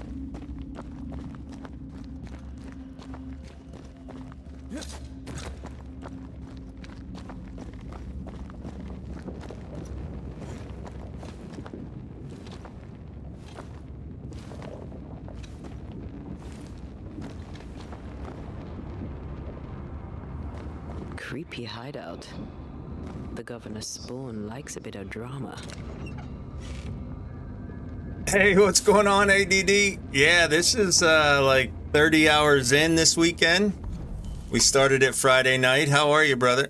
Creepy hideout. The governor's spawn likes a bit of drama. Hey, what's going on, ADD? Yeah, this is like 30 hours in this weekend. We started it Friday night. How are you, brother?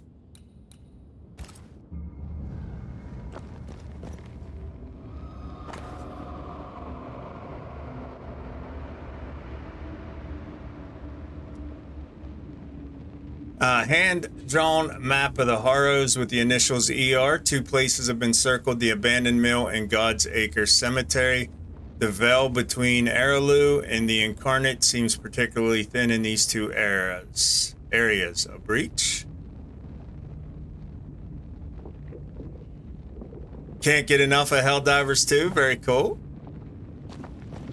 Hand-drawn map of the Harrows with the initials ER. 2 places have been circled: the abandoned mill and God's Acre Cemetery. The veil between Araloo and the Incarnate seems particularly thin in these 2 areas. A breach? Can't get enough of Helldivers 2. Very cool.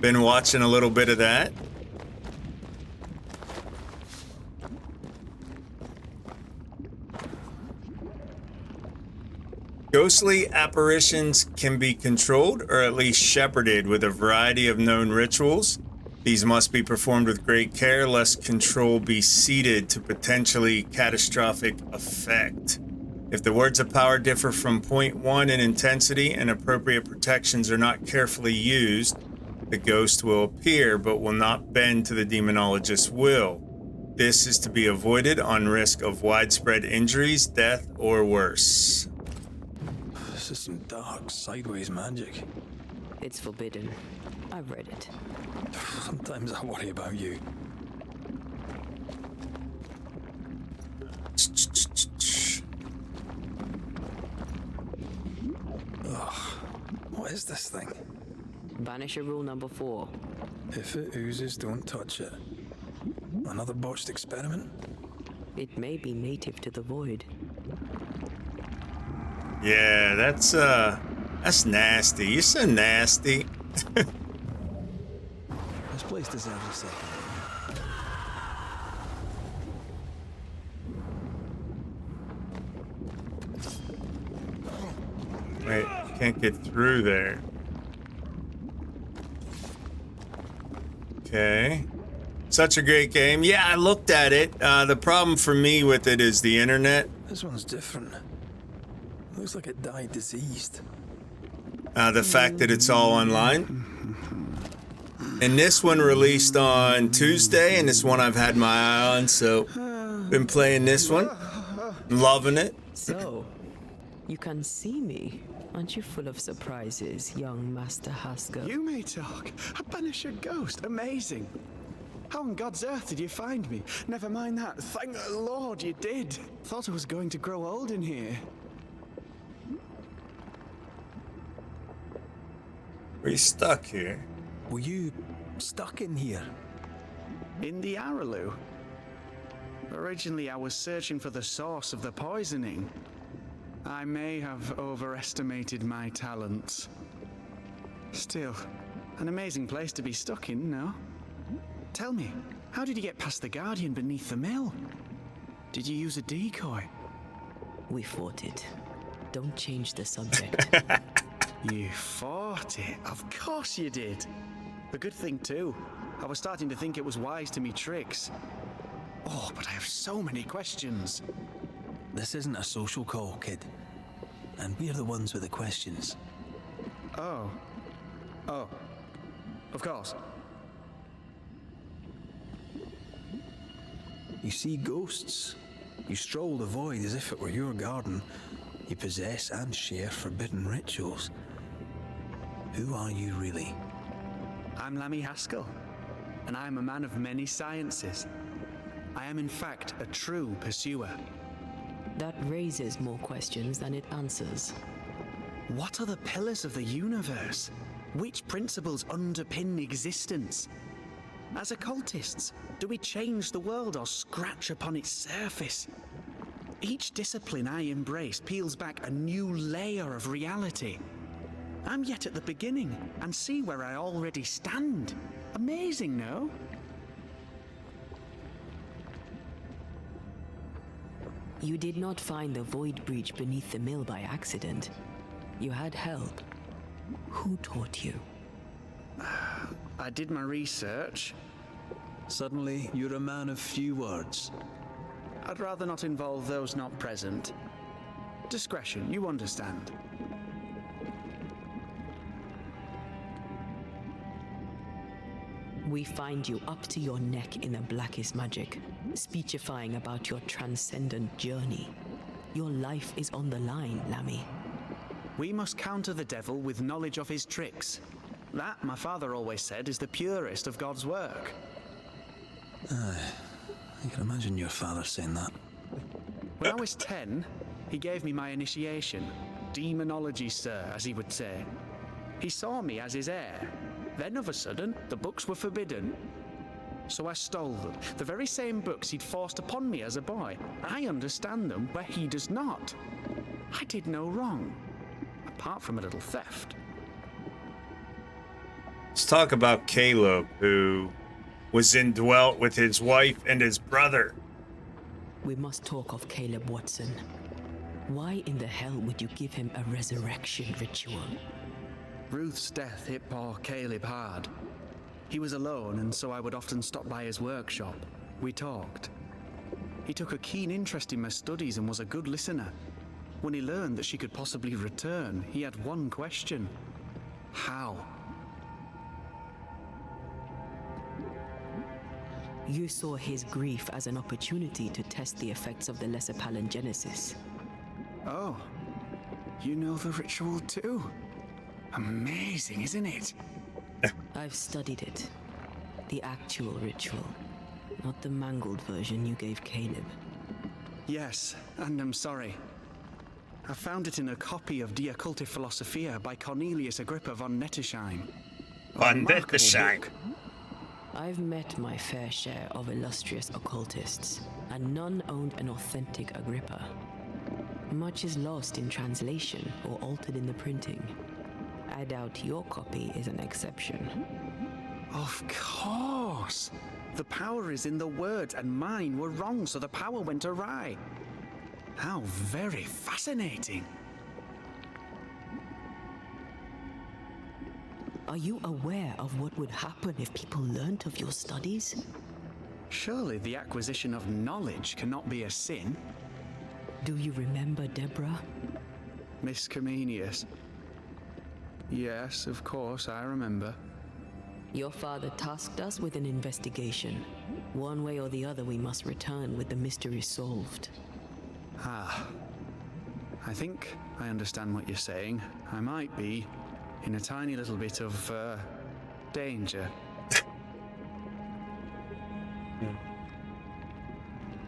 Been watching a little bit of that. Ghostly apparitions can be controlled or at least shepherded with a variety of known rituals. These must be performed with great care lest control be ceded to potentially catastrophic effect. If the words of power differ from point 1 in intensity and appropriate protections are not carefully used, the ghost will appear but will not bend to the demonologist's will. This is to be avoided on risk of widespread injuries, death, or worse. This is some dark, sideways magic. It's forbidden. I've read it. Sometimes I worry about you. Ugh. What is this thing? Banisher rule number 4. If it oozes, don't touch it. Another botched experiment? It may be native to the void. Yeah, that's nasty. You're so nasty. This place deserves a second. Wait, can't get through there. Okay. Such a great game. Yeah, I looked at it. The problem for me with it is the internet. This one's different. Looks like it died diseased. The fact that it's all online. And this one released on Tuesday, and this one I've had my eye on, so been playing this one. Loving it. So, you can see me. Aren't you full of surprises, young Master Haskell? You may talk. A Banisher ghost. Amazing. How on God's earth did you find me? Never mind that. Thank the Lord you did. Thought I was going to grow old in here. Are you stuck here? Were you stuck in here? In the Araloo? Originally, I was searching for the source of the poisoning. I may have overestimated my talents. Still, an amazing place to be stuck in, no? Tell me, how did you get past the Guardian beneath the mill? Did you use a decoy? We fought it. Don't change the subject. You fought it? Of course you did. A good thing, too. I was starting to think it was wise to me tricks. Oh, but I have so many questions. This isn't a social call, kid. And we're the ones with the questions. Oh. Oh. Of course. You see ghosts. You stroll the void as if it were your garden. You possess and share forbidden rituals. Who are you really? I'm Lammy Haskell, and I am a man of many sciences. I am in fact a true pursuer. That raises more questions than it answers. What are the pillars of the universe? Which principles underpin existence? As occultists, do we change the world or scratch upon its surface? Each discipline I embrace peels back a new layer of reality. I'm yet at the beginning and see where I already stand. Amazing, no? You did not find the void breach beneath the mill by accident. You had help. Who taught you? I did my research. Suddenly, you're a man of few words. I'd rather not involve those not present. Discretion, you understand. We find you up to your neck in the blackest magic, speechifying about your transcendent journey. Your life is on the line, Lammy. We must counter the devil with knowledge of his tricks. That, my father always said, is the purest of God's work. I can imagine your father saying that. When I was 10, he gave me my initiation. Demonology, sir, as he would say. He saw me as his heir. Then, of a sudden, the books were forbidden. So I stole them. The very same books he'd forced upon me as a boy. I understand them where he does not. I did no wrong, apart from a little theft. Let's talk about Caleb, who was indwelt with his wife and his brother. We must talk of Caleb Watson. Why in the hell would you give him a resurrection ritual? Ruth's death hit poor Caleb hard. He was alone, and so I would often stop by his workshop. We talked. He took a keen interest in my studies and was a good listener. When he learned that she could possibly return, he had one question. How? You saw his grief as an opportunity to test the effects of the lesser palingenesis. Oh, you know the ritual too? Amazing, isn't it? I've studied it. The actual ritual, not the mangled version you gave Caleb. Yes, and I'm sorry. I found it in a copy of Die Occulte Philosophia by Cornelius Agrippa von Nettesheim. Von Nettesheim. I've met my fair share of illustrious occultists, and none owned an authentic Agrippa. Much is lost in translation or altered in the printing. I doubt your copy is an exception. Of course! The power is in the words, and mine were wrong, so the power went awry. How very fascinating! Are you aware of what would happen if people learnt of your studies? Surely the acquisition of knowledge cannot be a sin. Do you remember Deborah? Miss Comenius. Yes, of course, I remember. Your father tasked us with an investigation. One way or the other, we must return with the mystery solved. Ah. I think I understand what you're saying. I might be in a tiny little bit of, danger.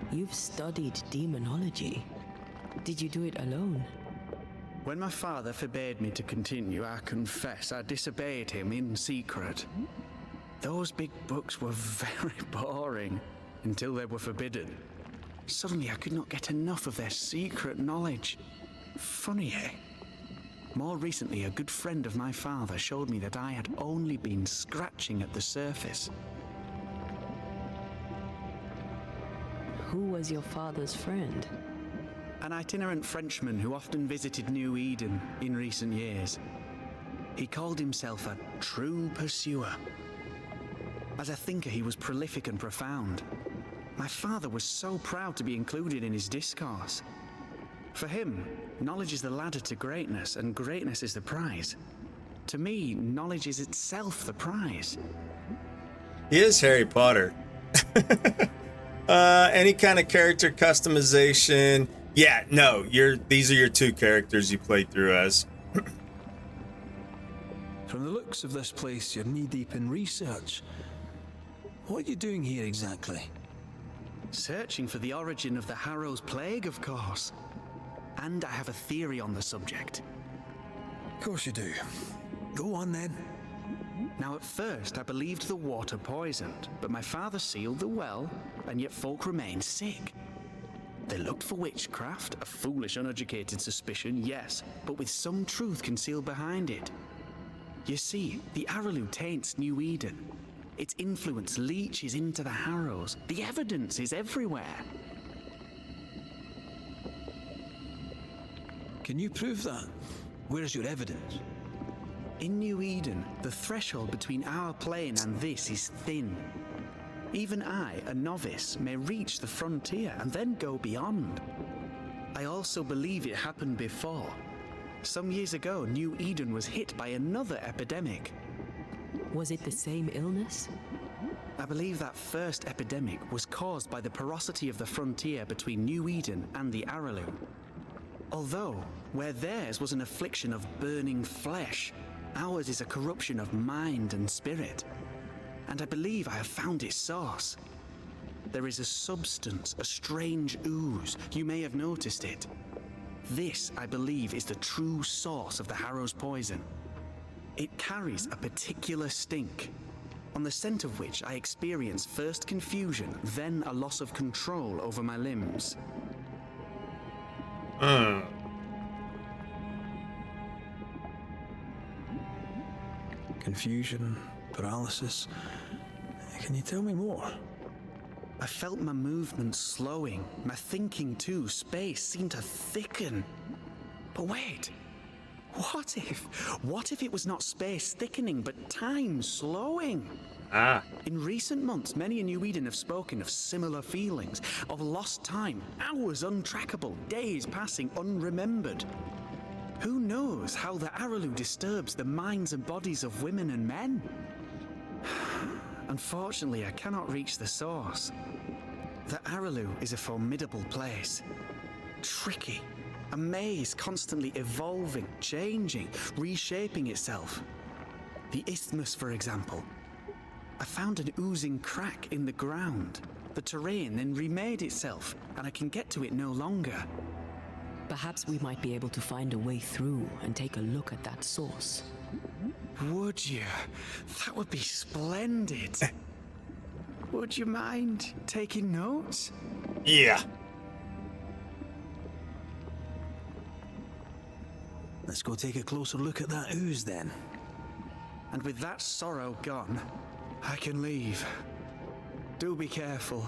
You've studied demonology. Did you do it alone? When my father forbade me to continue, I confess I disobeyed him in secret. Those big books were very boring until they were forbidden. Suddenly I could not get enough of their secret knowledge. Funny, eh? More recently, a good friend of my father showed me that I had only been scratching at the surface. Who was your father's friend? An itinerant Frenchman who often visited New Eden in recent years. He called himself a true pursuer. As a thinker, he was prolific and profound. My father was so proud to be included in his discourse. For him, knowledge is the ladder to greatness, and greatness is the prize. To me, knowledge is itself the prize. He is Harry Potter. Any kind of character customization. Yeah, no, these are your two characters you played through as. From the looks of this place, you're knee-deep in research. What are you doing here exactly? Searching for the origin of the Harrow's plague, of course. And I have a theory on the subject. Of course you do. Go on then. Now, at first, I believed the water poisoned, but my father sealed the well, and yet folk remained sick. They looked for witchcraft, a foolish, uneducated suspicion, yes, but with some truth concealed behind it. You see, the Araloo taints New Eden. Its influence leaches into the Harrows. The evidence is everywhere. Can you prove that? Where's your evidence? In New Eden, the threshold between our plane and this is thin. Even I, a novice, may reach the frontier and then go beyond. I also believe it happened before. Some years ago, New Eden was hit by another epidemic. Was it the same illness? I believe that first epidemic was caused by the porosity of the frontier between New Eden and the Araloo. Although, where theirs was an affliction of burning flesh, ours is a corruption of mind and spirit. And I believe I have found its source. there is a substance, a strange ooze. You may have noticed it. This, I believe, is the true source of the Harrow's poison. It carries a particular stink, on the scent of which I experience first confusion, then a loss of control over my limbs. Confusion, paralysis. Can you tell me more? I felt my movements slowing, my thinking too. Space seemed to thicken. But wait, what if it was not space thickening, but time slowing? In recent months, many in New Eden have spoken of similar feelings, of lost time, hours untrackable, days passing unremembered. Who knows how the Araloo disturbs the minds and bodies of women and men? Unfortunately, I cannot reach the source. The Araloo is a formidable place. Tricky. A maze constantly evolving, changing, reshaping itself. The isthmus, for example. I found an oozing crack in the ground. The terrain then remade itself, and I can get to it no longer. Perhaps we might be able to find a way through and take a look at that source. Would you? That would be splendid. Would you mind taking notes? Yeah. Let's go take a closer look at that ooze then. And with that sorrow gone, I can leave. Do be careful.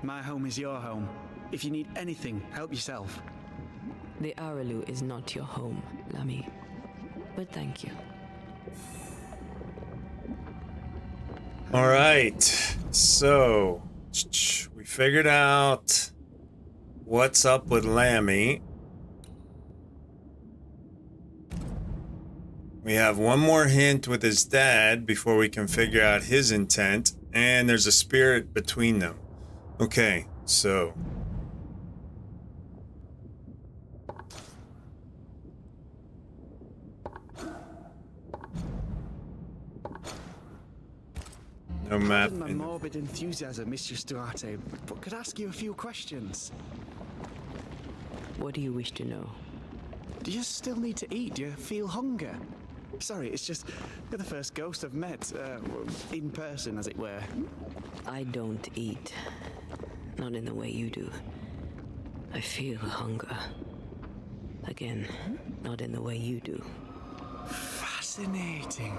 My home is your home. If you need anything, help yourself. The Araloo is not your home, Lammy. But thank you. All right. So, we figured out what's up with Lammy. We have one more hint with his dad before we can figure out his intent, and there's a spirit between them. Okay, so no map. Pardon my morbid enthusiasm, Mistress Duarte, but could I ask you a few questions? What do you wish to know? Do you still need to eat? Do you feel hunger? Sorry, it's just you're the first ghost I've met, in person, as it were. I don't eat. Not in the way you do. I feel hunger. Again, not in the way you do. Fascinating.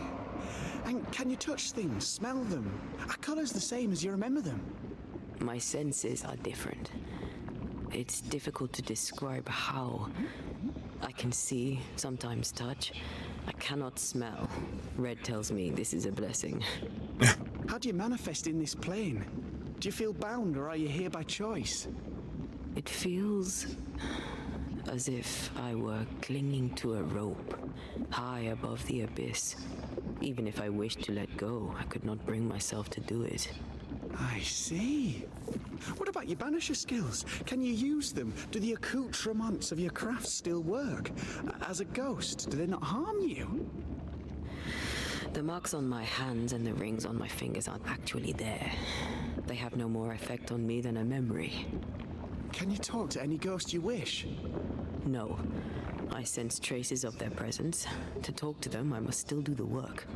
And can you touch things, smell them? Are colours the same as you remember them? My senses are different. It's difficult to describe how. I can see, sometimes touch. I cannot smell. Red tells me this is a blessing. How do you manifest in this plane? Do you feel bound, or are you here by choice? It feels as if I were clinging to a rope, high above the abyss. Even if I wished to let go, I could not bring myself to do it. I see. What about your Banisher skills? Can you use them? Do the accoutrements of your craft still work? As a ghost, do they not harm you? The marks on my hands and the rings on my fingers aren't actually there. They have no more effect on me than a memory. Can you talk to any ghost you wish? No. I sense traces of their presence. To talk to them, I must still do the work.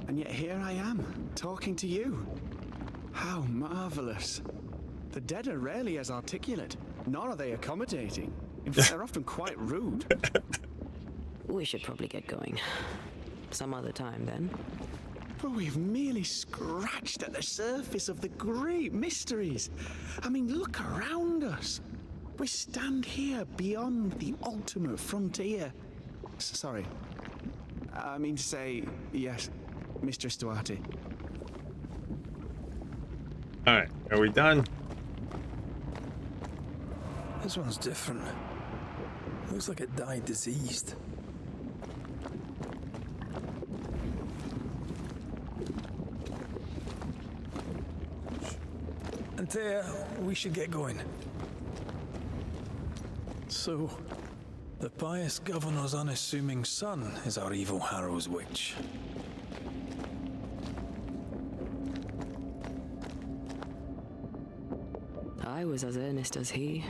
And yet here I am, talking to you. How marvelous. The dead are rarely as articulate, nor are they accommodating. In fact, they're often quite rude. We should probably get going. Some other time, then. But we've merely scratched at the surface of the great mysteries. I mean, look around us. We stand here beyond the ultimate frontier. Sorry. I mean to say, yes, Mistress Duarte. Alright, are we done? This one's different. Looks like it died diseased. Antea, we should get going. So, the pious governor's unassuming son is our evil Harrow's witch. I was as earnest as he.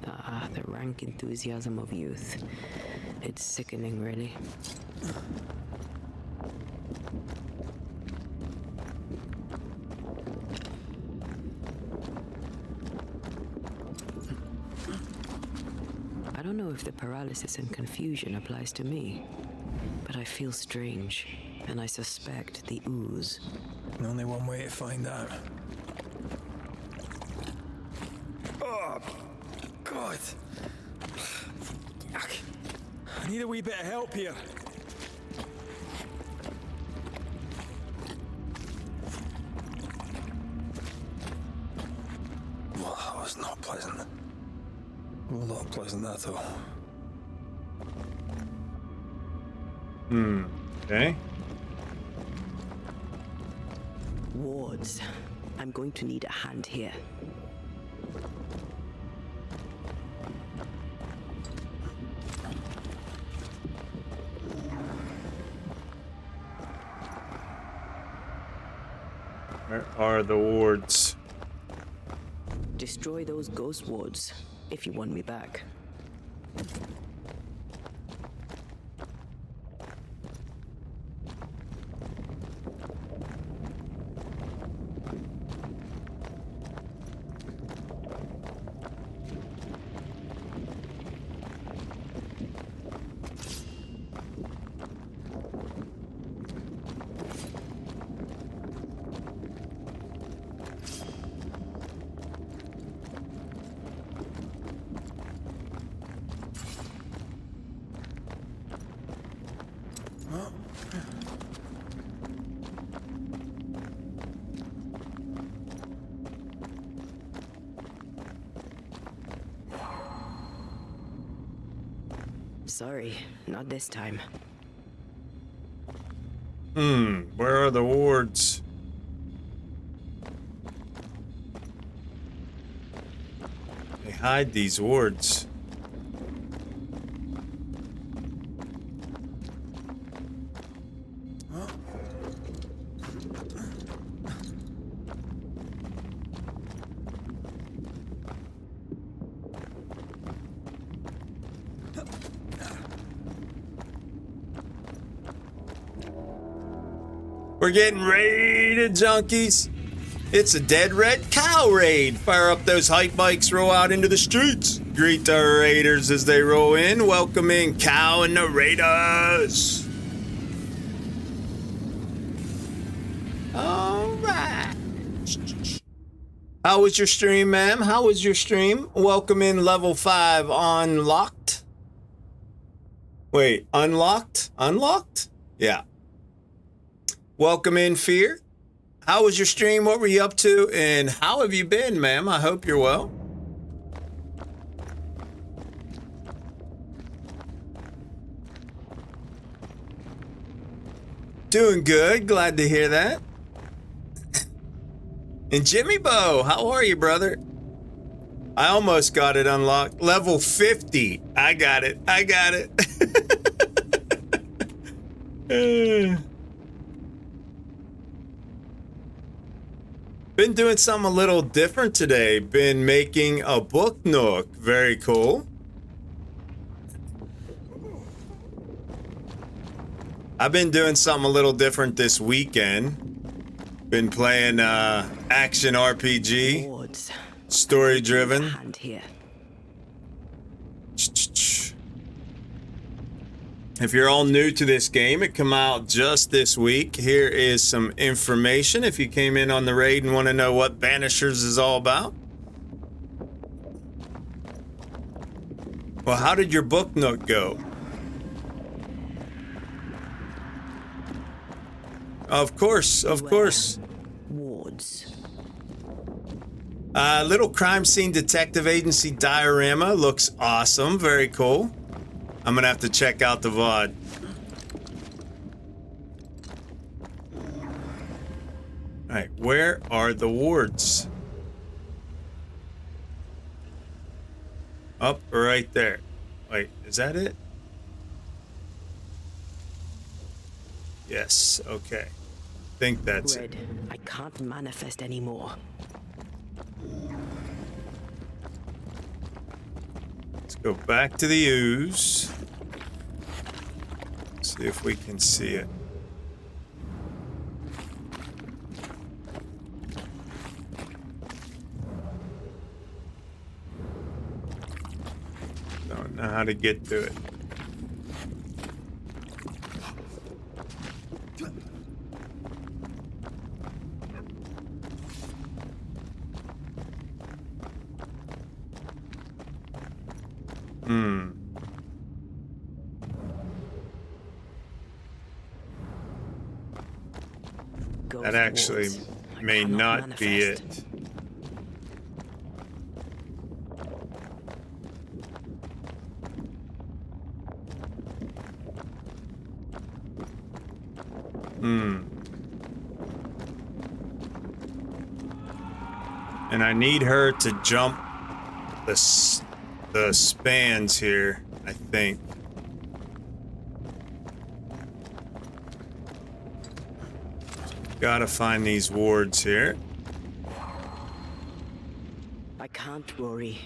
Ah, the rank enthusiasm of youth. It's sickening, really. I don't know if the paralysis and confusion applies to me, but I feel strange, and I suspect the ooze. Only one way to find out. Oh, God. Yuck. I need a wee bit of help here. Well, that was not pleasant. Well, not pleasant at all. Okay. Wards. I'm going to need a hand here. Where are the wards? Destroy those ghost wards, if you want me back. Sorry, not this time. Where are the wards? They hide these wards. We're getting raided, junkies. It's a dead red cow raid. Fire up those hype bikes, roll out into the streets. Greet the raiders as they roll in. Welcome in Cow and the Raiders. All right. How was your stream, ma'am? How was your stream? Welcome in level 5 unlocked. Wait, unlocked? Unlocked? Yeah. Welcome in, Fear. How was your stream? What were you up to? And how have you been, ma'am? I hope you're well. Doing good. Glad to hear that. And Jimmy Bo, how are you, brother? I almost got it unlocked. Level 50. I got it. I got it. Been doing something a little different today. Been making a book nook. Very cool. I've been doing something a little different this weekend. Been playing action RPG. Wards. Story driven. Hand here. If you're all new to this game, it came out just this week. Here is some information if you came in on the raid and want to know what Banishers is all about. Well, how did your book nook go? Of course, of course. Wards. Little crime scene detective agency diorama looks awesome. Very cool. I'm gonna have to check out the VOD. Alright, where are the wards? Up right there. Wait, is that it? Yes, okay. Think that's it. Red, I can't manifest anymore. Let's go back to the ooze. See if we can see it. Don't know how to get to it. That actually may not be it. And I need her to jump the spans here, I think. Gotta find these wards here. I can't worry.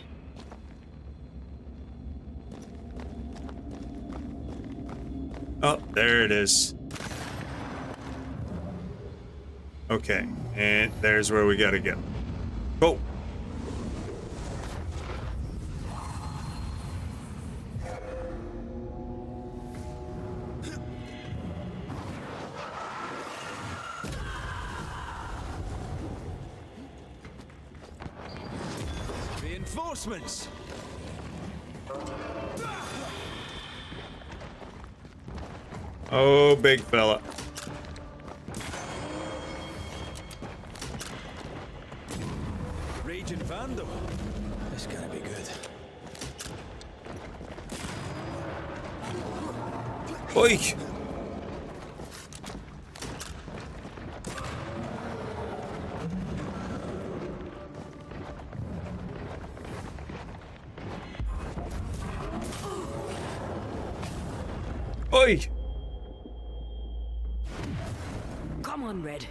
Oh, there it is. Okay, and there's where we gotta go. Go! Reinforcements! Oh, big fella. Raging Vandal. This gotta be good. Oi! Oi! Come on, Red.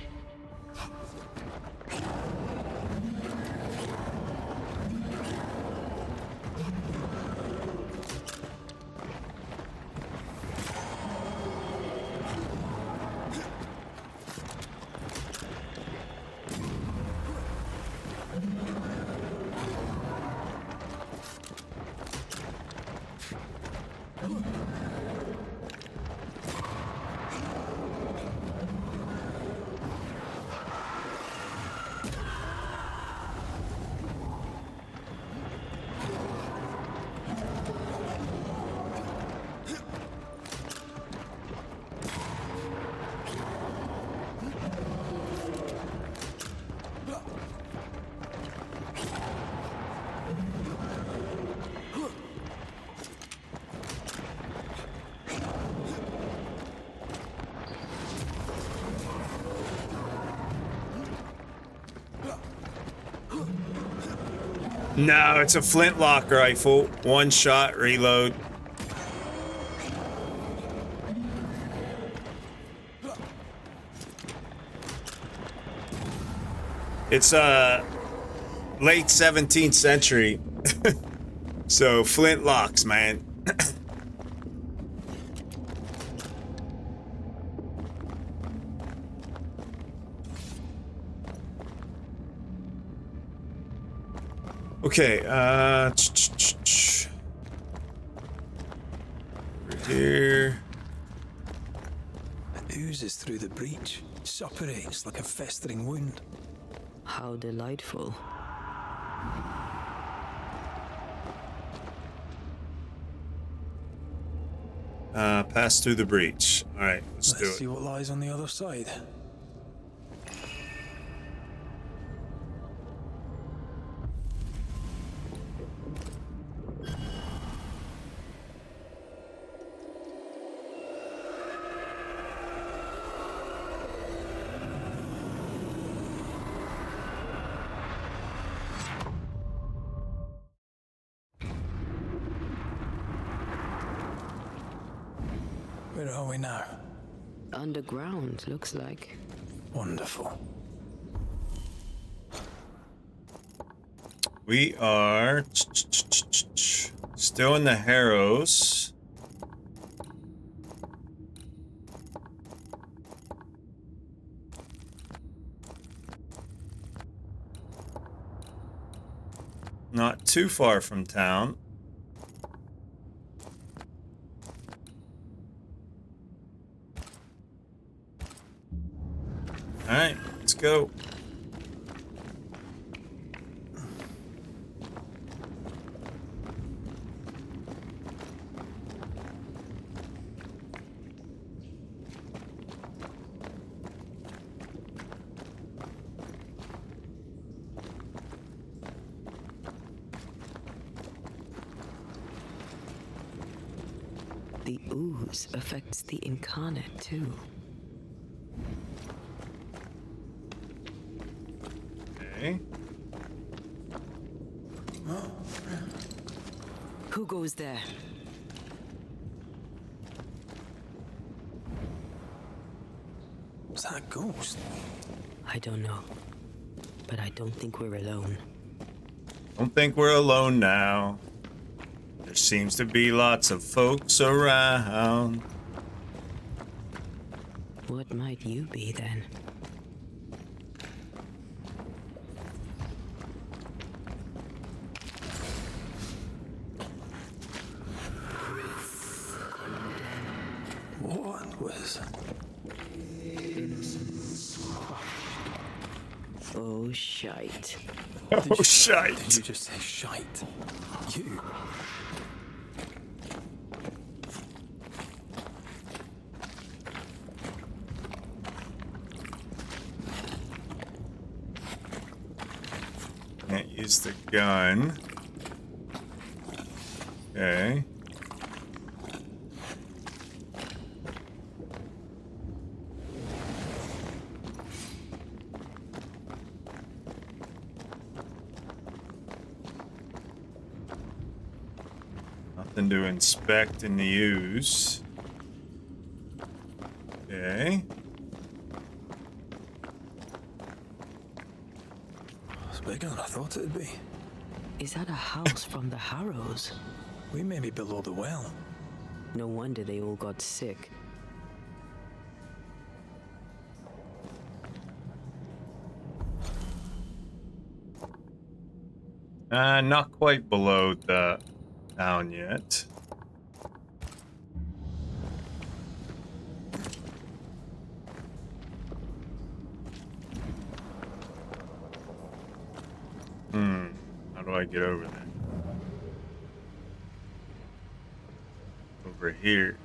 No, it's a flintlock rifle. One shot, reload. It's late 17th century. So flintlocks, man. Okay, over here. It oozes through the breach. Suppurates like a festering wound. How delightful. Pass through the breach. All right, let's do Let's it. see what lies on the other side. Where are we now? Underground, looks like. Wonderful. We are Still in the Harrows. Not too far from town. All right, let's go. The ooze affects the incarnate too. Okay. Who goes there? Is that a ghost? I don't know. But I don't think we're alone. Don't think we're alone now. There seems to be lots of folks around. What might you be then? What was... Oh, shite. Oh, Did shite. you just say shite? You? Can't use the gun. Okay. Nothing to inspect and use. Okay. It's bigger than I thought it'd be. Is that a house from the Harrows? We may be below the well. No wonder they all got sick. Not quite below the town yet. How do I get over there? Over here.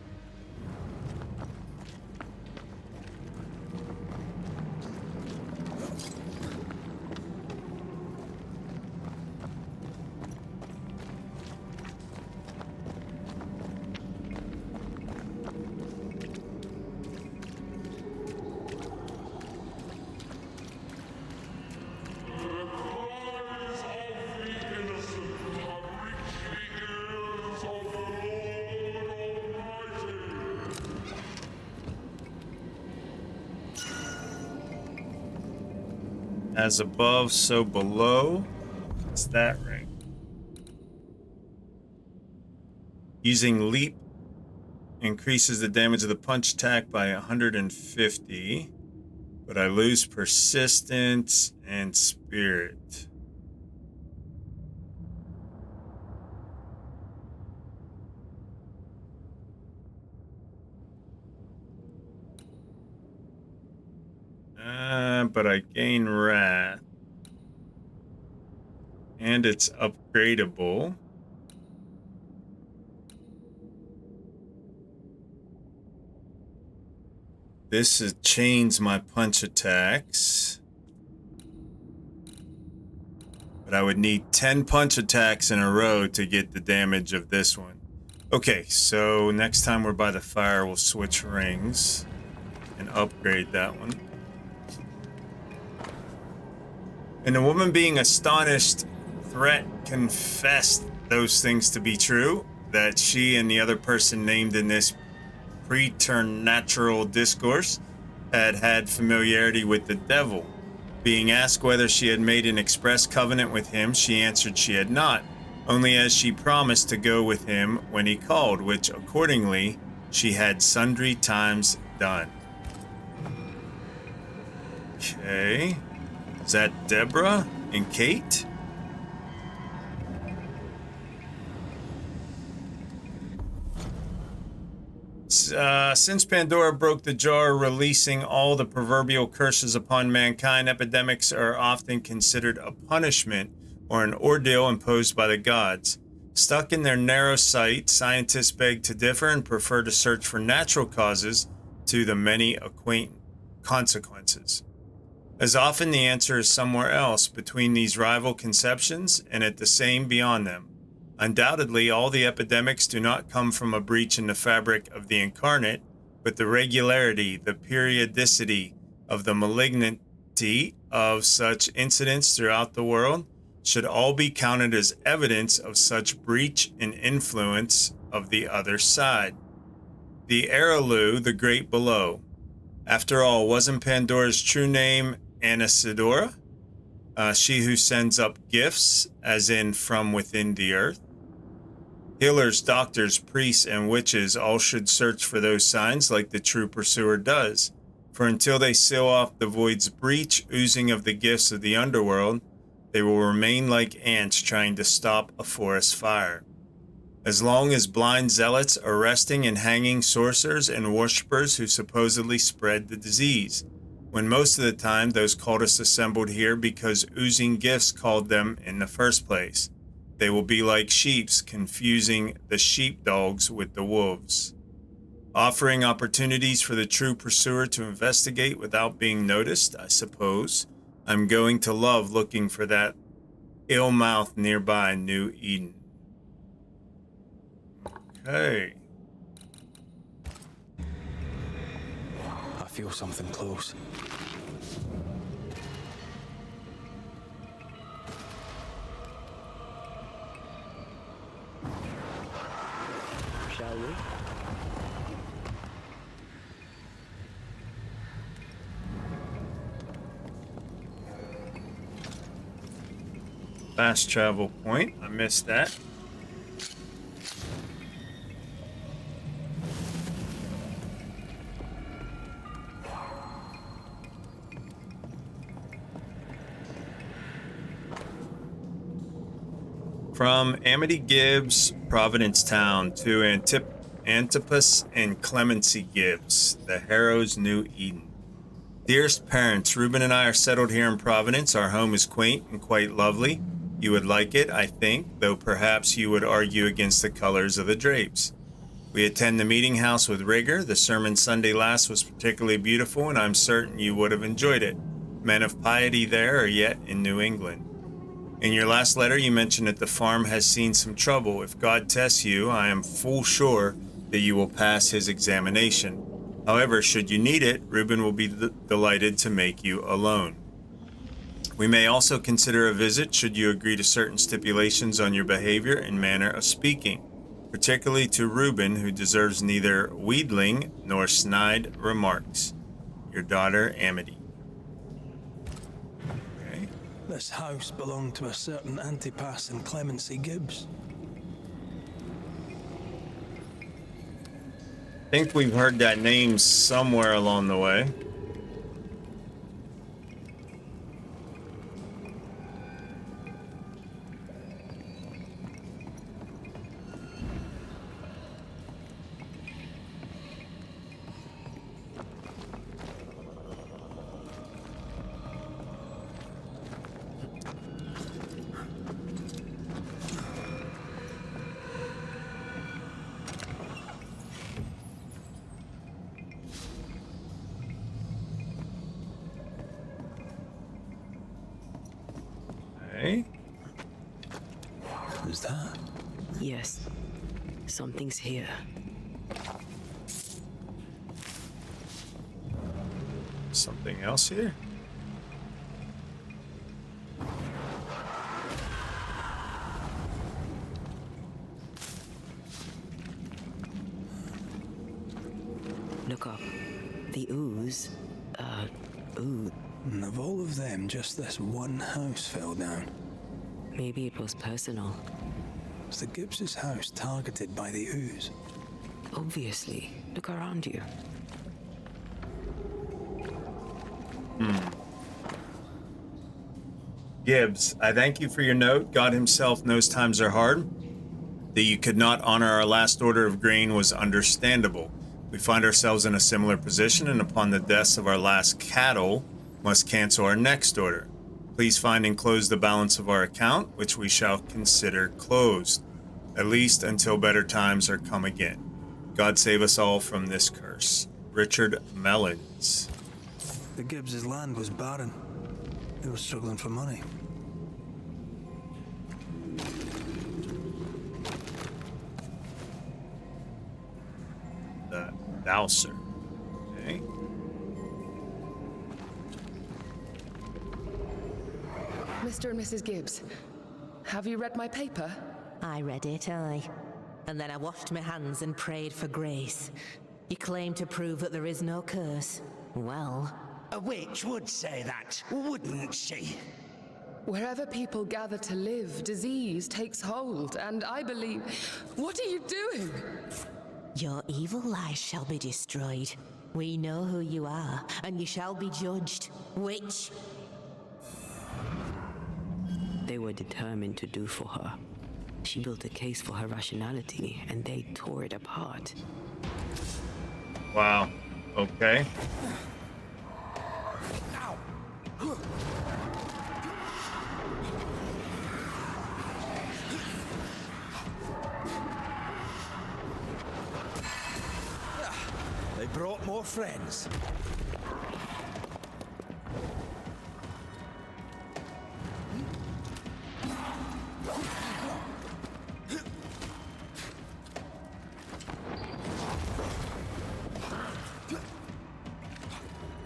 As above, so below. What's that ring? Using leap increases the damage of the punch attack by 150, but I lose persistence and spirit. But I gain wrath. And it's upgradable. This chains my punch attacks. But I would need 10 punch attacks in a row to get the damage of this one. Okay, so next time we're by the fire, we'll switch rings and upgrade that one. And the woman, being astonished, threat confessed those things to be true, that she and the other person named in this preternatural discourse had had familiarity with the devil. Being asked whether she had made an express covenant with him, she answered she had not. only as she promised to go with him when he called, which accordingly she had sundry times done. Okay. Is that Deborah and Kate? Since Pandora broke the jar, releasing all the proverbial curses upon mankind, epidemics are often considered a punishment or an ordeal imposed by the gods. Stuck in their narrow sight, scientists beg to differ and prefer to search for natural causes to the many consequences. As often, the answer is somewhere else between these rival conceptions and at the same beyond them. Undoubtedly, all the epidemics do not come from a breach in the fabric of the incarnate, but the regularity, the periodicity of the malignity of such incidents throughout the world should all be counted as evidence of such breach and influence of the other side. The Araloo, the great below. After all, wasn't Pandora's true name Anasidora? She who sends up gifts, as in from within the earth. Healers, doctors, priests, and witches all should search for those signs like the true pursuer does. For until they seal off the void's breach, oozing of the gifts of the underworld, they will remain like ants trying to stop a forest fire. As long as blind zealots are arresting and hanging sorcerers and worshippers who supposedly spread the disease, when most of the time those cultists assembled here because oozing gifts called them in the first place. They will be like sheep, confusing the sheepdogs with the wolves. Offering opportunities for the true pursuer to investigate without being noticed, I suppose. I'm going to love looking for that ill mouth nearby New Eden. Okay. I feel something close. Shall we? Fast travel point. I missed that. From Amity Gibbs, Providencetown, to Antipas and Clemency Gibbs, the Harrow's New Eden. Dearest parents, Reuben and I are settled here in Providence. Our home is quaint and quite lovely. You would like it, I think, though perhaps you would argue against the colors of the drapes. We attend the meeting house with rigor. The sermon Sunday last was particularly beautiful, and I'm certain you would have enjoyed it. Men of piety there are yet in New England. In your last letter, you mentioned that the farm has seen some trouble. If God tests you, I am full sure that you will pass his examination. However, should you need it, Reuben will be delighted to make you a loan. We may also consider a visit should you agree to certain stipulations on your behavior and manner of speaking, particularly to Reuben, who deserves neither wheedling nor snide remarks. Your daughter, Amity. Okay. This house belonged to a certain Antipas and Clemency Gibbs. I think we've heard that name somewhere along the way. Who's that? Yes. Something's here. Something else here? Look up. The ooze. Ooh. And of all of them, just this one house fell down. Maybe it was personal. Was the Gibbs' house targeted by the ooze? Obviously. Look around you. Gibbs, I thank you for your note. God himself knows times are hard. That you could not honor our last order of grain was understandable. We find ourselves in a similar position, and upon the deaths of our last cattle, must cancel our next order. Please find and close the balance of our account, which we shall consider closed, at least until better times are come again. God save us all from this curse. Richard Mellons. The Gibbs' land was barren. They were struggling for money. The Dowser. Okay. Mr. and Mrs. Gibbs, have you read my paper? I read it, aye. And then I washed my hands and prayed for grace. You claim to prove that there is no curse. Well, a witch would say that, wouldn't she? Wherever people gather to live, disease takes hold, and I believe... What are you doing? your evil lies shall be destroyed. We know who you are, and you shall be judged. Witch! They were determined to do for her. She built a case for her rationality, and they tore it apart. Wow. Okay. They brought more friends.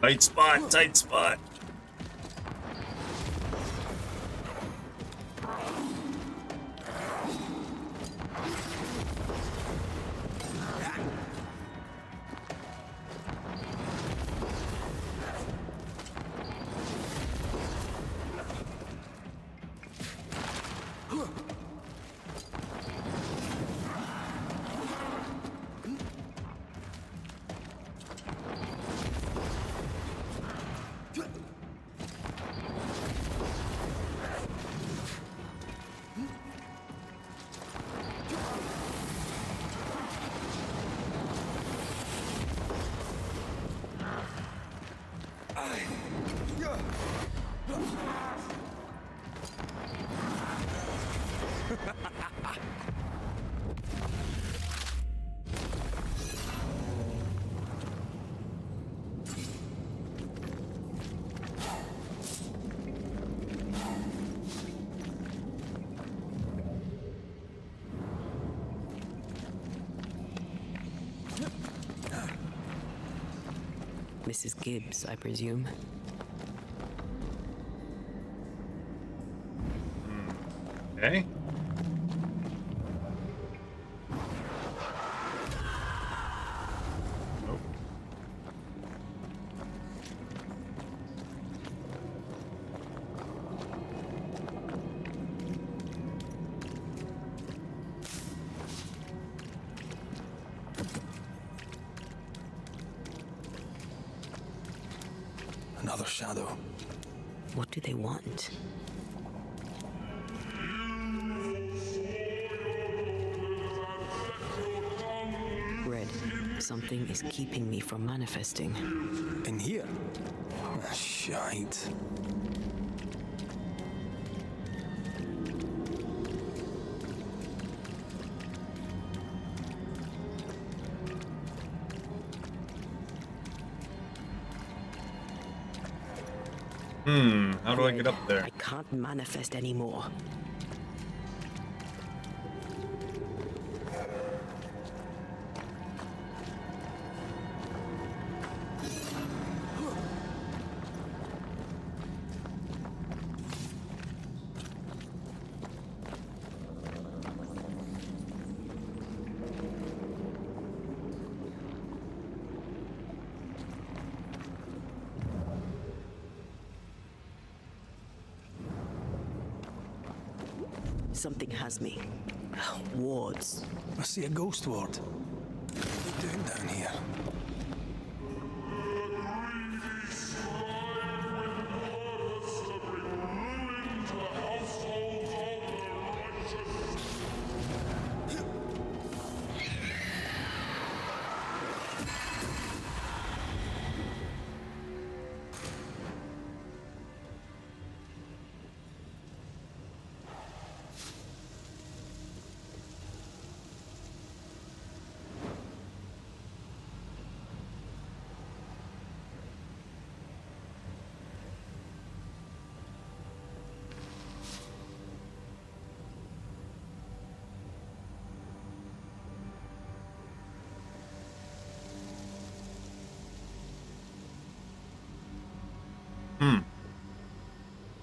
Tight spot, tight spot. Mrs. Gibbs, I presume. Okay. Nope. Another shadow. What do they want? Red, something is keeping me from manifesting. In here? Ah, shite. How do I get up there? I can't manifest anymore. Something has me. Wards. I see a ghost ward. What are they doing down here?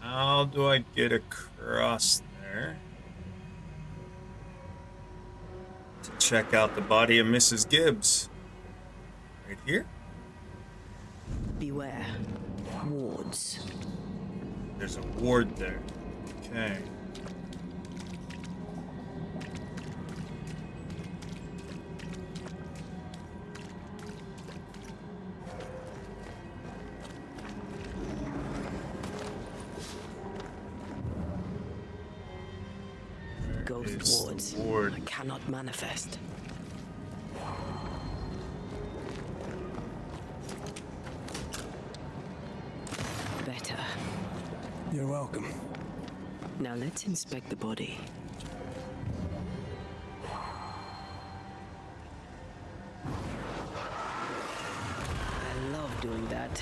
How do I get across there to check out the body of Mrs. Gibbs? Right here? Beware. Wards. There's a ward there. Okay. Ghost wards. Ward. I cannot manifest. Better. You're welcome. Now let's inspect the body. I love doing that.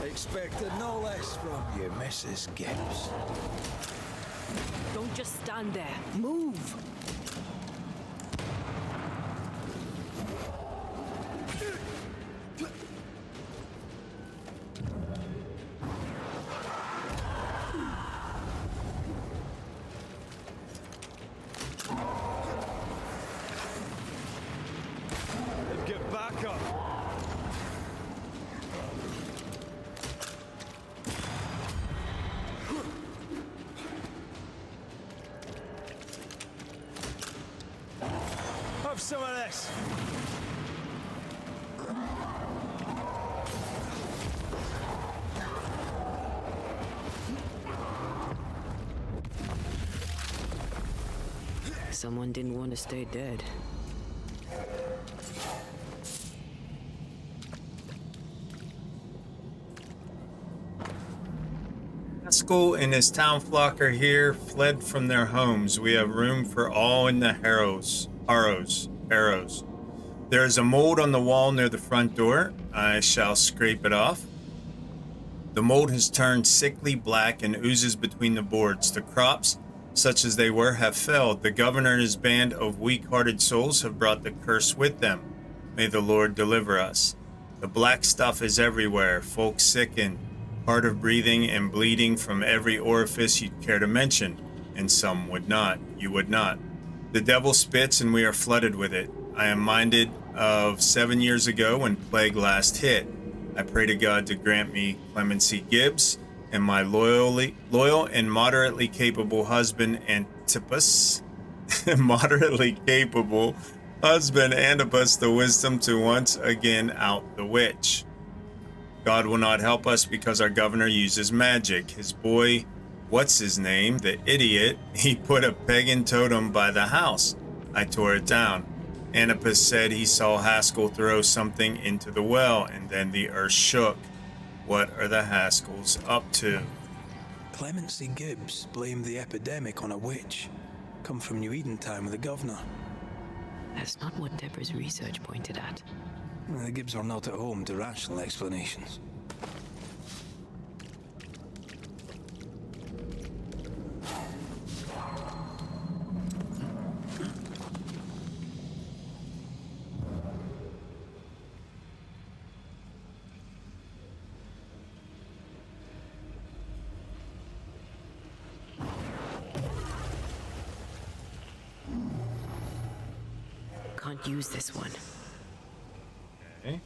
Expected no less from you, Mrs. Gibbs. Don't just stand there. Move! Get back up. Have some of this. Someone didn't want to stay dead. Haskell and his town flock are here, fled from their homes. We have room for all in the harrows. There is a mold on the wall near the front door. I shall scrape it off. The mold has turned sickly black and oozes between the boards. The crops, such as they were, have failed. The governor and his band of weak-hearted souls have brought the curse with them. May the Lord deliver us. The black stuff is everywhere. Folk sicken, hard of breathing and bleeding from every orifice you'd care to mention, and some would not. You would not. The devil spits and we are flooded with it. I am minded of 7 years ago when plague last hit. I pray to God to grant me clemency. Gibbs and my loyal and moderately capable husband Antipas, moderately capable husband Antipas, the wisdom to once again out the witch. God will not help us because our governor uses magic. His boy, what's his name, the idiot, he put a pagan totem by the house. I tore it down. Antipas said he saw Haskell throw something into the well, and then the earth shook. What are the Haskells up to? Clemency Gibbs blamed the epidemic on a witch. Come from New Eden Town with the governor. That's not what Deborah's research pointed at. The Gibbs are not at home to rational explanations. Can't use this one. Okay.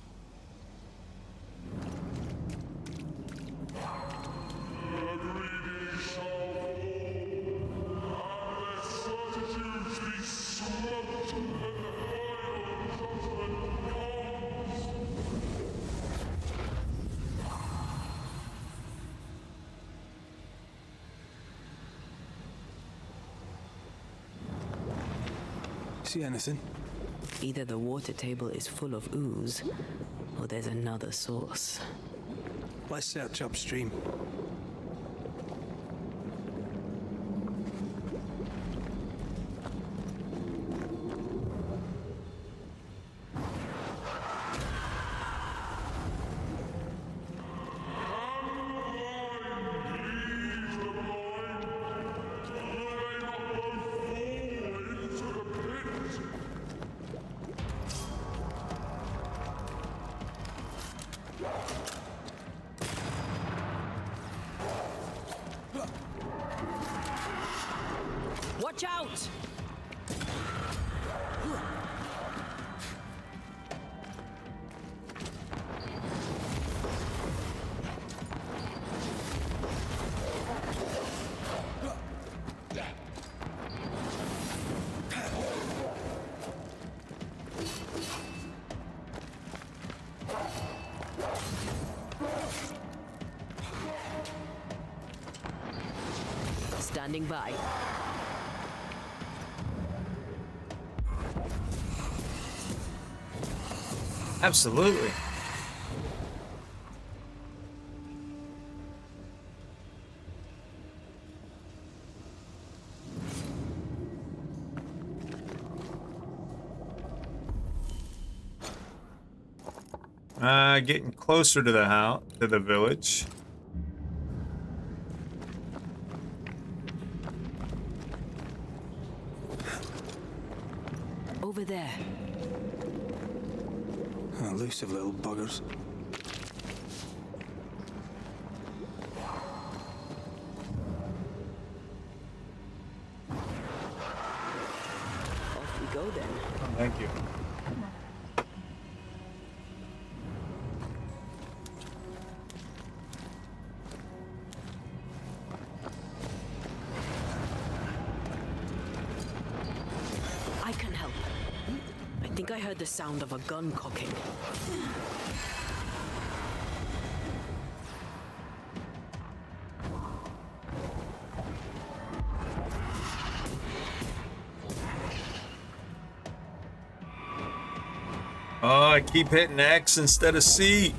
See anything? Either the water table is full of ooze, or there's another source. Let's search upstream. Watch out! Standing by. Absolutely. Getting closer to the house, to the village. Over there. Elusive little buggers. Off we go then. Oh, thank you. I can help. I think I heard the sound of a gun cocking. Oh, I keep hitting X instead of C.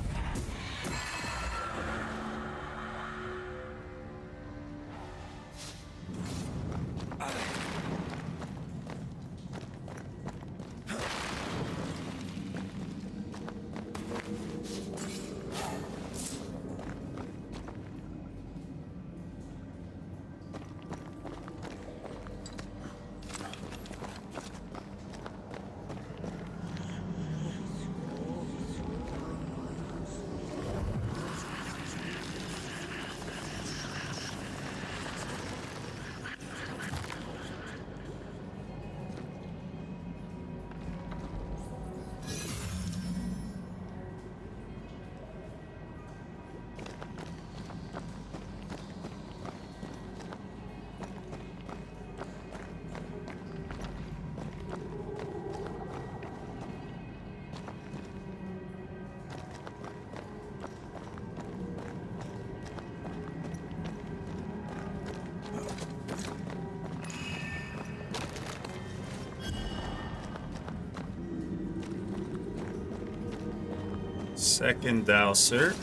Second dowser.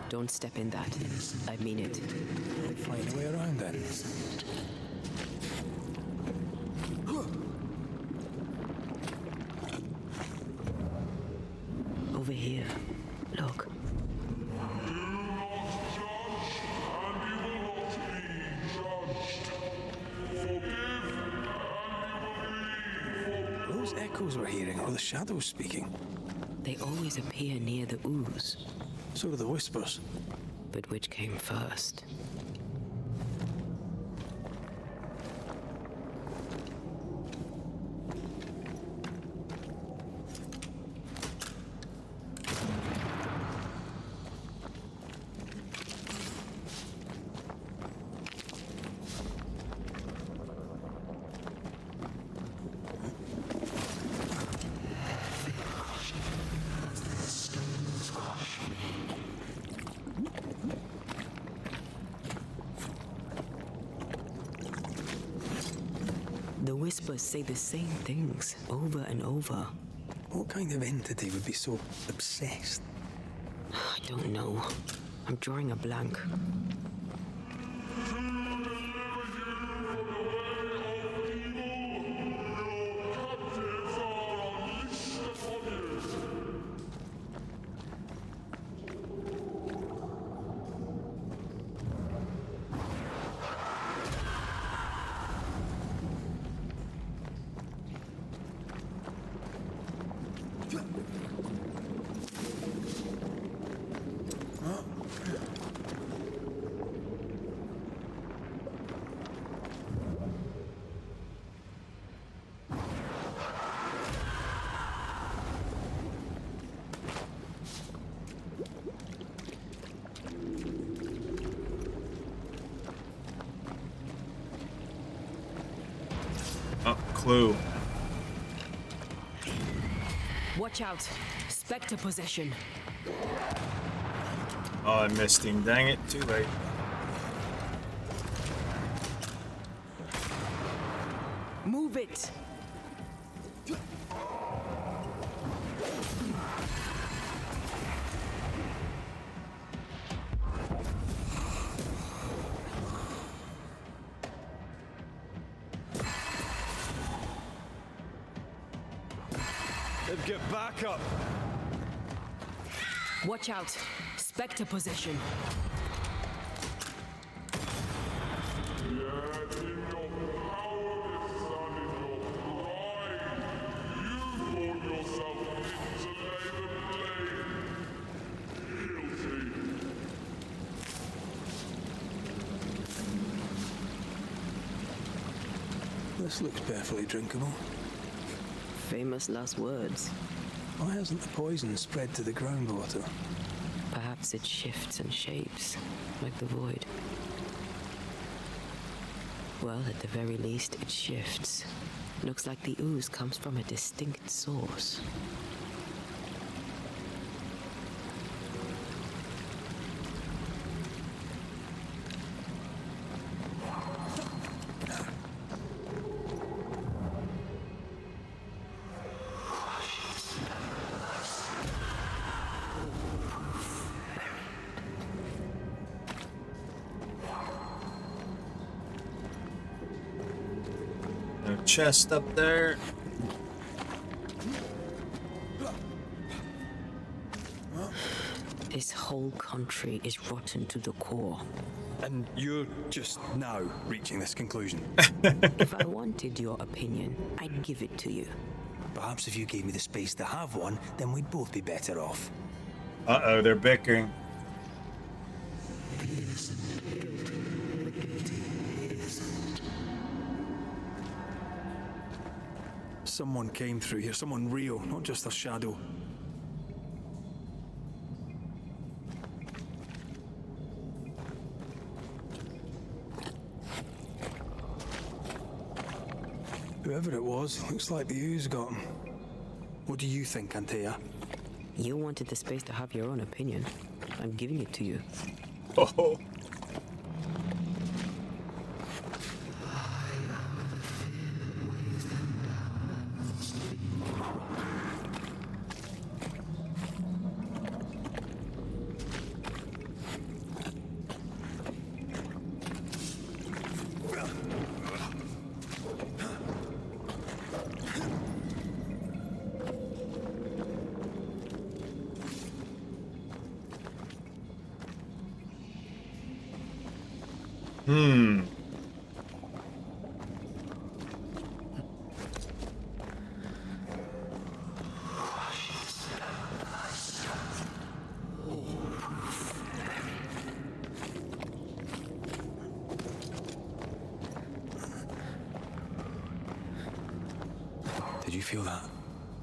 Don't step in that. I mean it. Find a way around then. Over here. Look. Those echoes we're hearing are the shadows speaking. They always appear near the ooze. So do the whispers. But which came first? whispers say the same things over and over. What kind of entity would be so obsessed? I don't know. I'm drawing a blank. Clue. Watch out. Spectre possession. Oh, I missed him. Dang it. Too late. Move it. Get back up. Watch out. Spectre possession. This looks perfectly drinkable. Famous last words. Why hasn't the poison spread to the groundwater? Perhaps it shifts and shapes, like the void. Well, at the very least, it shifts. Looks like the ooze comes from a distinct source. Chest up there. This whole country is rotten to the core. And you're just now reaching this conclusion? If I wanted your opinion, I'd give it to you. Perhaps if you gave me the space to have one, then we'd both be better off. Uh-oh, they're bickering. Someone came through here, someone real, not just a shadow. Whoever it was, looks like the ooze got him. What do you think, Antea? You wanted the space to have your own opinion. I'm giving it to you. Oh. Did you feel that?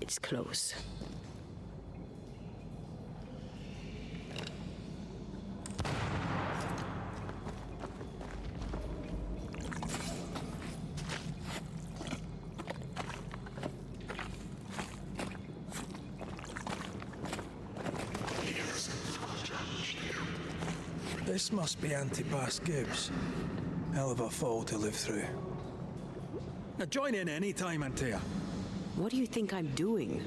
It's close. This must be Antipas Gibbs. Hell of a fall to live through. Now join in any time, Antea. What do you think I'm doing?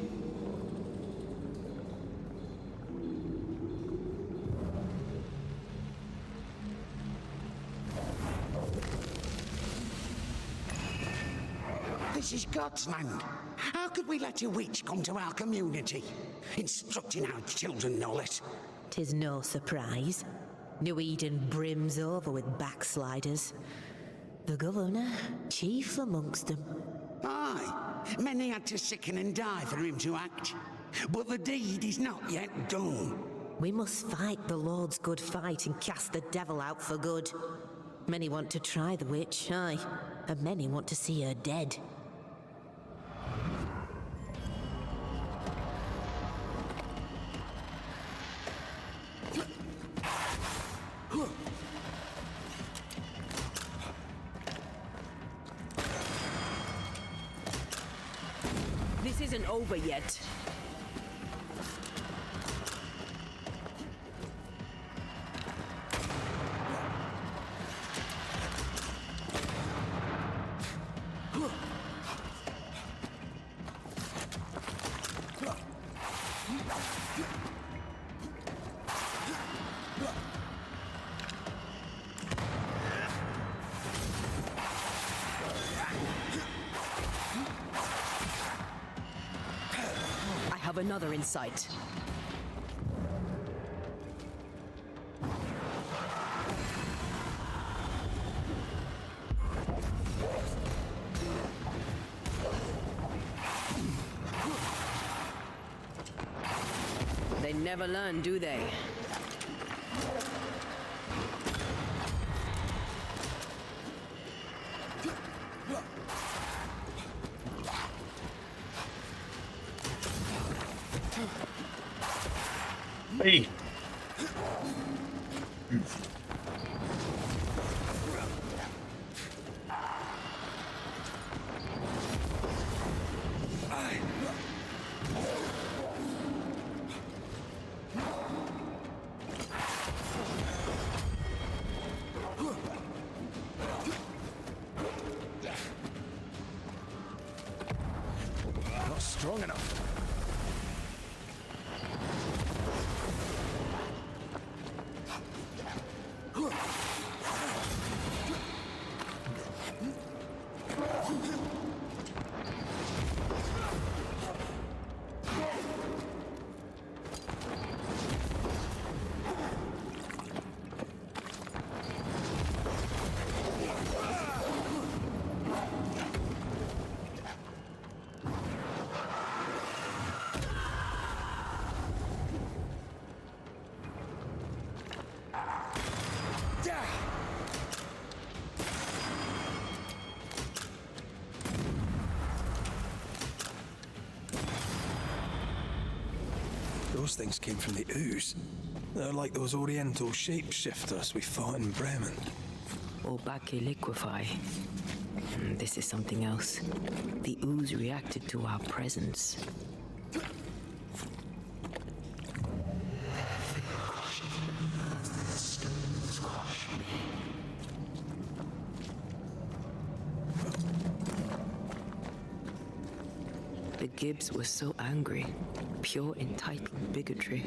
This is God's land. How could we let a witch come to our community? Instructing our children, no less. 'Tis no surprise. New Eden brims over with backsliders. The governor, chief amongst them. Aye, many had to sicken and die for him to act. But the deed is not yet done. We must fight the Lord's good fight and cast the devil out for good. Many want to try the witch, aye, and many want to see her dead. This isn't over yet. I have another in sight. They never learn, do they? Hey. Not strong enough. Those things came from the ooze. They're like those oriental shapeshifters we fought in Bremen. Obake liquefy. This is something else. The ooze reacted to our presence. The Gibbs were so angry. Pure entitled bigotry.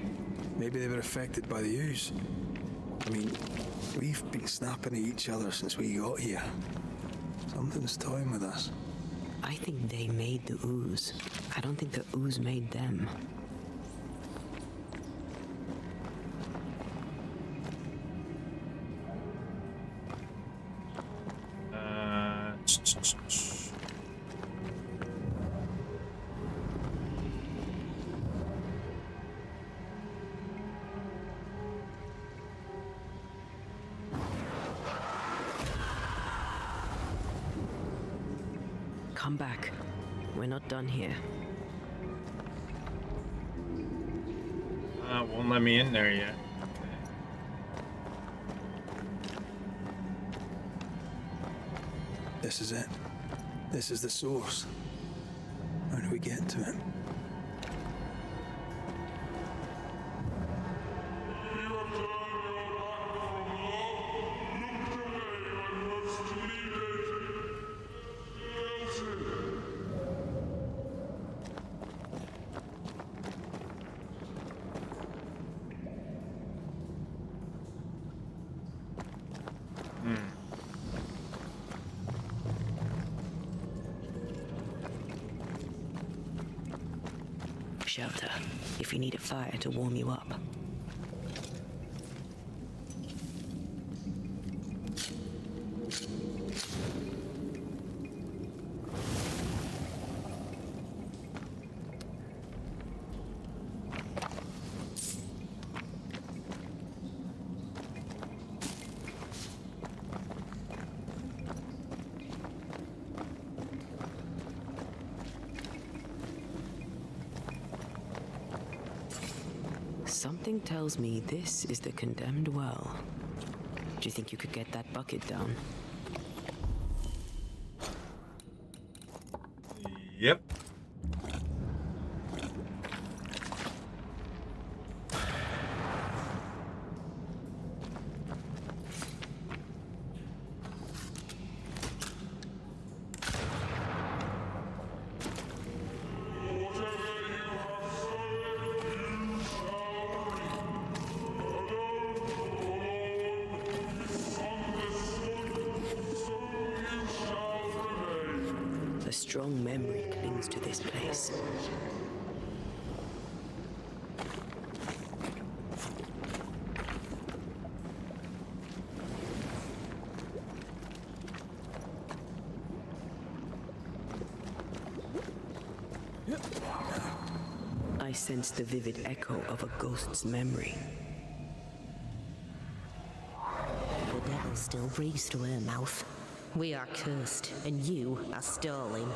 Maybe they were affected by the ooze. I mean, we've been snapping at each other since we got here. Something's toying with us. I think they made the ooze. I don't think the ooze made them. Come back. We're not done here. Won't let me in there yet. This is it. This is the source. How do we get to it? shelter if you need a fire to warm you up. Something tells me this is the condemned well. Do you think you could get that bucket down? Yep. A strong memory clings to this place. I sense the vivid echo of a ghost's memory. The devil still breathes through her mouth. We are cursed, and you are stalling.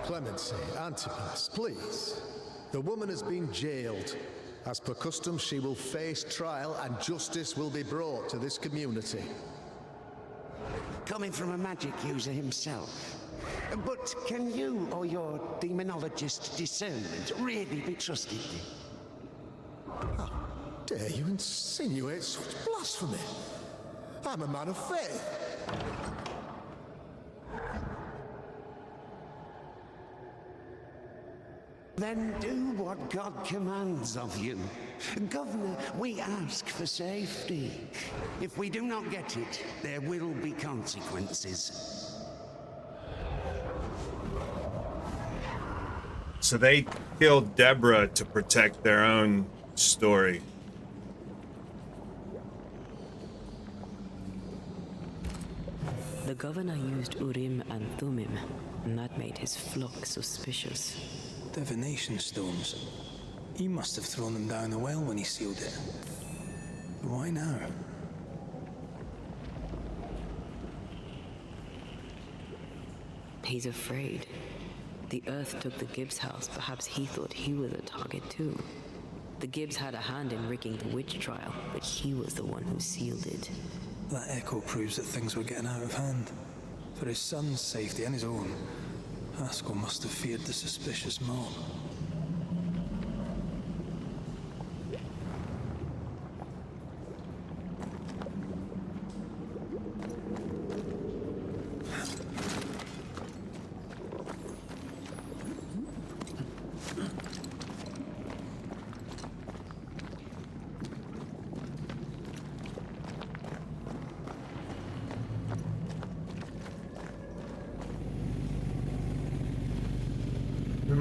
Clemency, Antipas, please. The woman has been jailed. As per custom, she will face trial and justice will be brought to this community. Coming from a magic user himself. But can you or your demonologist discernment really be trusted? How dare you insinuate such blasphemy? I'm a man of faith. Then do what God commands of you. Governor, we ask for safety. If we do not get it, there will be consequences. So they killed Deborah to protect their own story. The governor used Urim and Thummim, and that made his flock suspicious. Divination stones. He must have thrown them down the well when he sealed it. Why now? He's afraid. The Earth took the Gibbs house. Perhaps he thought he was a target too. The Gibbs had a hand in rigging the witch trial, but he was the one who sealed it. That echo proves that things were getting out of hand. For his son's safety and his own, Haskell must have feared the suspicious mob.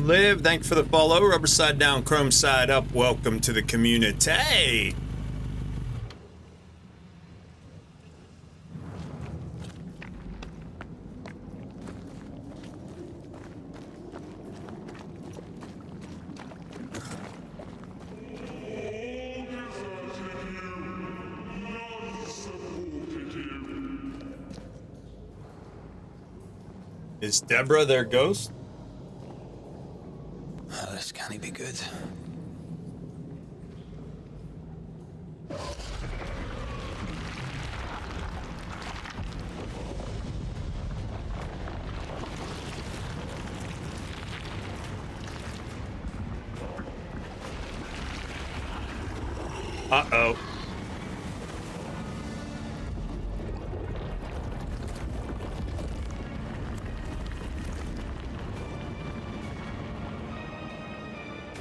Liv, thank you for the follow. Rubber side down, chrome side up. Welcome to the community. Is Deborah their ghost? Oh, this can't be good. Uh-oh.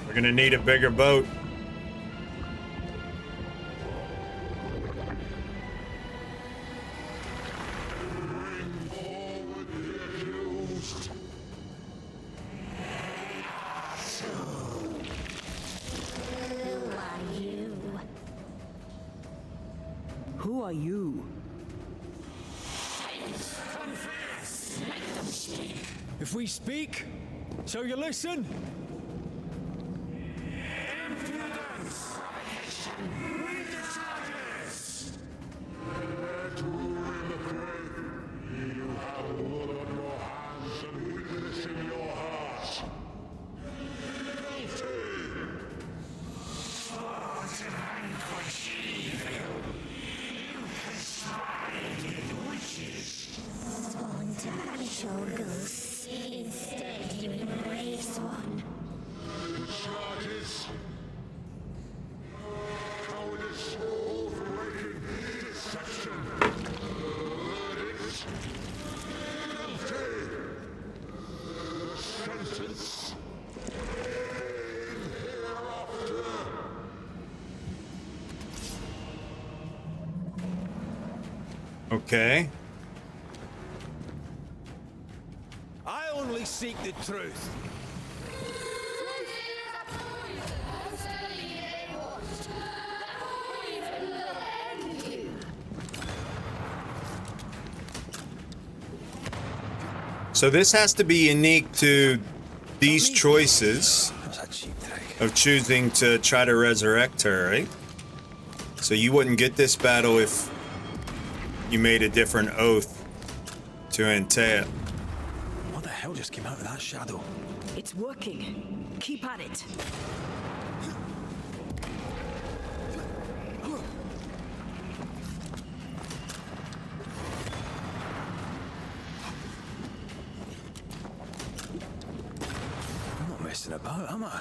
We're gonna need a bigger boat. are you? If we speak, so you listen? Instead, you embrace one. Charges. Cowardice, overrated, deception. Verdict. Guilty. Sentence. Hereafter. Okay. I only seek the truth. So this has to be unique to these choices of choosing to try to resurrect her, right? So you wouldn't get this battle if you made a different oath to entail. What the hell just came out of that shadow? It's working. Keep at it. I'm not messing about, am I?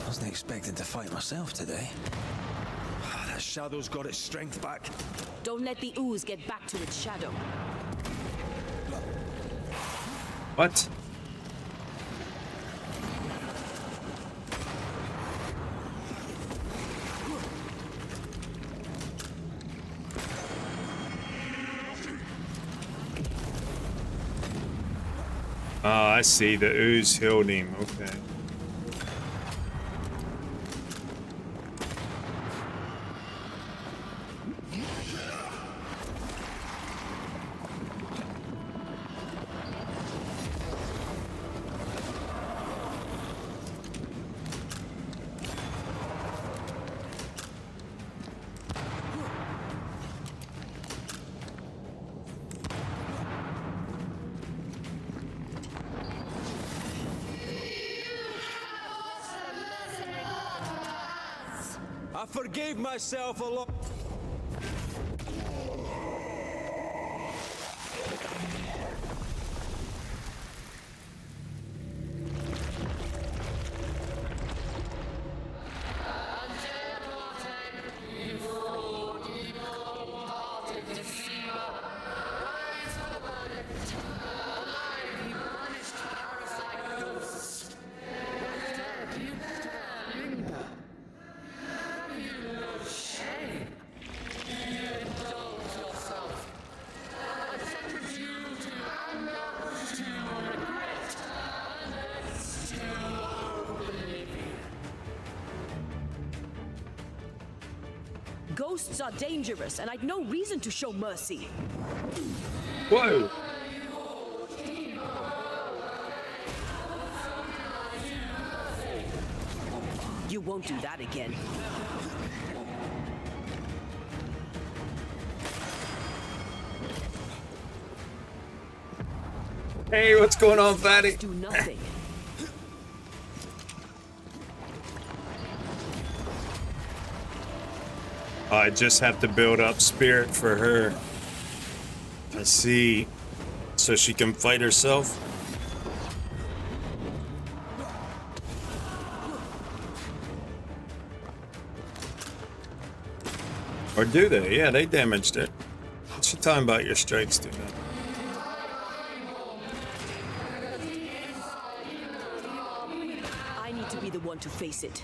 Wasn't expecting to fight myself today. That shadow's got its strength back. Don't let the ooze get back to its shadow. What? Oh, I see. The ooze healed him. Okay. I forgave myself a lot. Ghosts are dangerous, and I'd no reason to show mercy. Whoa. You won't do that again. Hey, what's going on, fatty? Do nothing. I just have to build up spirit for her. I see. So she can fight herself. Or do they? Yeah, they damaged it. What's your time about your strikes do that? to face it.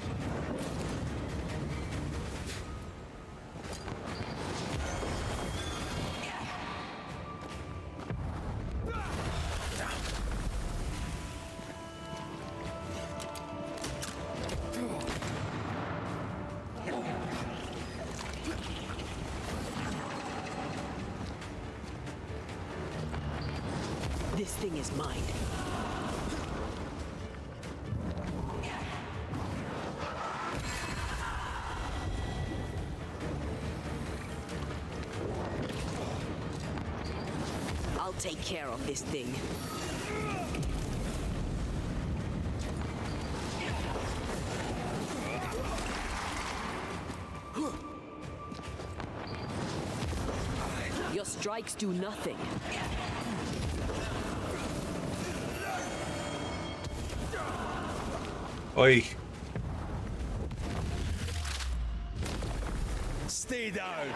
This thing is mine. I'll take care of this thing. Your strikes do nothing. Oi. Stay down.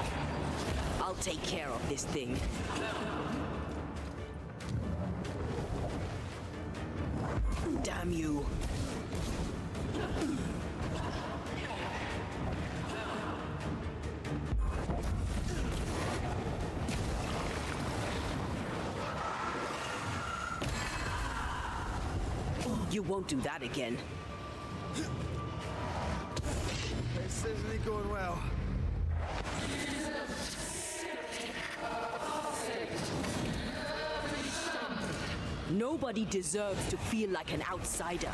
I'll take care of this thing. Damn you. You won't do that again. This isn't going well. Nobody deserves to feel like an outsider.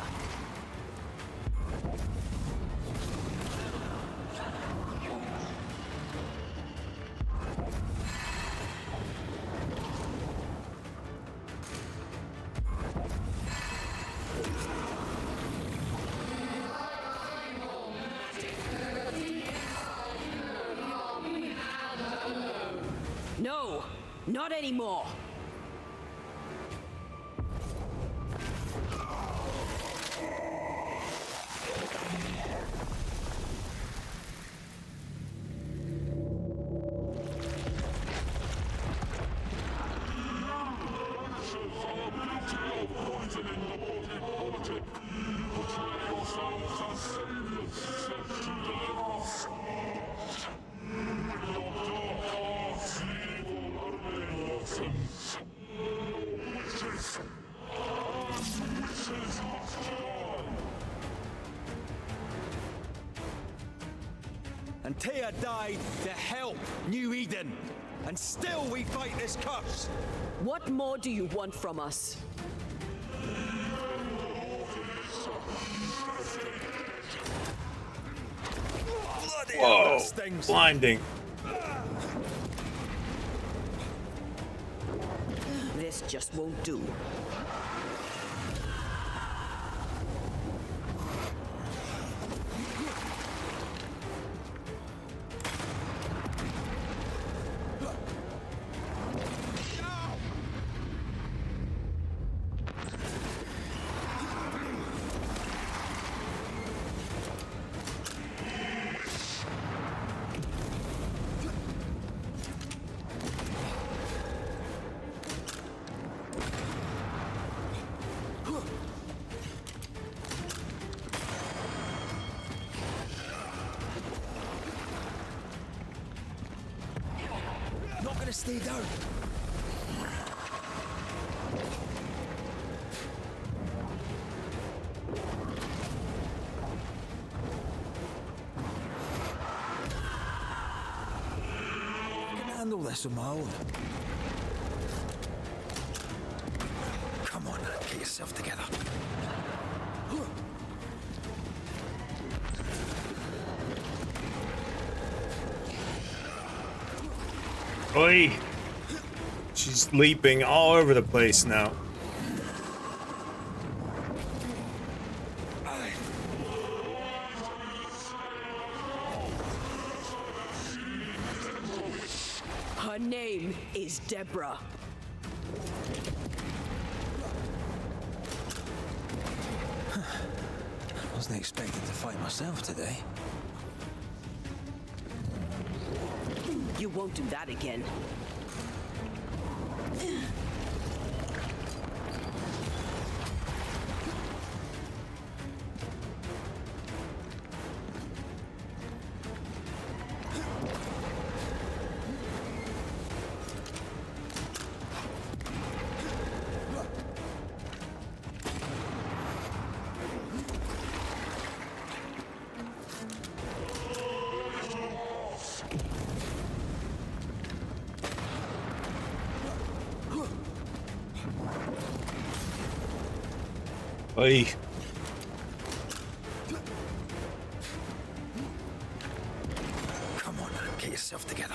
No, not anymore. And Taya died to help New Eden. And still we fight this curse. What more do you want from us? Whoa. Blinding. This just won't do. Not gonna stay down. I can handle this on my own. Come on, get yourself together. Oi. She's leaping all over the place now. Her name is Deborah. Wasn't expecting to fight myself today. You won't do that again. Oi. Come on, man, get yourself together.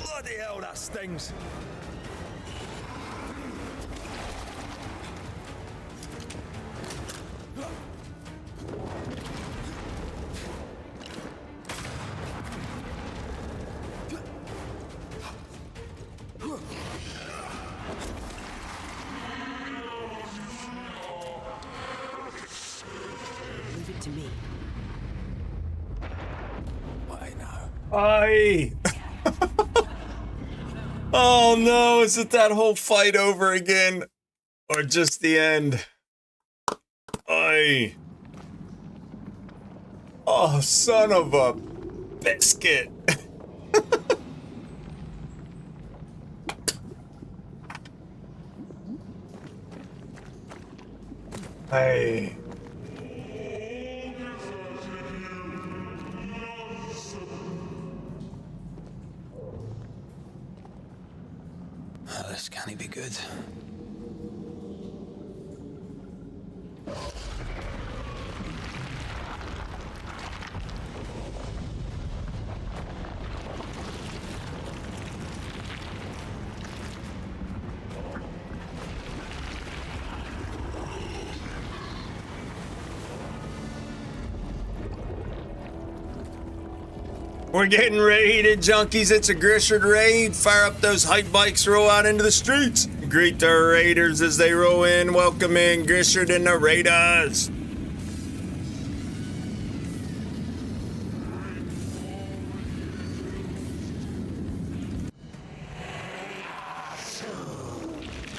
Bloody hell, that stings. Leave it to me. Why now? Aye. Oh no, is it that whole fight over again? Or just the end? Aye. Oh, son of a biscuit. Aye. This can't be good. We're getting raided, junkies. It's a Grishard raid. Fire up those hype bikes, roll out into the streets. Greet the raiders as they roll in. Welcome in Grishard and the raiders.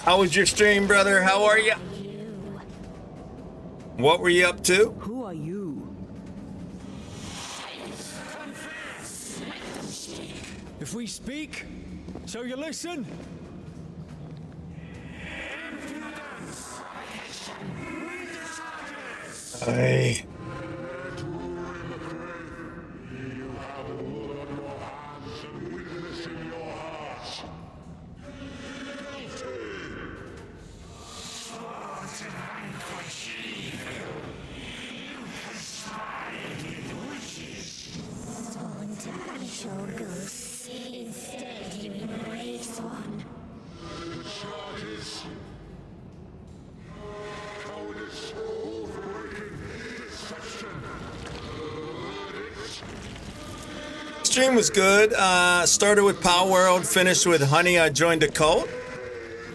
How was your stream, brother? How are you? What were you up to? Who are you? If we speak, so you listen. Aye. Stream was good. Started with Pow World, finished with Honey, I Joined a Cult.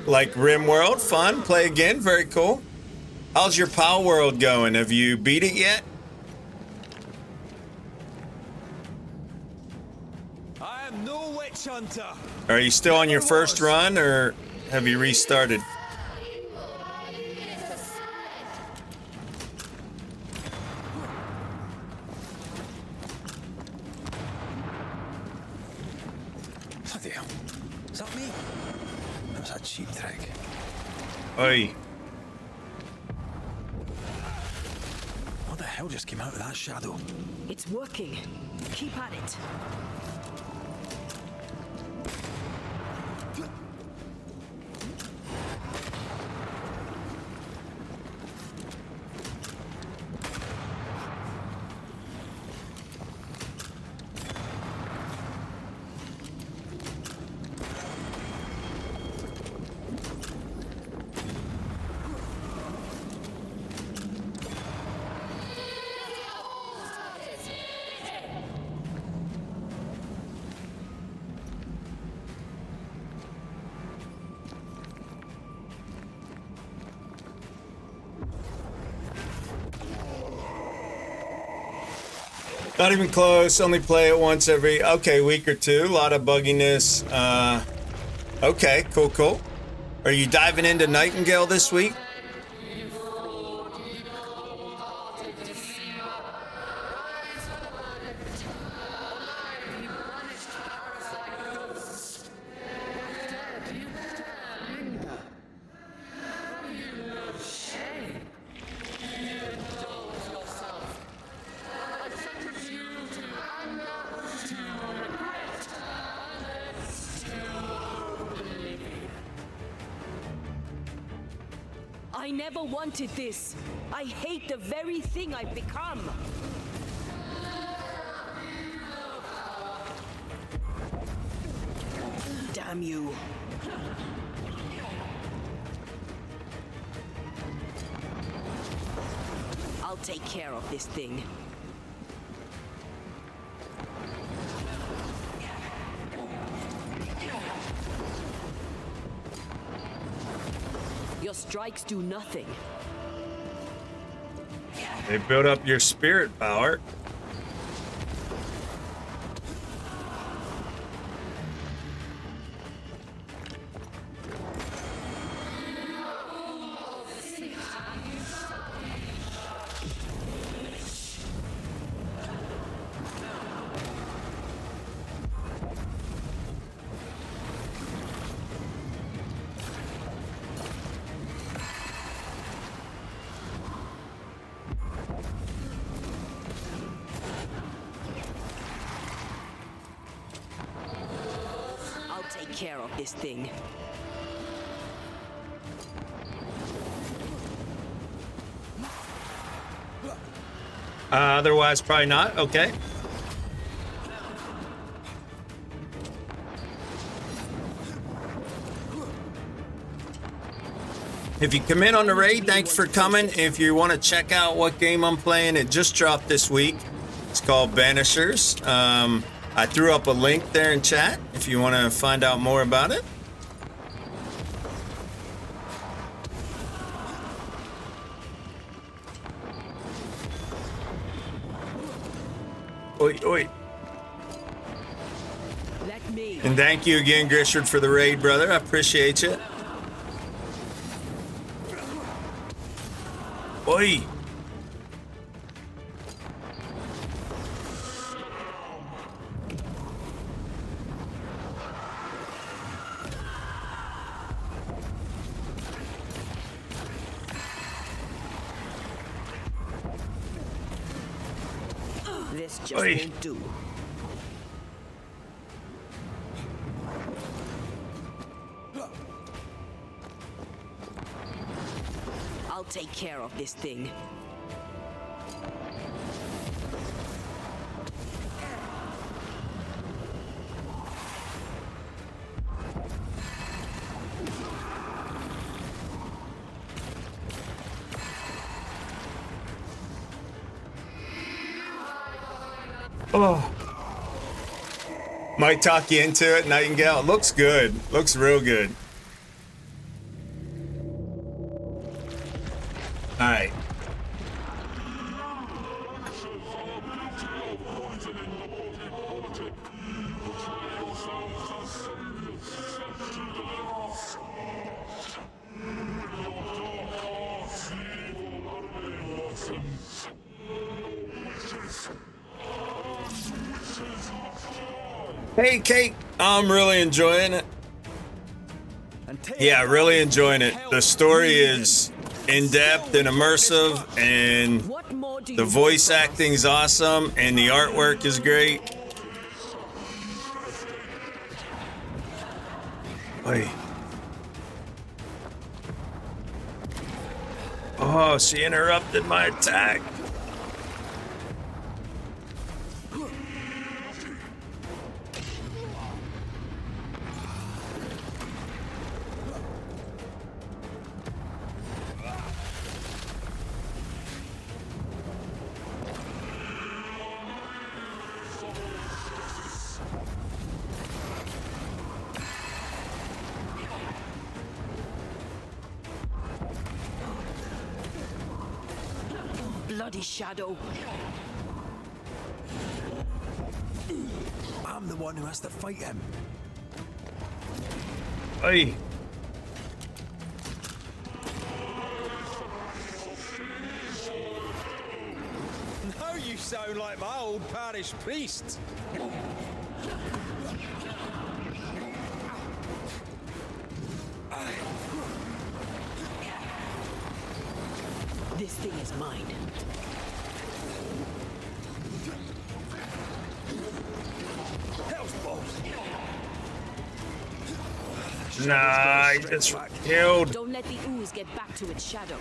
Like Rim World, fun. Play again, very cool. How's your Pow World going? Have you beat it yet? I am no witch hunter. Are you still on your first run, or have you restarted? Bloody hell. Is that me? That was a cheap trick. Oi. What the hell just came out of that shadow? It's working. Keep at it. Not even close. Only play it once every, week or two. A lot of bugginess. Okay, cool. Are you diving into Nightingale this week? I never wanted this. I hate the very thing I've become. Damn you. I'll take care of this thing. Your strikes do nothing. They build up your spirit power. Take care of this thing. Otherwise, probably not. Okay. If you come in on the raid, thanks for coming. If you want to check out what game I'm playing, it just dropped this week. It's called Banishers. I threw up a link there in chat if you want to find out more about it. Oi, oi. Let me. And thank you again, Grishard, for the raid, brother. I appreciate you. Oi. This just won't do. I'll take care of this thing. Oh. Might talk you into it, Nightingale. Looks good. Looks real good. All right. Hey, Kate. I'm really enjoying it. Yeah, really enjoying it. The story is in-depth and immersive, and the voice acting's awesome, and the artwork is great. Wait. Oh, she interrupted my attack. Bloody shadow. I'm the one who has to fight him. Hey. Now you sound like my old parish priest. This thing is mine. Nah, he just killed. Don't let the ooze get back to its shadow.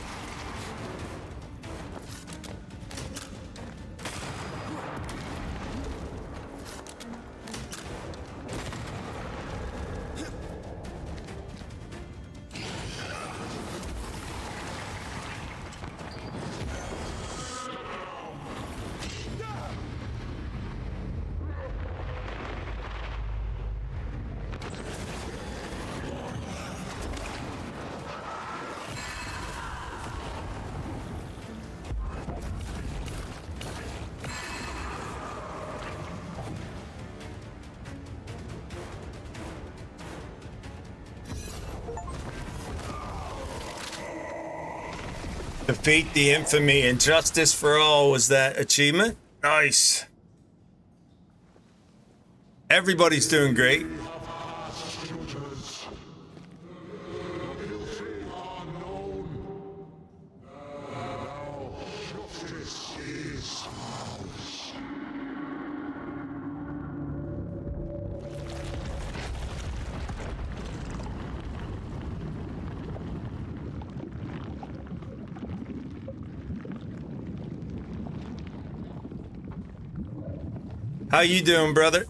Defeat the infamy and justice for all was that achievement. Nice. Everybody's doing great. How you doing, brother?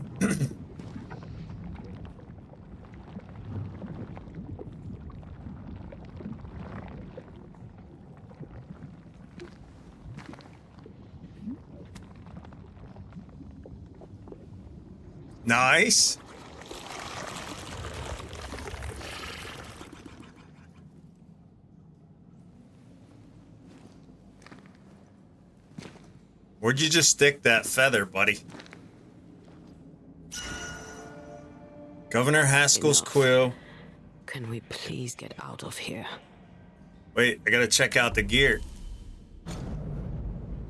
Nice. Where'd you just stick that feather, buddy? Governor Haskell's quill. Can we please get out of here? Wait, I gotta check out the gear.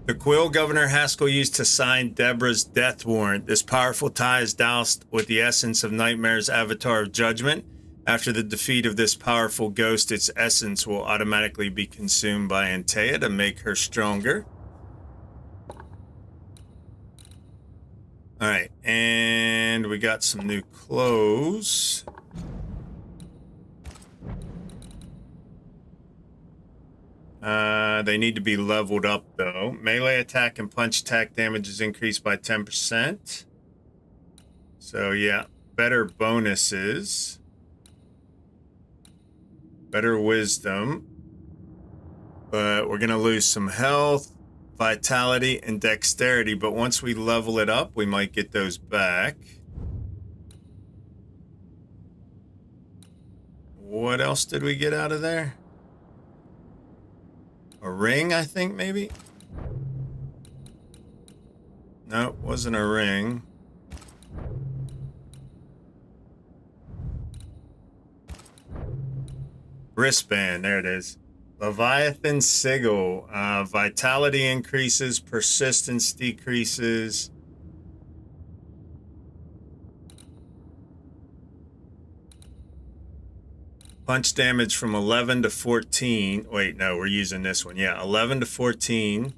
The quill Governor Haskell used to sign Deborah's death warrant. This powerful tie is doused with the essence of Nightmare's Avatar of Judgment. After the defeat of this powerful ghost, its essence will automatically be consumed by Antea to make her stronger. All right, and we got some new clothes. They need to be leveled up, though. Melee attack and punch attack damage is increased by 10%. So, yeah, better bonuses. Better wisdom. But we're going to lose some health, vitality, and dexterity. But once we level it up, we might get those back. What else did we get out of there? A ring, I think, maybe? No, it wasn't a ring. Wristband, there it is. Leviathan Sigil. Vitality increases, persistence decreases. Punch damage from 11 to 14. Wait, no, we're using this one. Yeah, 11 to 14.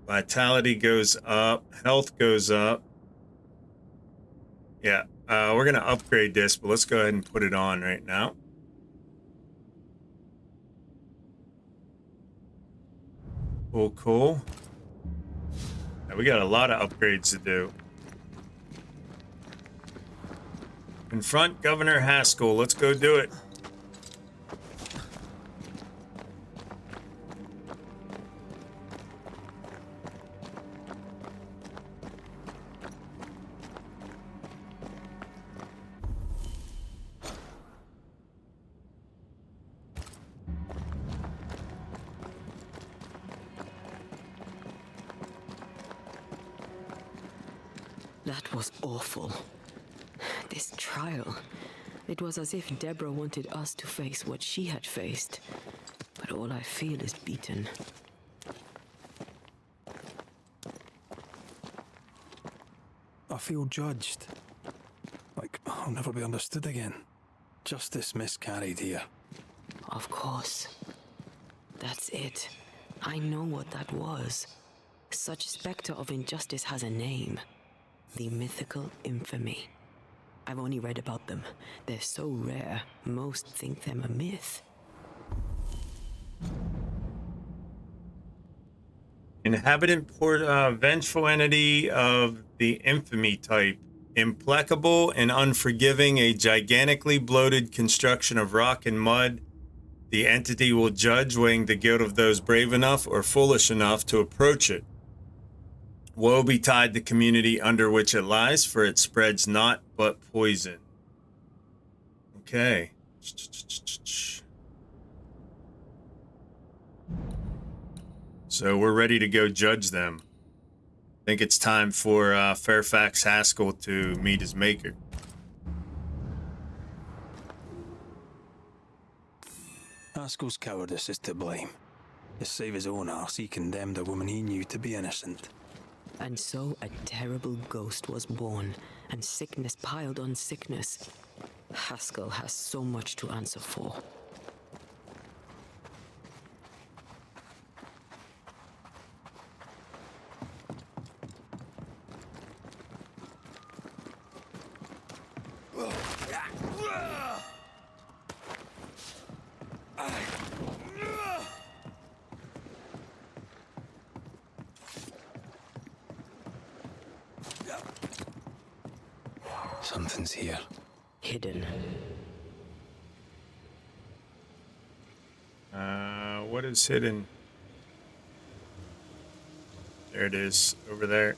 Vitality goes up. Health goes up. Yeah, we're going to upgrade this, but let's go ahead and put it on right now. Cool, cool. Now, we got a lot of upgrades to do. Confront Governor Haskell. Let's go do it. That was awful. This trial. It was as if Deborah wanted us to face what she had faced. But all I feel is beaten. I feel judged. Like I'll never be understood again. Justice miscarried here. Of course. That's it. I know what that was. Such specter of injustice has a name. The mythical infamy. I've only read about them. They're so rare, most think them a myth. Inhabitant vengeful entity of the infamy type. Implacable and unforgiving, a gigantically bloated construction of rock and mud. The entity will judge, weighing the guilt of those brave enough or foolish enough to approach it. Woe betide the community under which it lies, for it spreads naught but poison. Okay. So we're ready to go judge them. I think it's time for Fairfax Haskell to meet his maker. Haskell's cowardice is to blame. To save his own arse, he condemned a woman he knew to be innocent. And so a terrible ghost was born, and sickness piled on sickness. Haskell has so much to answer for. Something's here. Hidden. What is hidden? There it is, over there.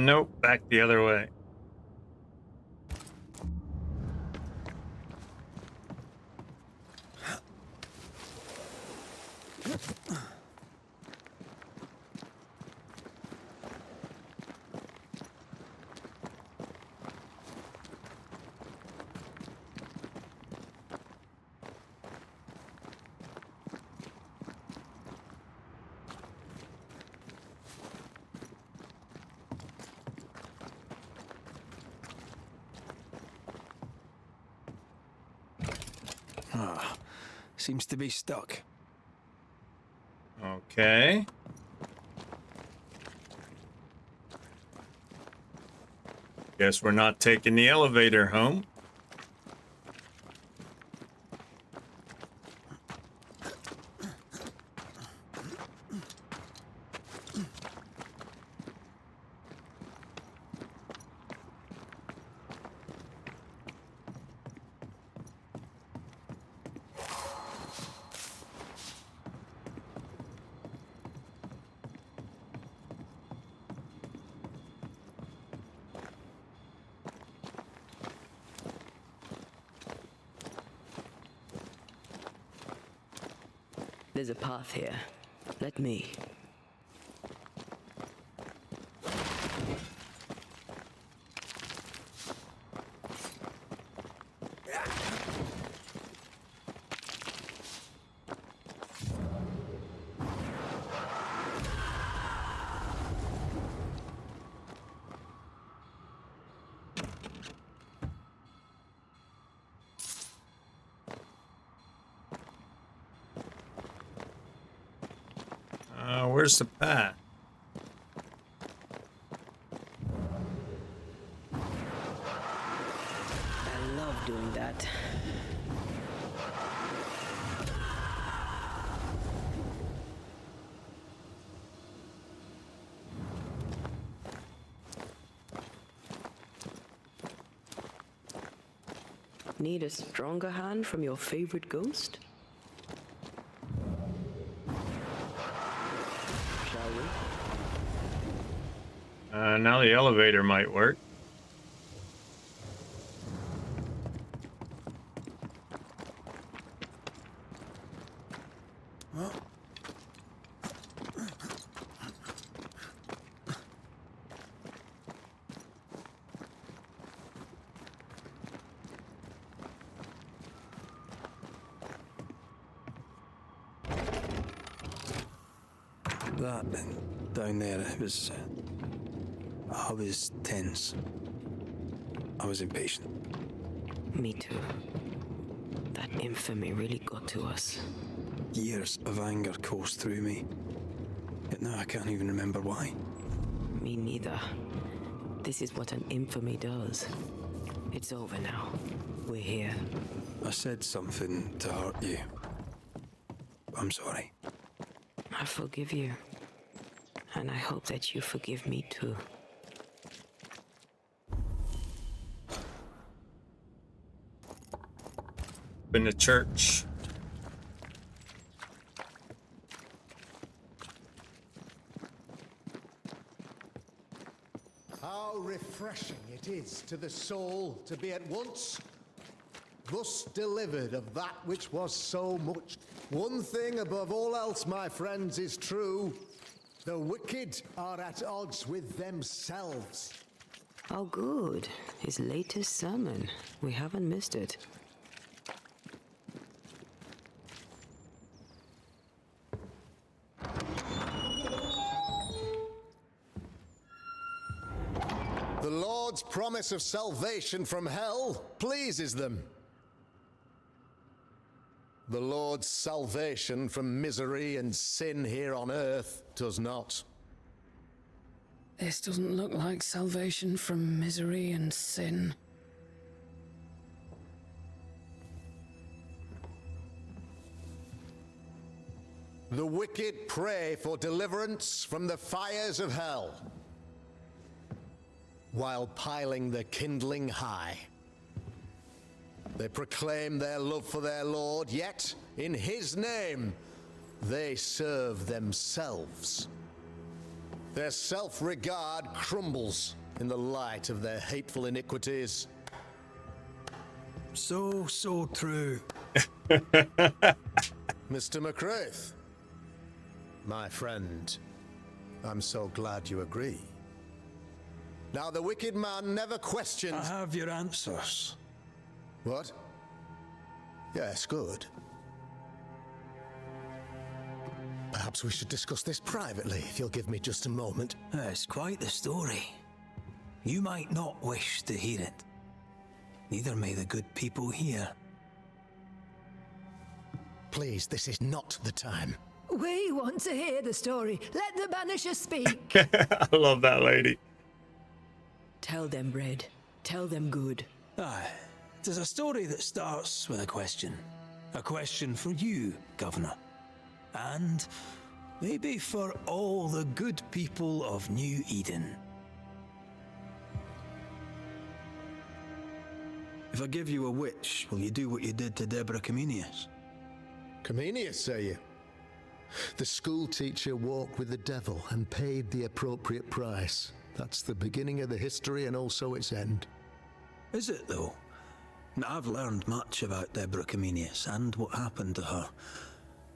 Nope, back the other way. Seems to be stuck. Okay. Guess we're not taking the elevator home. There's a path here. Let me. Where's the path? I love doing that. Need a stronger hand from your favorite ghost? Shall we? Now the elevator might work. That and down there, it was. I was tense. I was impatient. Me too. That infamy really got to us. Years of anger coursed through me. Yet now I can't even remember why. Me neither. This is what an infamy does. It's over now. We're here. I said something to hurt you. I'm sorry. I forgive you. And I hope that you forgive me too. In the church. How refreshing it is to the soul to be at once thus delivered of that which was so much. One thing above all else, my friends, is true. The wicked are at odds with themselves. Oh, good. His latest sermon. We haven't missed it. The Lord's promise of salvation from hell pleases them. The Lord's salvation from misery and sin here on earth does not. This doesn't look like salvation from misery and sin. The wicked pray for deliverance from the fires of hell, while piling the kindling high. They proclaim their love for their Lord, yet in his name they serve themselves. Their self-regard crumbles in the light of their hateful iniquities. So true. Mr. McCraith, my friend, I'm so glad you agree. Now, the wicked man never questions... I have your answers. What? Yes, good. Perhaps we should discuss this privately, if you'll give me just a moment. It's quite the story. You might not wish to hear it. Neither may the good people here. Please, this is not the time. We want to hear the story. Let the Banishers speak. I love that lady. Tell them, Red. Tell them good. Aye. It is a story that starts with a question. A question for you, Governor. And maybe for all the good people of New Eden. If I give you a witch, will you do what you did to Deborah Comenius? Comenius, say you? The school teacher walked with the devil and paid the appropriate price. That's the beginning of the history and also its end. Is it, though? I've learned much about Deborah Comenius and what happened to her,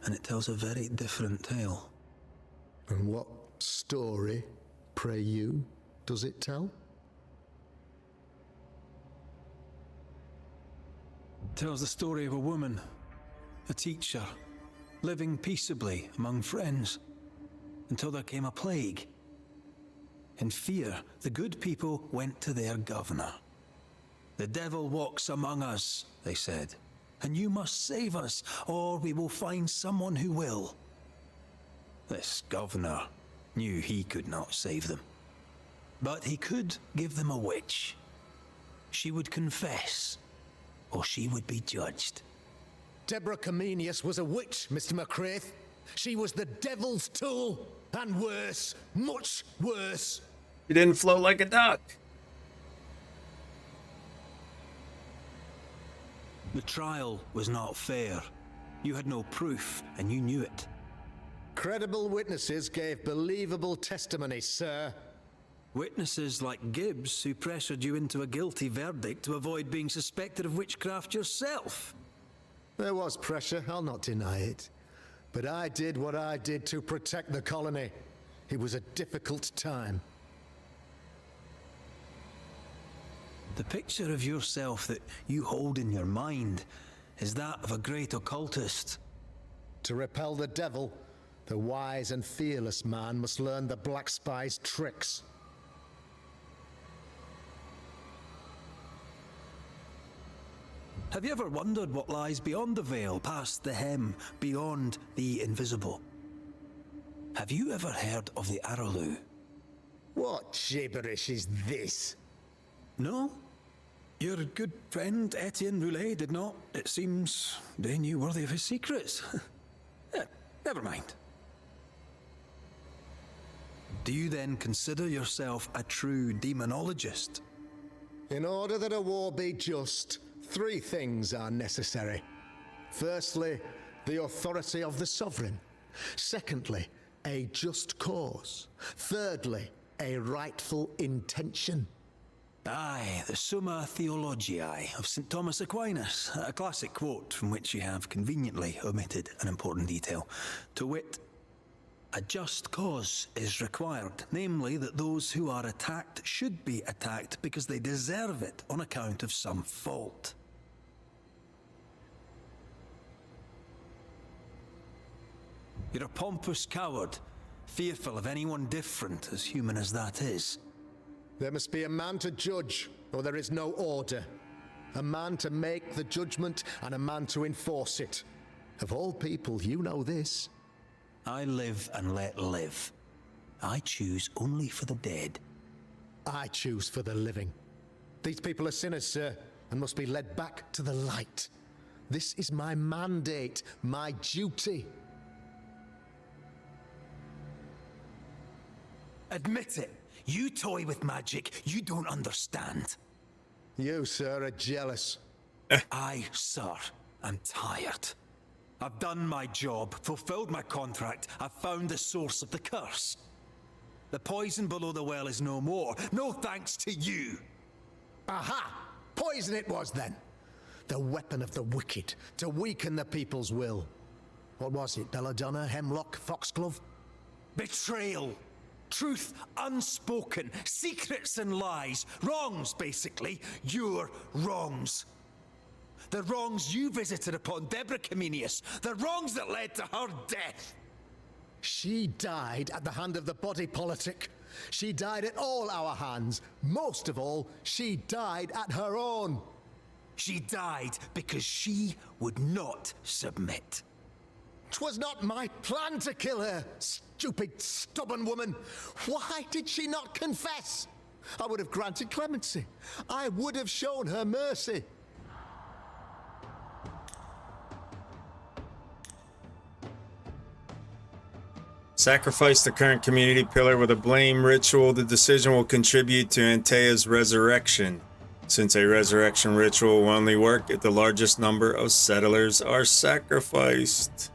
and it tells a very different tale. And what story, pray you, does it tell? It tells the story of a woman, a teacher, living peaceably among friends, until there came a plague. In fear, the good people went to their governor. The devil walks among us, they said, and you must save us, or we will find someone who will. This governor knew he could not save them, but he could give them a witch. She would confess, or she would be judged. Deborah Comenius was a witch, Mr. McCraith. She was the devil's tool, and worse, much worse. She didn't float like a duck. The trial was not fair. You had no proof, and you knew it. Credible witnesses gave believable testimony, sir. Witnesses like Gibbs, who pressured you into a guilty verdict to avoid being suspected of witchcraft yourself. There was pressure, I'll not deny it. But I did what I did to protect the colony. It was a difficult time. The picture of yourself that you hold in your mind is that of a great occultist. To repel the devil, the wise and fearless man must learn the Black Spy's tricks. Have you ever wondered what lies beyond the veil, past the hem, beyond the invisible? Have you ever heard of the Araloo? What gibberish is this? No? Your good friend Etienne Roulet did not. It seems they knew worthy of his secrets. Never mind. Do you then consider yourself a true demonologist? In order that a war be just, 3 things are necessary. Firstly, the authority of the sovereign. Secondly, a just cause. Thirdly, a rightful intention. Aye, the Summa Theologiae of St. Thomas Aquinas, a classic quote from which you have conveniently omitted an important detail. To wit, a just cause is required, namely that those who are attacked should be attacked because they deserve it on account of some fault. You're a pompous coward, fearful of anyone different, as human as that is. There must be a man to judge, or there is no order. A man to make the judgment, and a man to enforce it. Of all people, you know this. I live and let live. I choose only for the dead. I choose for the living. These people are sinners, sir, and must be led back to the light. This is my mandate, my duty. Admit it. You toy with magic you don't understand. You, sir, are jealous. I, sir, am tired. I've done my job, fulfilled my contract, I've found the source of the curse. The poison below the well is no more, no thanks to you. Aha! Poison it was then. The weapon of the wicked, to weaken the people's will. What was it, belladonna, hemlock, foxglove? Betrayal. Truth unspoken, secrets and lies, wrongs basically, your wrongs. The wrongs you visited upon Deborah Comenius, the wrongs that led to her death. She died at the hand of the body politic. She died at all our hands. Most of all, she died at her own. She died because she would not submit. 'Twas not my plan to kill her, stupid, stubborn woman. Why did she not confess? I would have granted clemency. I would have shown her mercy. Sacrifice the current community pillar with a blame ritual. The decision will contribute to Antea's resurrection, since a resurrection ritual will only work if the largest number of settlers are sacrificed.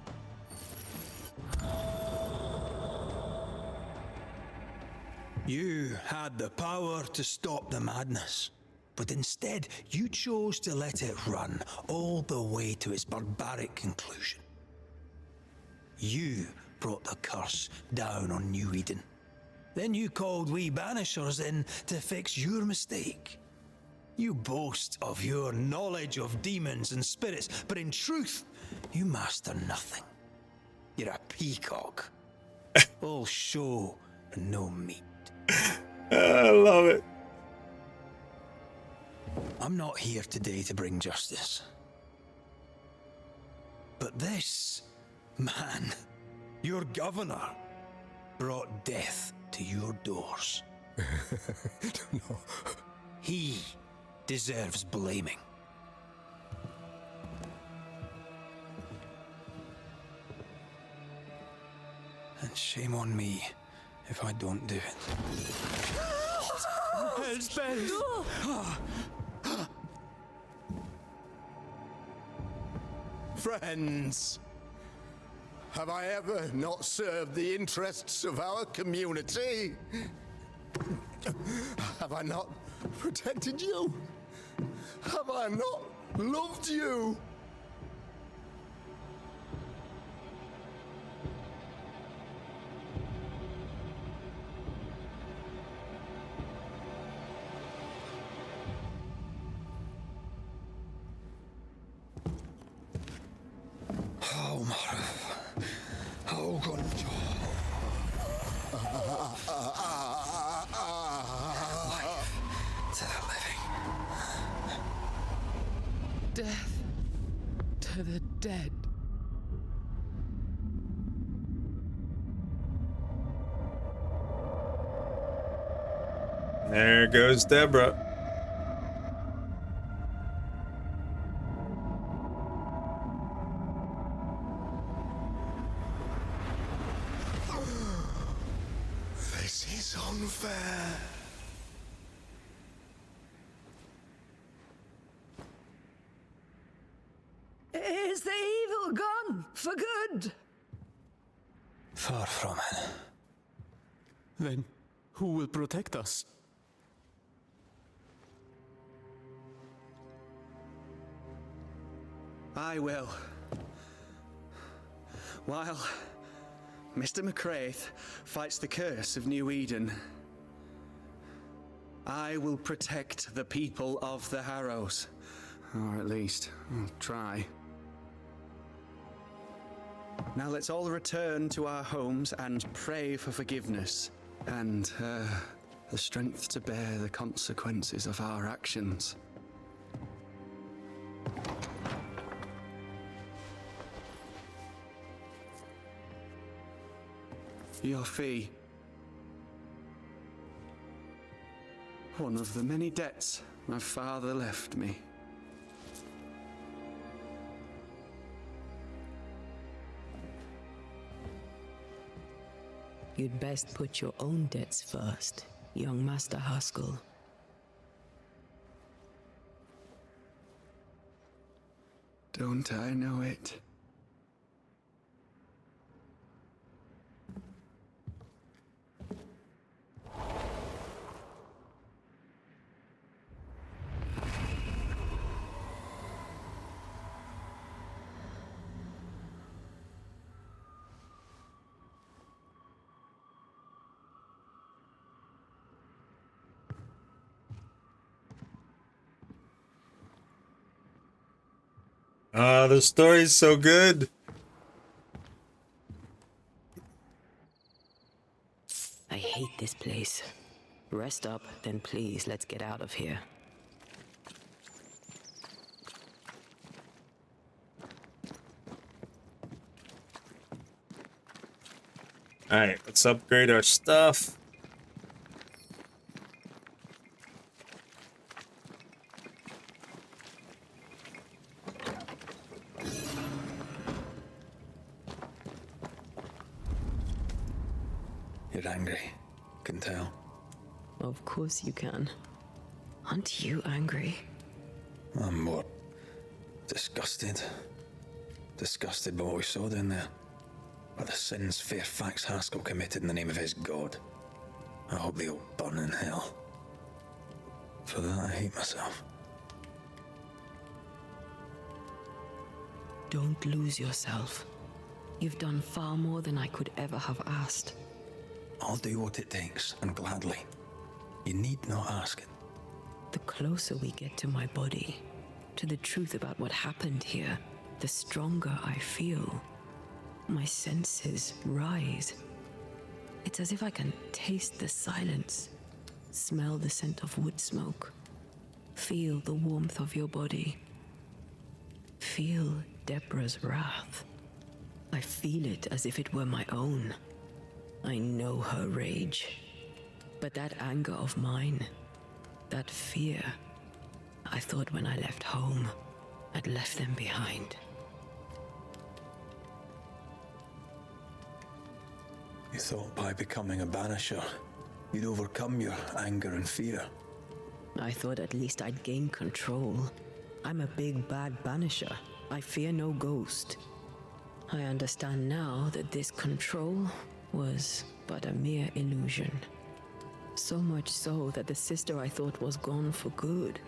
You had the power to stop the madness, but instead you chose to let it run all the way to its barbaric conclusion. You brought the curse down on New Eden. Then you called we Banishers in to fix your mistake. You boast of your knowledge of demons and spirits, but in truth, you master nothing. You're a peacock. All show and no meat. I love it. I'm not here today to bring justice. But this man, your governor, brought death to your doors. No. He deserves blaming. And shame on me if I don't do it. Friends. Have I ever not served the interests of our community? Have I not protected you? Have I not loved you? Oh, Marv. Oh, Gonjo. Life to the living. Death to the dead. There goes Deborah. This is unfair. Is the evil gone for good? Far from it. Then who will protect us? I will. While Mr. McCraith fights the curse of New Eden, I will protect the people of the Harrows. Or at least, I'll try. Now let's all return to our homes and pray for forgiveness and the strength to bear the consequences of our actions. Your fee. One of the many debts my father left me. You'd best put your own debts first, young Master Haskell. Don't I know it? The story's so good. I hate this place. Rest up, then please, let's get out of here. Alright, let's upgrade our stuff. You're angry. Can tell. Of course you can. Aren't you angry? I'm more disgusted. Disgusted by what we saw down there. By the sins Fairfax Haskell committed in the name of his god. I hope they all burn in hell. For that I hate myself. Don't lose yourself. You've done far more than I could ever have asked. I'll do what it takes, and gladly. You need not ask it. The closer we get to my body, to the truth about what happened here, the stronger I feel. My senses rise. It's as if I can taste the silence, smell the scent of wood smoke, feel the warmth of your body, feel Deborah's wrath. I feel it as if it were my own. I know her rage. But that anger of mine, that fear, I thought when I left home, I'd left them behind. You thought by becoming a banisher, you'd overcome your anger and fear. I thought at least I'd gain control. I'm a big bad banisher. I fear no ghost. I understand now that this control was but a mere illusion. So much so that the sister I thought was gone for good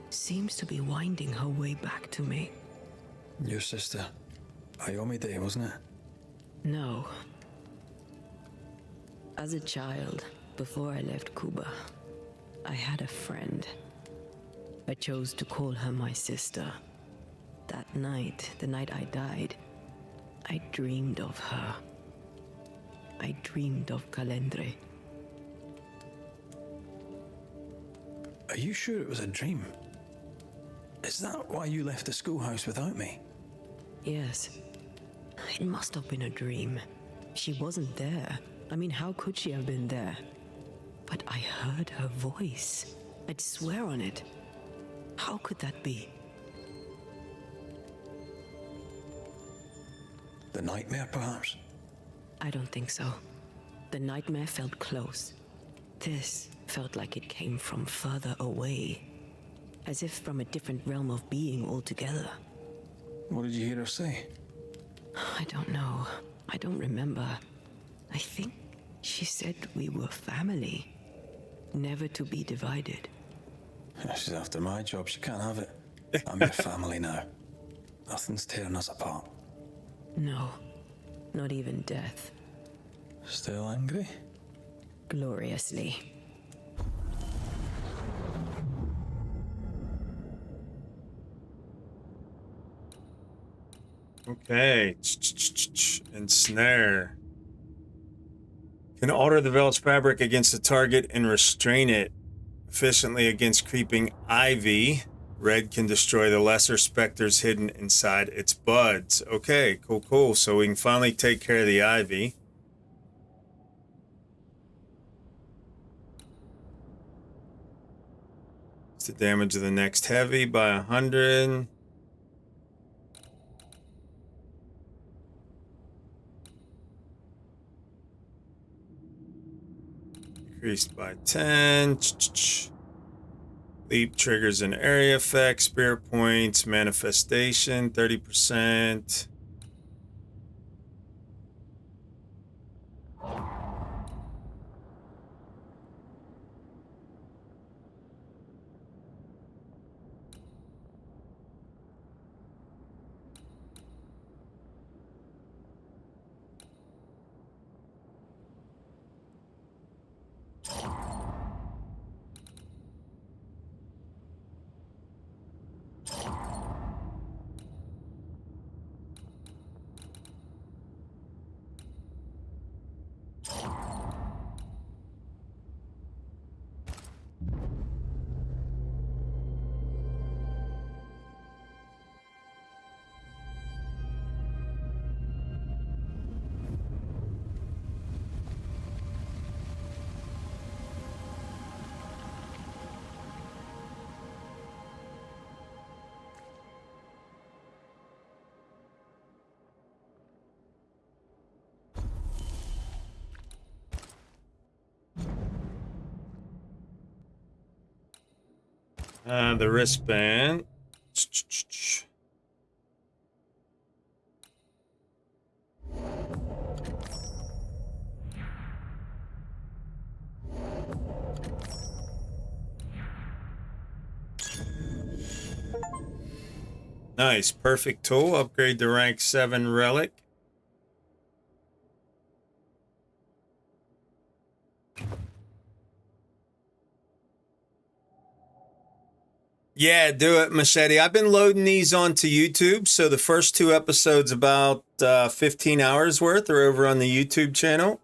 seems to be winding her way back to me. Your sister, Ayomide, wasn't it? No. As a child, before I left Cuba, I had a friend. I chose to call her my sister. That night, the night I died, I dreamed of her. I dreamed of Calendre. Are you sure it was a dream? Is that why you left the schoolhouse without me? Yes. It must have been a dream. She wasn't there. I mean, how could she have been there? But I heard her voice. I'd swear on it. How could that be? The nightmare, perhaps? I don't think so. The nightmare felt close. This felt like it came from further away. As if from a different realm of being altogether. What did you hear her say? I don't know. I don't remember. I think she said we were family. Never to be divided. She's after my job. She can't have it. I'm your family now. Nothing's tearing us apart. No. Not even death. Still angry? Gloriously. Okay. Ensnare. Can alter the veil's fabric against the target and restrain it efficiently against creeping ivy. Red can destroy the lesser specters hidden inside its buds. Okay, cool. So we can finally take care of the ivy. It's the damage of the next heavy by 100. Increased by 10. Leap triggers an area effect. Spirit points. Manifestation 30%. The wristband. Nice, perfect tool. Upgrade to rank 7 relic. Yeah, do it, Machete. I've been loading these onto YouTube. So the first 2 episodes, about 15 hours worth, are over on the YouTube channel,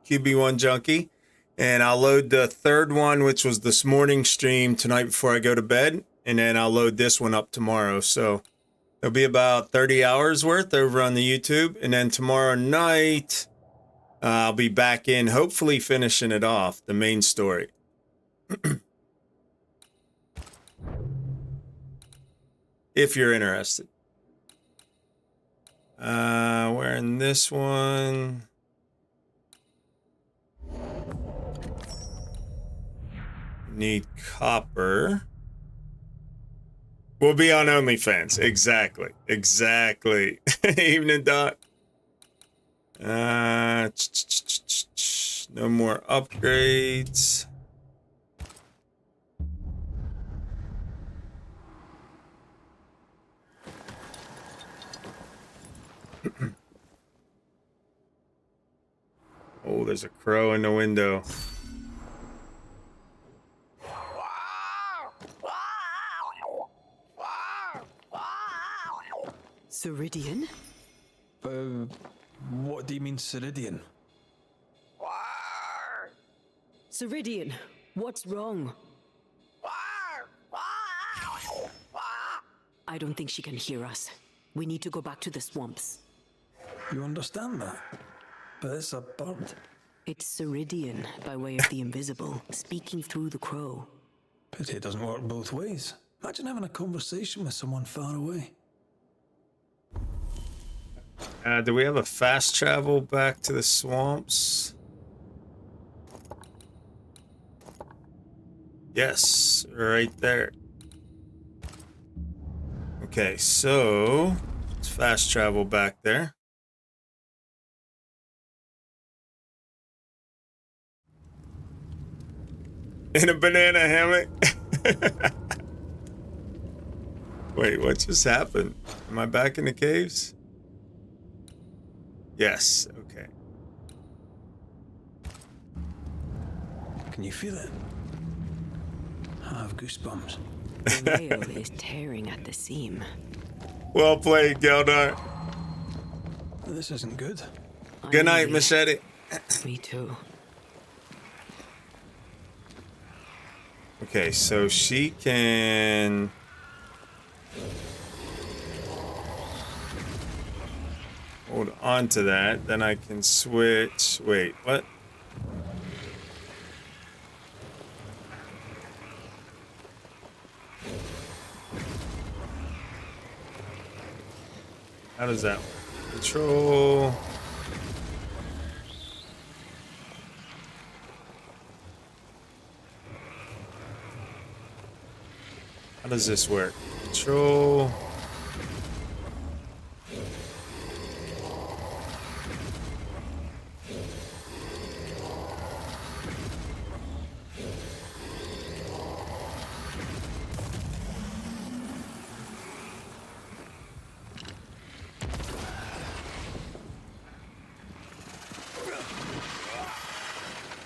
QB1 Junkie. And I'll load the third one, which was this morning stream, tonight before I go to bed. And then I'll load this one up tomorrow. So there'll be about 30 hours worth over on the YouTube. And then tomorrow night, I'll be back in, hopefully finishing it off, the main story. If you're interested. We're in this one. Need copper. We'll be on OnlyFans. Exactly. Exactly. Evening, Doc. No more upgrades. Oh, there's a crow in the window. Ceridian? What do you mean, Ceridian? Ceridian, what's wrong? I don't think she can hear us. We need to go back to the swamps. You understand that? But it's a bird. It's Ceridian, by way of the invisible, speaking through the crow. But it doesn't work both ways. Imagine having a conversation with someone far away. Do we have a fast travel back to the swamps? Yes, right there. Okay, so let's fast travel back there. In a banana hammock. Wait, what just happened? Am I back in the caves? Yes, okay. Can you feel it? I have goosebumps. The rail is tearing at the seam. Well played, Geldar. This isn't good. Good night, Machete. Me too. Okay, so she can... hold on to that, then I can switch. Wait, what? How does that work? Control. How does this work? Control.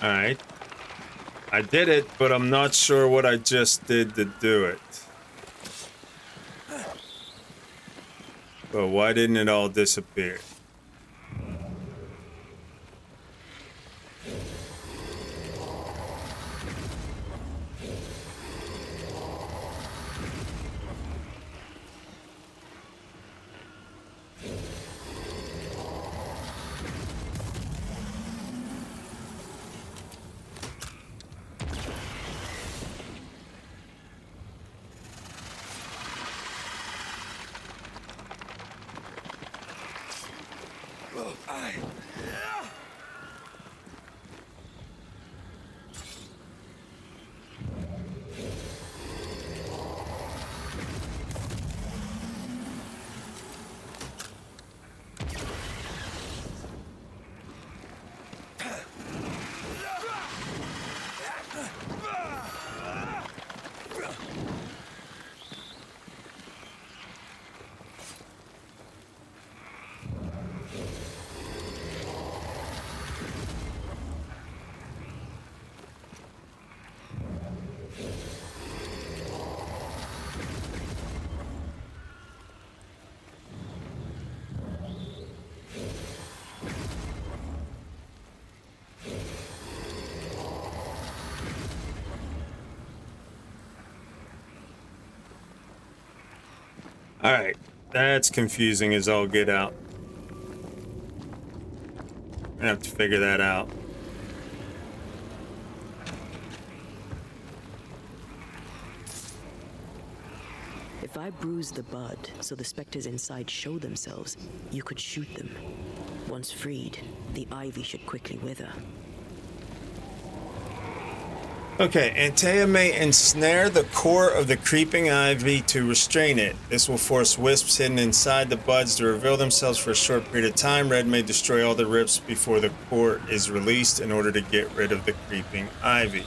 All right. I did it, but I'm not sure what I just did to do it. But why didn't it all disappear? All right, that's confusing as all get out. I have to figure that out. If I bruise the bud so the specters inside show themselves, you could shoot them. Once freed, the ivy should quickly wither. Okay, Antea may ensnare the core of the creeping ivy to restrain it. This will force wisps hidden inside the buds to reveal themselves for a short period of time. Red may destroy all the rips before the core is released in order to get rid of the creeping ivy.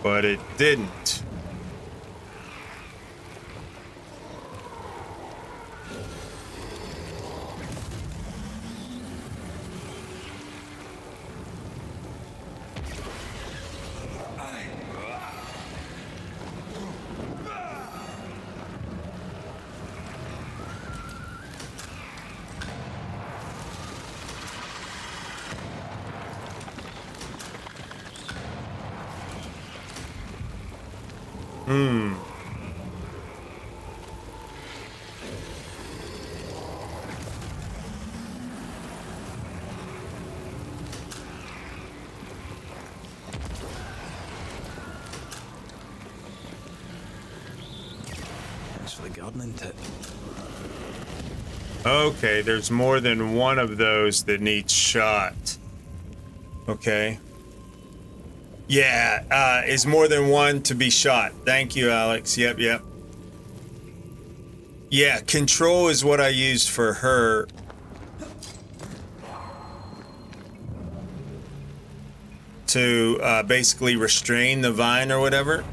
But it didn't. Thanks for the gardening tip. Okay, there's more than one of those that needs shot. Okay. Yeah, is more than one to be shot. Thank you, Alex. Yep. Yeah, control is what I used for her. To basically restrain the vine or whatever.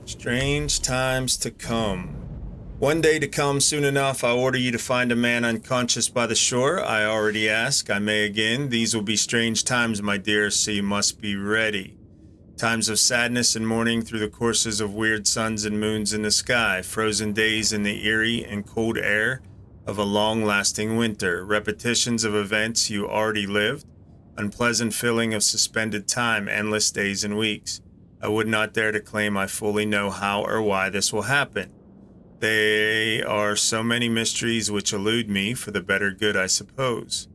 Strange times to come. One day to come soon enough, I order you to find a man unconscious by the shore. I already ask, I may again. These will be strange times, my dear, so you must be ready. Times of sadness and mourning through the courses of weird suns and moons in the sky, frozen days in the eerie and cold air of a long-lasting winter, repetitions of events you already lived, unpleasant feeling of suspended time, endless days and weeks. I would not dare to claim I fully know how or why this will happen. There are so many mysteries which elude me, for the better good, I suppose.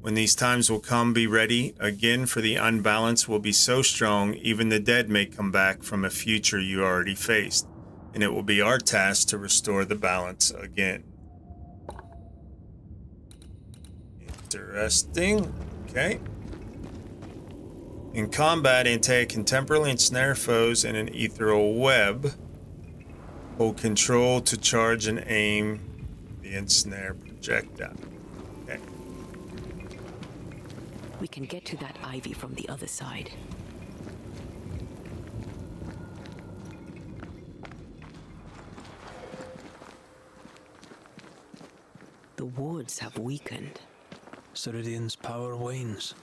When these times will come, be ready again, for the unbalance will be so strong, even the dead may come back from a future you already faced, and it will be our task to restore the balance again. Interesting. Okay. In combat, Antea can temporarily ensnare foes in an ethereal web. Hold control to charge and aim the ensnare projectile. Okay. We can get to that ivy from the other side. The wards have weakened. Ceridian's power wanes.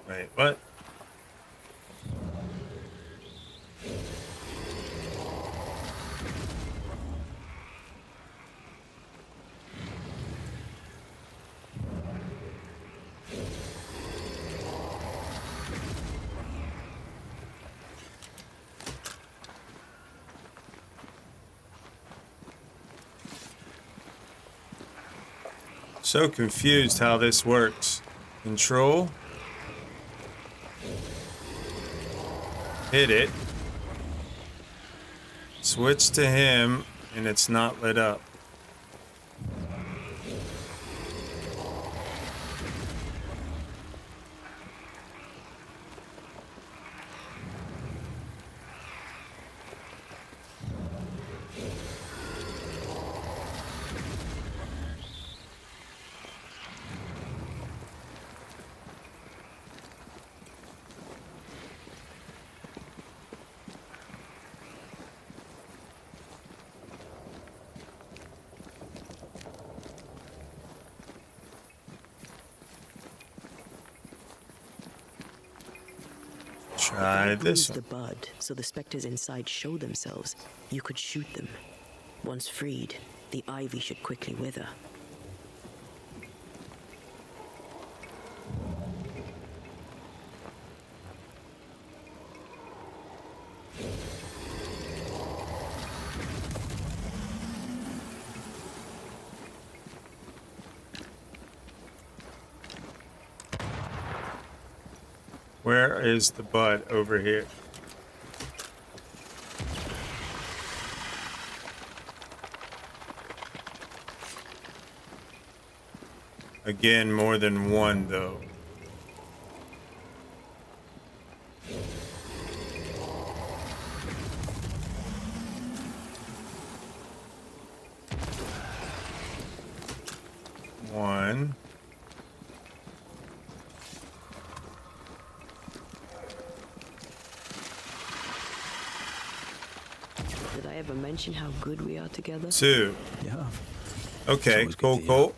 Wait, what? So confused how this works. Control. Hit it. Switch to him, and it's not lit up. Try this Bruise one. the bud so the specters inside show themselves. You could shoot them. Once freed, the ivy should quickly wither. Where is the bud? Over here. Again, more than one, though. One. Did I ever mention how good we are together? Two. Yeah. Okay, cool, cool.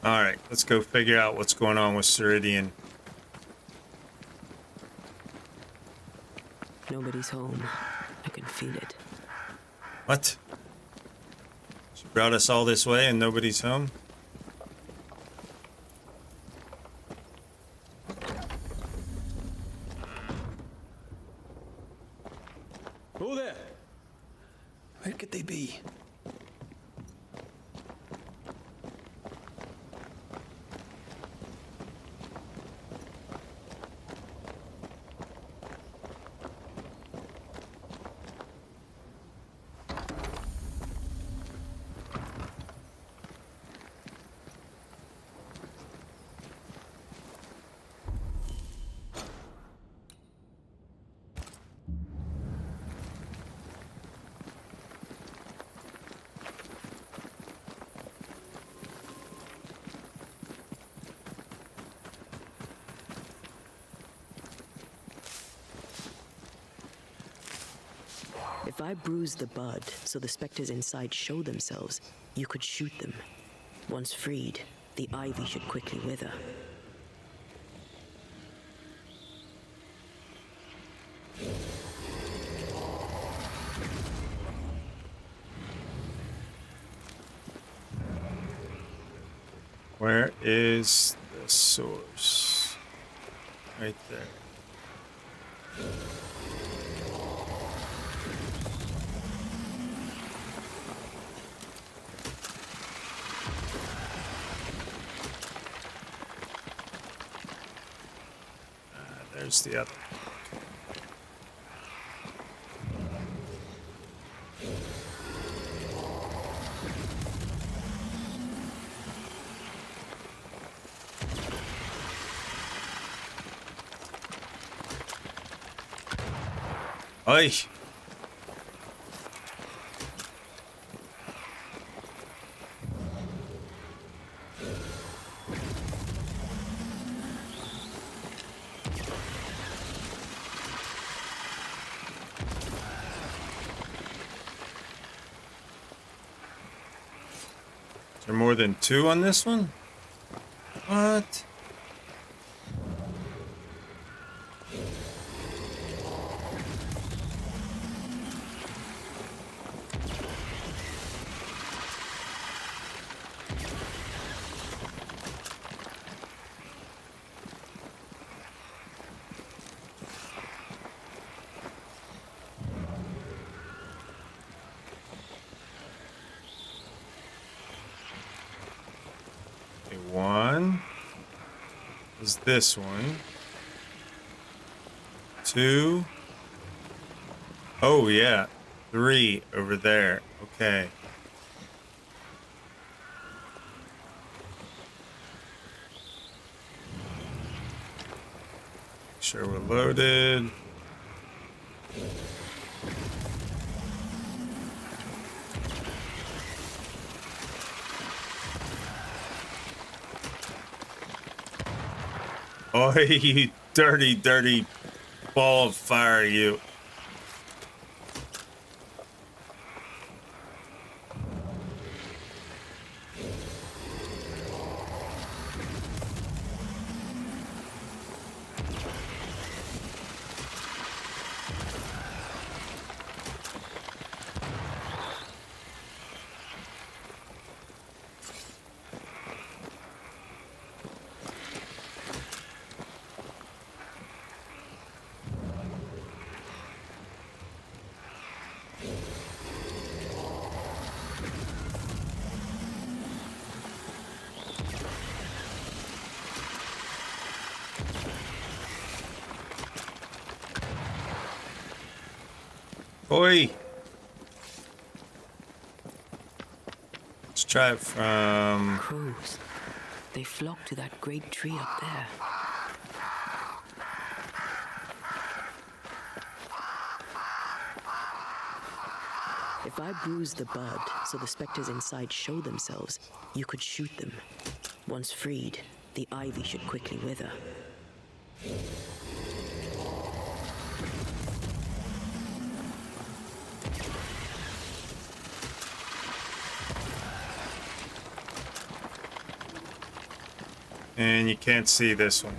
All right, let's go figure out what's going on with Ceridian. Nobody's home. I can feel it. What? She brought us all this way and nobody's home? Oh there! Where could they be? If I bruise the bud so the specters inside show themselves, you could shoot them. Once freed, the ivy should quickly wither. Where is the source? Right there. There's the other. Oi! Is there more than two on this one? What? One is this one. Two. Oh, yeah. Three over there. Okay. Make sure we're loaded. Oh, you dirty, dirty ball of fire, you. Oi! Let's try it from... Crows. They flock to that great tree up there. If I bruise the bud so the specters inside show themselves, you could shoot them. Once freed, the ivy should quickly wither. And you can't see this one.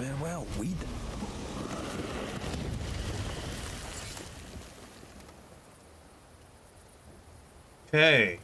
Farewell, weed. Okay.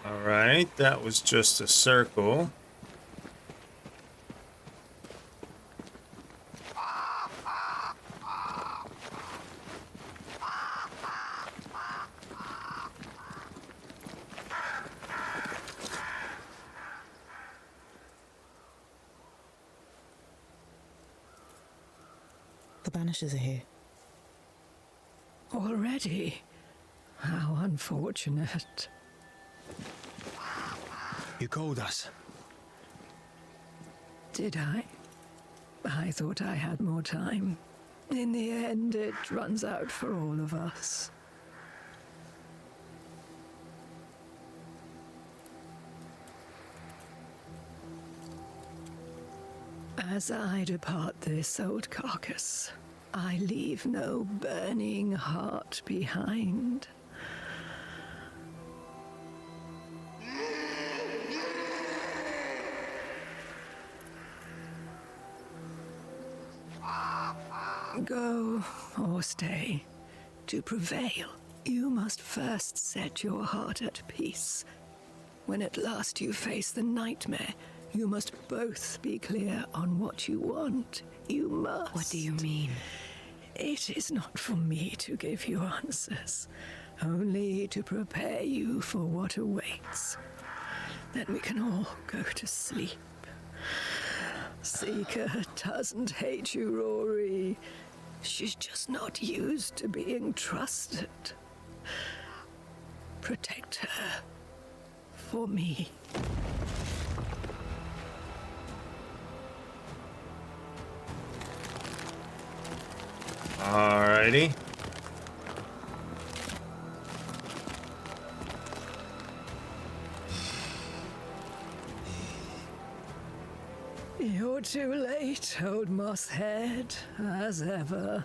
All right, that was just a circle. The Banishers are here. Already? How unfortunate. You called us. Did I? I thought I had more time. In the end, it runs out for all of us. As I depart this old carcass, I leave no burning heart behind. Go or stay. To prevail, you must first set your heart at peace. When at last you face the nightmare, you must both be clear on what you want. You must. What do you mean? It is not for me to give you answers, only to prepare you for what awaits. Then we can all go to sleep. Seeker doesn't hate you, Rory. She's just not used to being trusted. Protect her. For me. Alrighty. You're too late, old mosshead, as ever.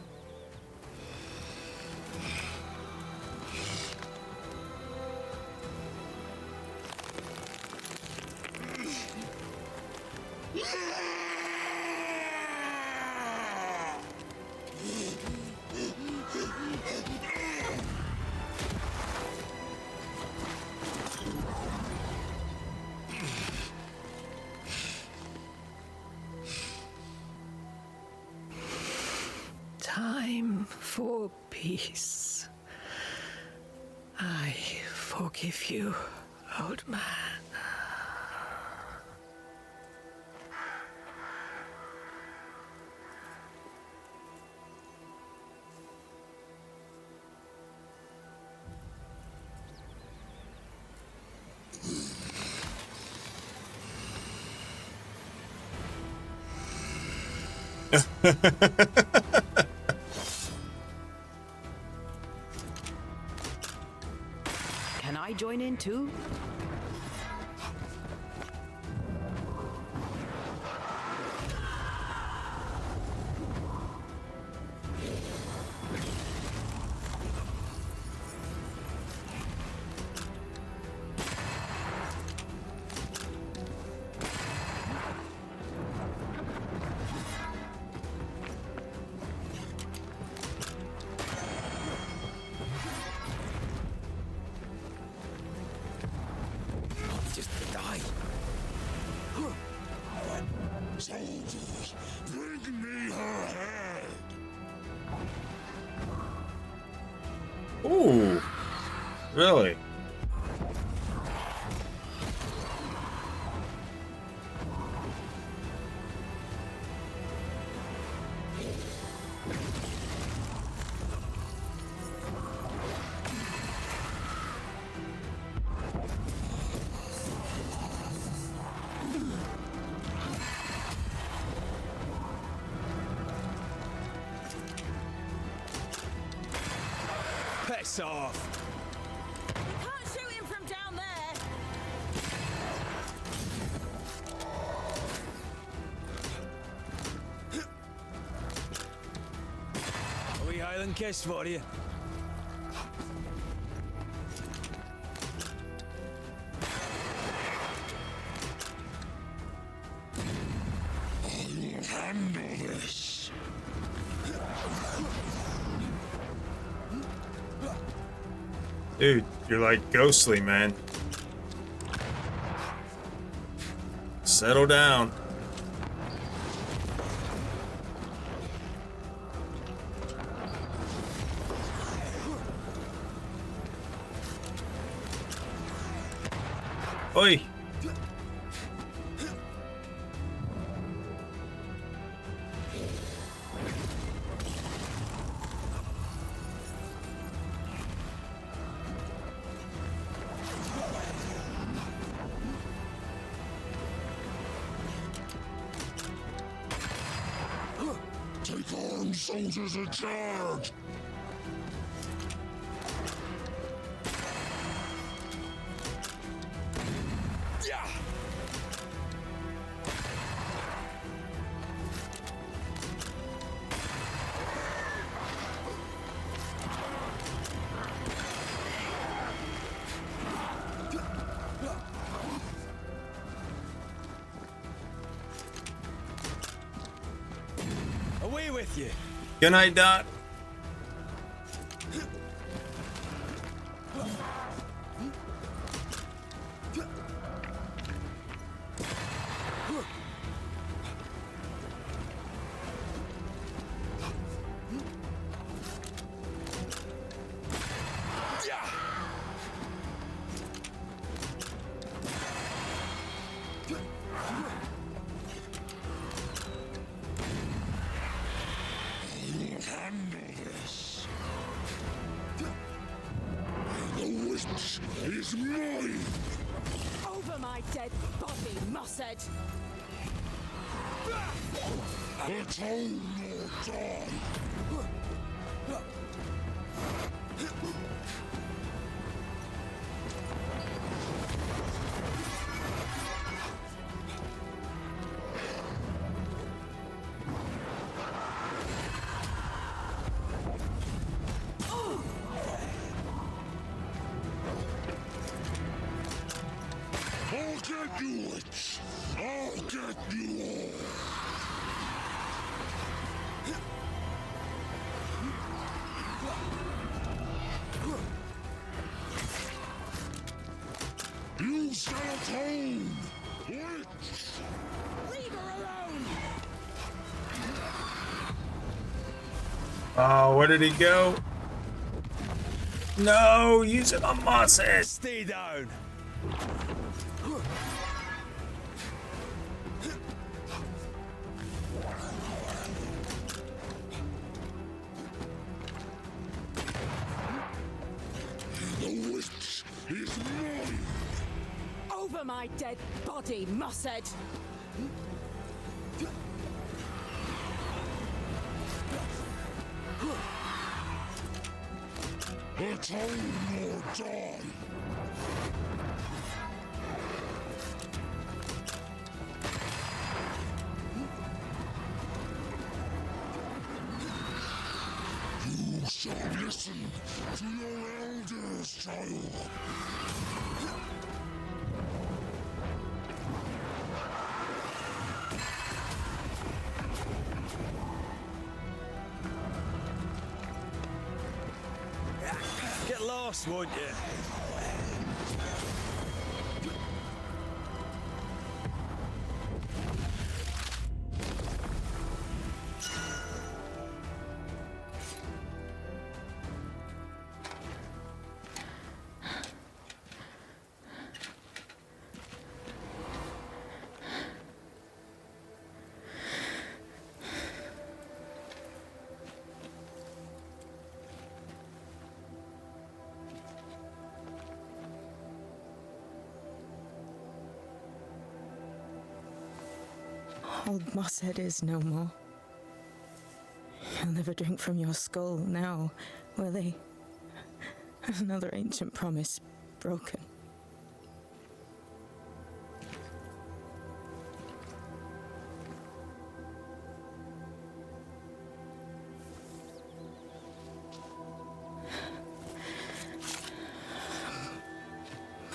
Time for peace. I forgive you, old man. Can I join in too? Just die. Soldiers, bring me her head. Ooh. Really? Piss off. You can't shoot him from down there. A wee Highland kiss for you. I'll handle this. Dude, you're like ghostly, man. Settle down. Oi. Take armed soldiers in charge. Yeah. Away with you. Good night, Doc. Is mine! Over my dead body, Mosshead! Atone or die! do it. I'll get you all. You stay at home, witch! Leave her alone! Oh, where did he go? No, use it on Mosshead. Stay down. The witch is mine! Over my dead body, Mosshead! Atone or die! You shall listen to your elders, child. Get lost, won't you? Old Mosshead is no more. He'll never drink from your skull now, will he? Another ancient promise broken.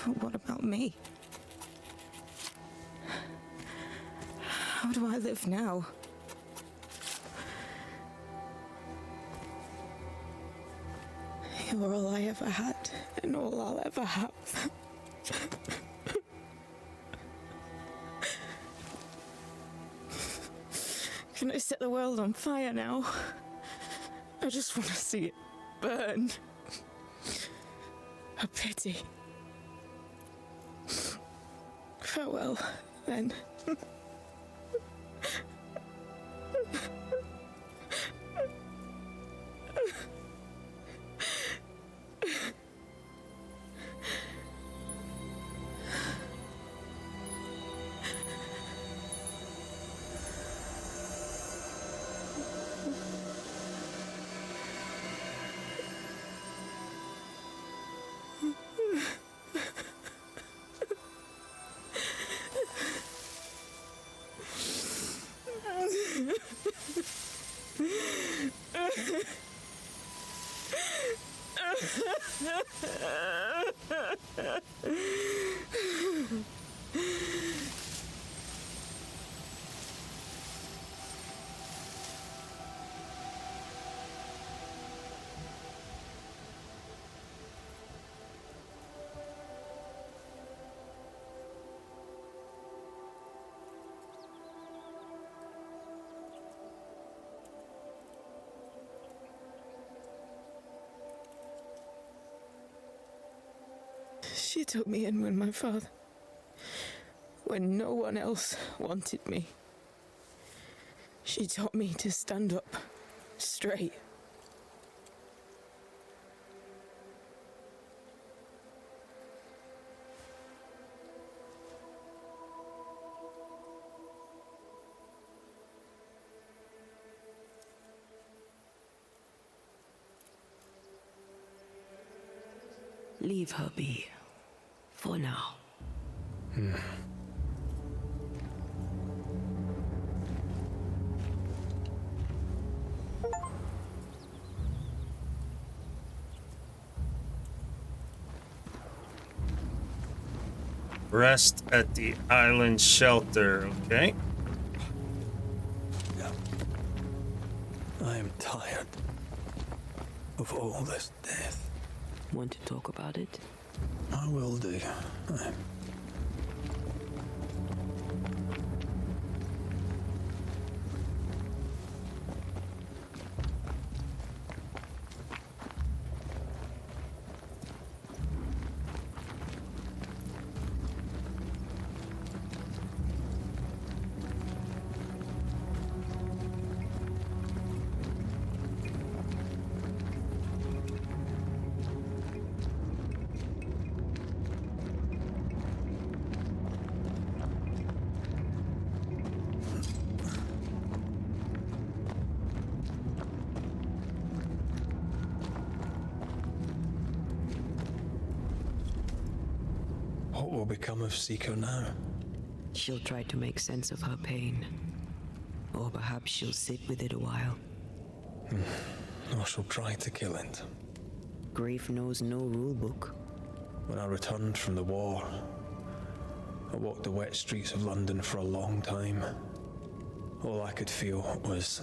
But what about me? How do I live now? You're all I ever had, and all I'll ever have. Can I set the world on fire now? I just want to see it burn. A pity. Farewell, then. She took me in when no one else wanted me. She taught me to stand up straight. Leave her be. For now. Rest at the island shelter, okay? I am tired of all this death. Want to talk about it? I will do. What will become of Seeker now? She'll try to make sense of her pain. Or perhaps she'll sit with it a while. Or she'll try to kill it. Grief knows no rule book. When I returned from the war, I walked the wet streets of London for a long time. All I could feel was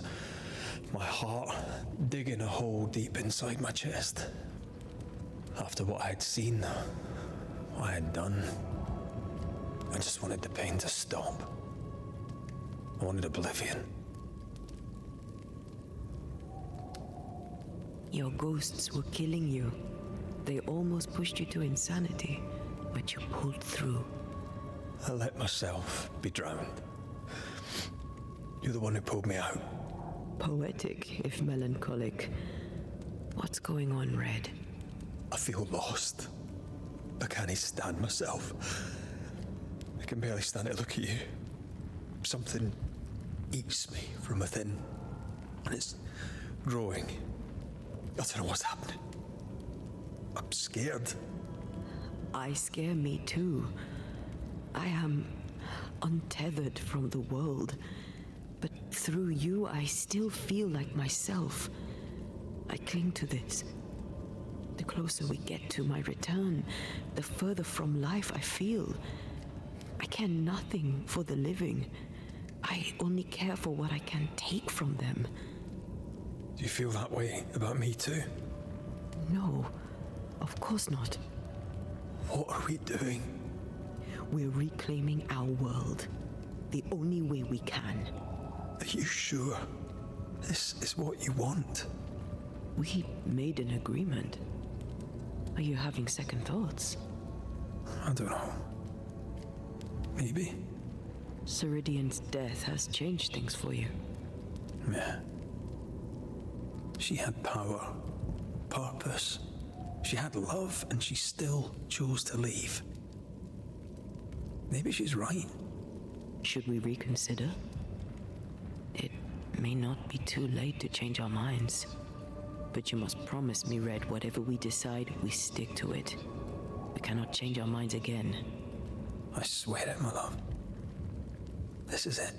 my heart digging a hole deep inside my chest. After what I had seen, what I had done, I just wanted the pain to stop. I wanted oblivion. Your ghosts were killing you. They almost pushed you to insanity, but you pulled through. I let myself be drowned. You're the one who pulled me out. Poetic, if melancholic. What's going on, Red? I feel lost. I can't stand myself. I can barely stand to look at you. Something eats me from within, and it's growing. I don't know what's happening. I'm scared. I scare me too. I am untethered from the world, but through you I still feel like myself. I cling to this. The closer we get to my return, the further from life I feel. I care nothing for the living. I only care for what I can take from them. Do you feel that way about me too? No, of course not. What are we doing? We're reclaiming our world. The only way we can. Are you sure? This is what you want? We made an agreement. Are you having second thoughts? I don't know. Maybe. Ceridian's death has changed things for you. Yeah. She had power, purpose. She had love, and she still chose to leave. Maybe she's right. Should we reconsider? It may not be too late to change our minds. But you must promise me, Red, whatever we decide, we stick to it. We cannot change our minds again. I swear it, my love. This is it.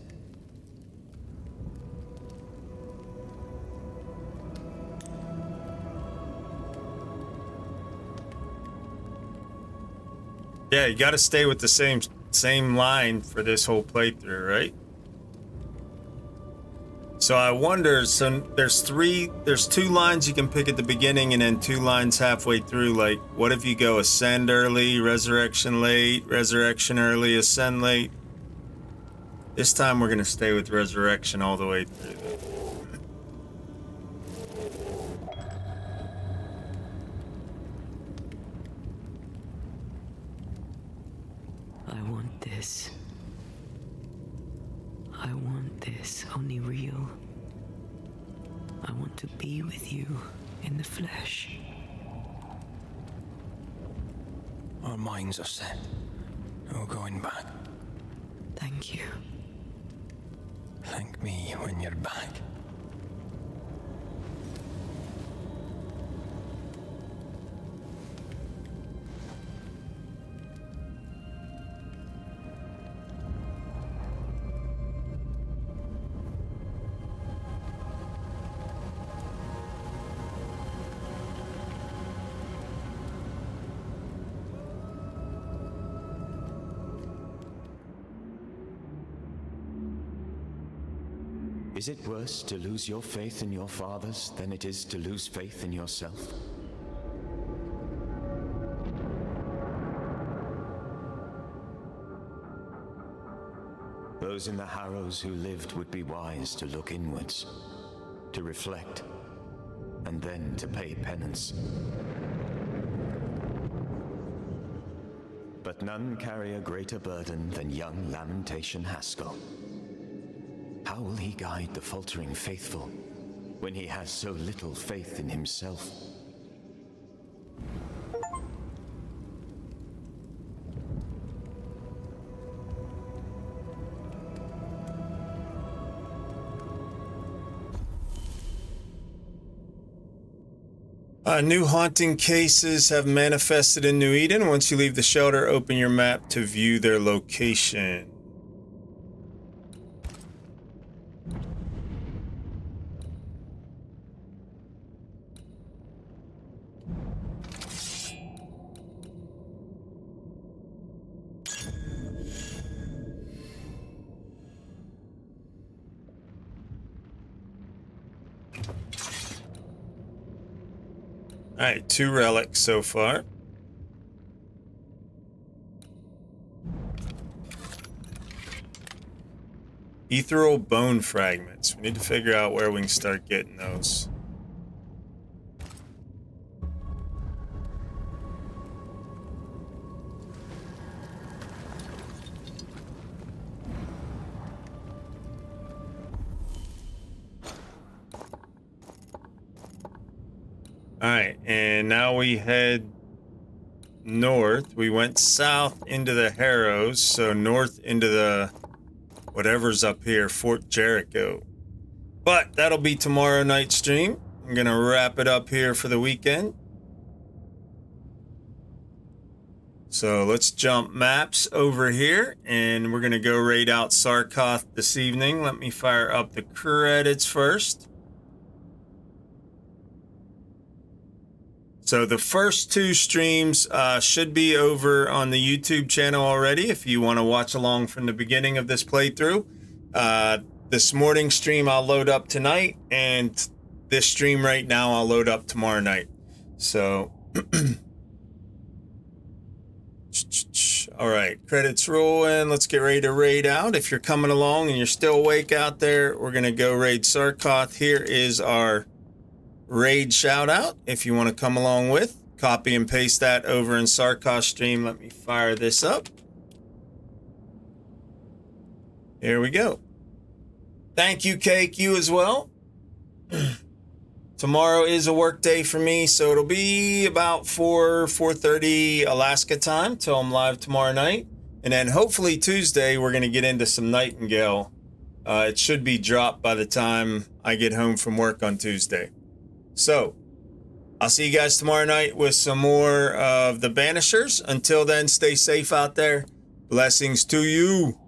Yeah, you gotta stay with the same line for this whole playthrough, right? So I wonder, so there's two lines you can pick at the beginning and then two lines halfway through. Like, what if you go ascend early, resurrection late, resurrection early, ascend late? This time we're gonna stay with resurrection all the way through. I want this. I want this, only real. I want to be with you in the flesh. Our minds are set. No going back. Thank you. Thank me when you're back. Is it worse to lose your faith in your fathers than it is to lose faith in yourself? Those in the Harrows who lived would be wise to look inwards, to reflect, and then to pay penance. But none carry a greater burden than young Lamentation Haskell. How will he guide the faltering faithful when he has so little faith in himself? New haunting cases have manifested in New Eden. Once you leave the shelter, open your map to view their location. All right, 2 relics so far. Ethereal bone fragments. We need to figure out where we can start getting those. All right, and now we head north. We went south into the Harrows, so north into the whatever's up here, Fort Jericho. But that'll be tomorrow night's stream. I'm gonna wrap it up here for the weekend. So let's jump maps over here, and we're gonna go raid out Sarkoth this evening. Let me fire up the credits first. So the first 2 streams should be over on the YouTube channel already if you want to watch along from the beginning of this playthrough. This morning stream I'll load up tonight, and this stream right now I'll load up tomorrow night. So, all right, credits rolling. Let's get ready to raid out. If you're coming along and you're still awake out there, we're going to go raid Sarkoth. Here is our raid shout out. If you want to come along with, copy and paste that over in Sarkoth stream. Let me fire this up. Here we go. Thank you, Cake. You as well. Tomorrow is a work day for me, so it'll be about 4:30 Alaska time till I'm live tomorrow night. And then hopefully Tuesday, we're going to get into some Nightingale. It should be dropped by the time I get home from work on Tuesday. So, I'll see you guys tomorrow night with some more of the Banishers. Until then, stay safe out there. Blessings to you.